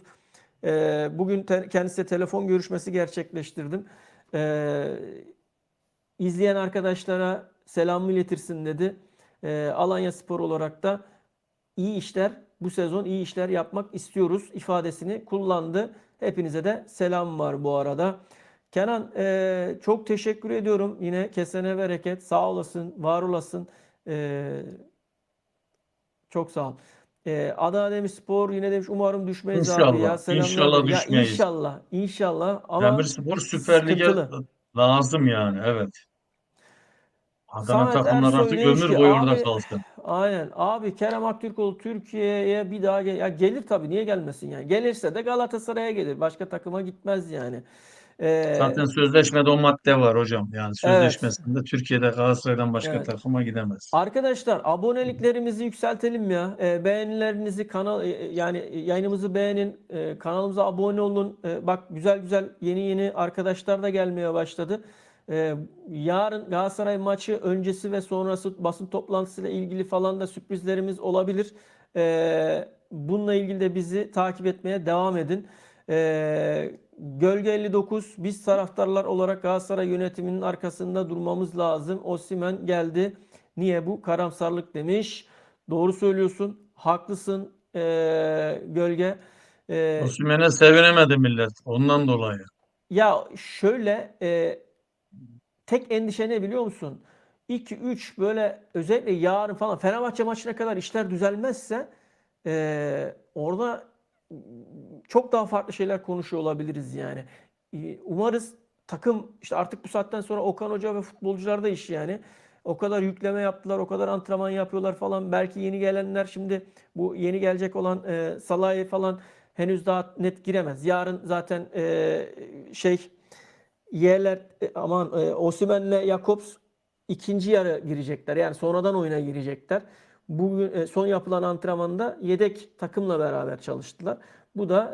Bugün kendisiyle telefon görüşmesi gerçekleştirdim. E, izleyen arkadaşlara selamımı iletirsin dedi. Alanyaspor olarak da iyi işler, bu sezon iyi işler yapmak istiyoruz ifadesini kullandı. Hepinize de selam var bu arada. Kenan, çok teşekkür ediyorum. Yine kesene bereket. Sağ olasın, var olasın. E, Çok sağ ol. Adana Demirspor yine demiş, umarım düşmeyiz abi ya. İnşallah. Selamlar İnşallah diyor. Ya düşmeyiz. inşallah, inşallah ama Demirspor Süper Lig'e sıkıntılı. lazım yani. Evet. Adana Samet takımlar Ersoy artık demiş ömür ki boyu orada abi, kalsın. aynen abi, Kerem Aktürkoğlu Türkiye'ye bir daha ya gelir tabii, niye gelmesin yani. Gelirse de Galatasaray'a gelir. Başka takıma gitmez yani. Zaten Ee, sözleşmede o madde var hocam. Yani evet. sözleşmesinde Türkiye'de Galatasaray'dan başka Evet. takıma gidemez. Arkadaşlar, aboneliklerimizi yükseltelim ya. Beğenilerinizi yani yayınımızı beğenin. Kanalımıza abone olun. Bak, güzel güzel yeni yeni arkadaşlar da gelmeye başladı. E, Yarın Galatasaray maçı öncesi ve sonrası basın toplantısıyla ilgili falan da sürprizlerimiz olabilir. Bununla ilgili de bizi takip etmeye devam edin. Gölge 59, biz taraftarlar olarak Galatasaray yönetiminin arkasında durmamız lazım. Osimhen geldi. Niye bu karamsarlık demiş. Doğru söylüyorsun. Haklısın, Gölge. Ee, Osimhen'e sevinemedi millet. Ondan dolayı. Ya şöyle, tek endişe ne biliyor musun? 2-3 böyle, özellikle yarın falan Fenerbahçe maçına kadar işler düzelmezse orada çok daha farklı şeyler konuşuyor olabiliriz yani. Umarız takım, işte artık bu saatten sonra Okan Hoca ve futbolcular da iş yani. O kadar yükleme yaptılar, o kadar antrenman yapıyorlar falan. Belki yeni gelenler, şimdi bu yeni gelecek olan Salah'ı falan henüz daha net giremez. Yarın zaten Yerler, Osimhen'le Jakobs ikinci yarı girecekler. Yani sonradan oyuna girecekler. Bugün son yapılan antrenmanda yedek takımla beraber çalıştılar. Bu da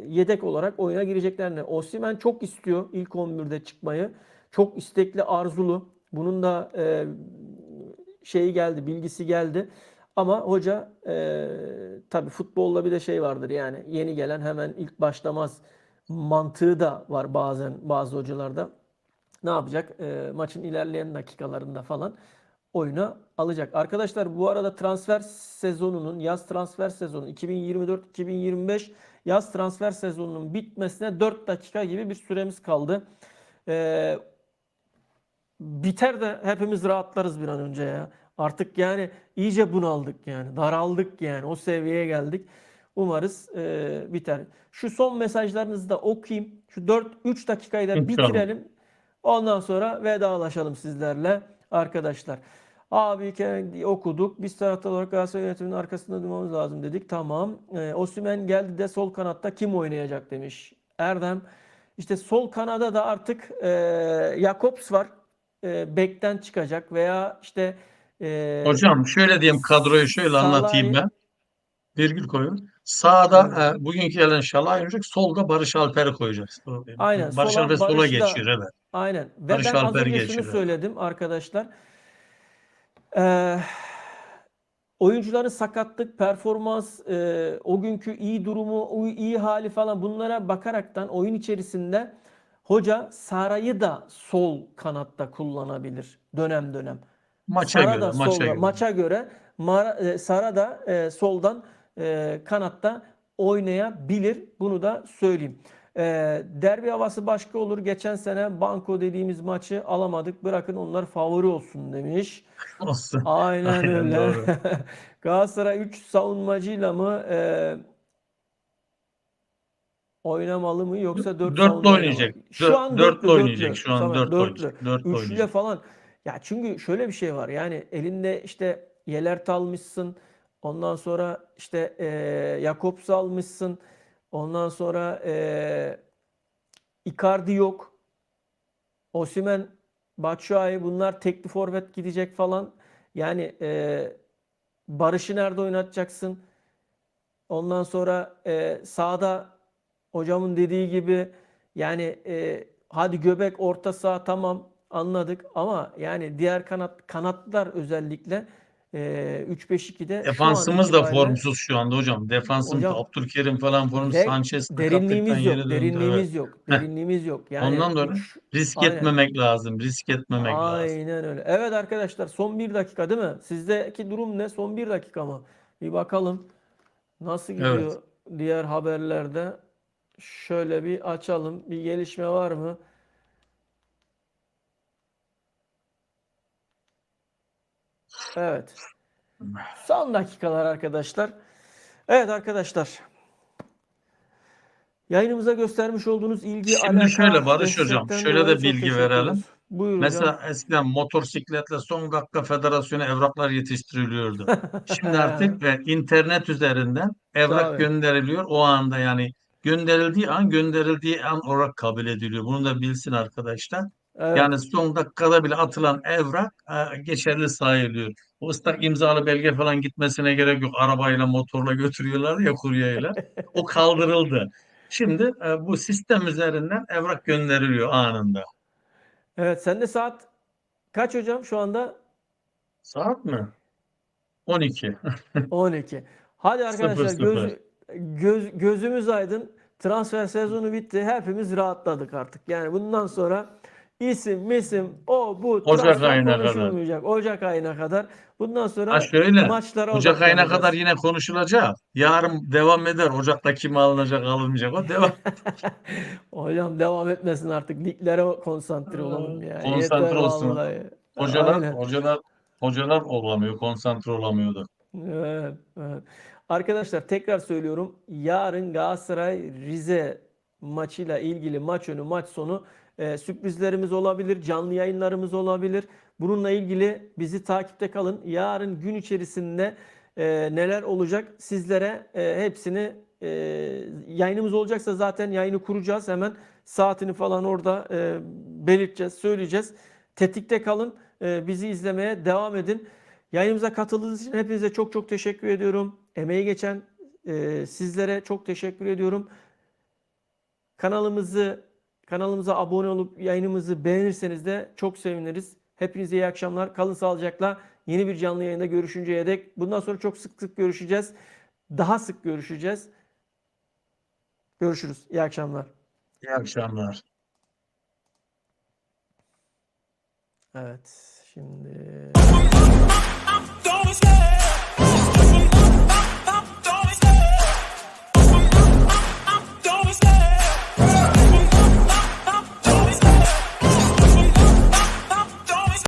yedek olarak oyuna girecekler. Osimhen çok istiyor ilk 11'de çıkmayı. Çok istekli, arzulu. Bunun da şeyi geldi, bilgisi geldi. Ama hoca, tabii futbolla bir de şey vardır yani, yeni gelen hemen ilk başlamaz mantığı da var bazen bazı hocalarda. Ne yapacak? Maçın ilerleyen dakikalarında falan oyuna alacak. Arkadaşlar, bu arada transfer sezonunun, yaz transfer sezonu 2024-2025 yaz transfer sezonunun bitmesine 4 dakika gibi bir süremiz kaldı. Ee, Biter de hepimiz rahatlarız bir an önce ya. Artık yani iyice bunaldık yani. Daraldık yani. O seviyeye geldik. Umarız biter. Şu son mesajlarınızı da okuyayım. Şu 3 dakikayı da İnşallah. bitirelim. Ondan sonra vedalaşalım sizlerle arkadaşlar. Abi okuduk. Biz taraftar olarak Galatasaray yönetiminin arkasında durmamız lazım dedik. Tamam. Osimhen geldi de sol kanatta kim oynayacak demiş Erdem. İşte sol kanada da artık Jakobs var. Bekten çıkacak veya işte e, Hocam şöyle diyeyim, kadroyu şöyle anlatayım Salah'ı, ben. Virgül koyun. buyurun. Sağda bugünkü gelen Şalay oynayacak. Solda Barış Alper'i koyacağız. Aynen, Barış Alper sola Barış'ı geçiyor. da Evet. aynen, ve Barış ben az Alper önce şunu geçiyor. Evet. söyledim arkadaşlar. Ee, Oyuncuların sakatlık, performans, o günkü iyi durumu, iyi hali falan bunlara bakaraktan oyun içerisinde hoca Sara'yı da sol kanatta kullanabilir dönem dönem. Maça Sara göre, da maça solda, göre. maça göre Sara da soldan kanatta oynayabilir. Bunu da söyleyeyim. Derbi havası başka olur. Geçen sene banko dediğimiz maçı alamadık. Bırakın onlar favori olsun demiş. Olsun. Aynen Aynen öyle. doğru. Galatasaray 3 savunmacıyla mı oynamalı mı yoksa 4 Dörtlü savunmayla mı? oynayacak. Şu an Dörtlü dörtlü oynayacak. dörtlü. Şu an Samet dört oynayacak. dörtlü. Dörtlü Üçlüyle oynayacak. falan. Ya çünkü şöyle bir şey var. Yani elinde işte Yelert almışsın. Ondan sonra işte Jakobs almışsın. Ondan sonra Icardi yok. Osimhen, Batshuayi bunlar tekli forvet gidecek falan. Yani Barış'ı nerede oynatacaksın? Ondan sonra sağda hocamın dediği gibi yani hadi göbek orta saha tamam anladık ama yani diğer kanatlar özellikle 3-5-2'de şu an Defansımız da itibariyle formsuz şu anda hocam. Defansımız da hocam Abdülkerim falan formsuz. ve Sanchez sakatlıktan derinliğimiz yeni yok. döndü. Evet. Derinliğimiz yok. Heh. Derinliğimiz yok. Yani Ondan dolayı 3 risk aynen. etmemek lazım. Risk etmemek lazım. Aynen öyle. Evet arkadaşlar son bir dakika değil mi? Sizdeki durum ne? Son bir dakika mı? Bir bakalım. Nasıl Evet. gidiyor diğer haberlerde? Şöyle bir açalım. Bir gelişme var mı? Evet. Son dakikalar arkadaşlar. Evet arkadaşlar. Yayınımıza göstermiş olduğunuz ilgi, Şimdi şöyle alaka, Barış hocam, destekten şöyle dolayı de çok bilgi teşekkür ederiz. verelim. Buyur hocam. Mesela eskiden motosikletle son dakika federasyona evraklar yetiştiriliyordu. Şimdi artık internet üzerinden evrak Tabii. gönderiliyor. O anda yani gönderildiği an olarak kabul ediliyor. Bunu da bilsin arkadaşlar. Evet. Yani son dakikada bile atılan evrak geçerli sayılıyor. O ıslak imzalı belge falan gitmesine gerek yok. Arabayla motorla götürüyorlar ya kuryeyle. O kaldırıldı. Şimdi bu sistem üzerinden evrak gönderiliyor anında. Evet. Sende saat kaç hocam şu anda? Saat mi? 12. 12. Hadi arkadaşlar 00. gözümüz aydın. Transfer sezonu bitti. Hepimiz rahatladık artık. Yani bundan sonra isim, o bu Ocak transfer ayına kadar. konuşulmayacak. Ocak ayına kadar. Bundan Ha sonra şöyle. maçlara Ocak ayına kadar odaklanacağız. yine konuşulacak. Yarın devam eder. Ocakta kim alınacak, alınmayacak. O devam. Hocam devam etmesin artık. Liglere konsantre olalım ya. Yeter Konsantre olsun. vallahi. Hocalar, Aynen. hocalar, hocalar olamıyor, konsantre olamıyordu. Evet, evet. Arkadaşlar tekrar söylüyorum. Yarın Galatasaray Rize maçıyla ilgili maç önü maç sonu sürprizlerimiz olabilir. Canlı yayınlarımız olabilir. Bununla ilgili bizi takipte kalın. Yarın gün içerisinde neler olacak sizlere hepsini yayınımız olacaksa zaten yayını kuracağız. Hemen saatini falan orada belirteceğiz, söyleyeceğiz. Tetikte kalın. Bizi izlemeye devam edin. Yayınımıza katıldığınız için hepinize çok çok teşekkür ediyorum. Emeği geçen sizlere çok teşekkür ediyorum. Kanalımızı kanalımıza abone olup yayınımızı beğenirseniz de çok seviniriz. Hepinize iyi akşamlar. Kalın sağlıcakla. Yeni bir canlı yayında görüşünceye dek. Bundan sonra çok sık sık görüşeceğiz. Daha sık görüşeceğiz. Görüşürüz. İyi akşamlar. İyi akşamlar. Evet. Şimdi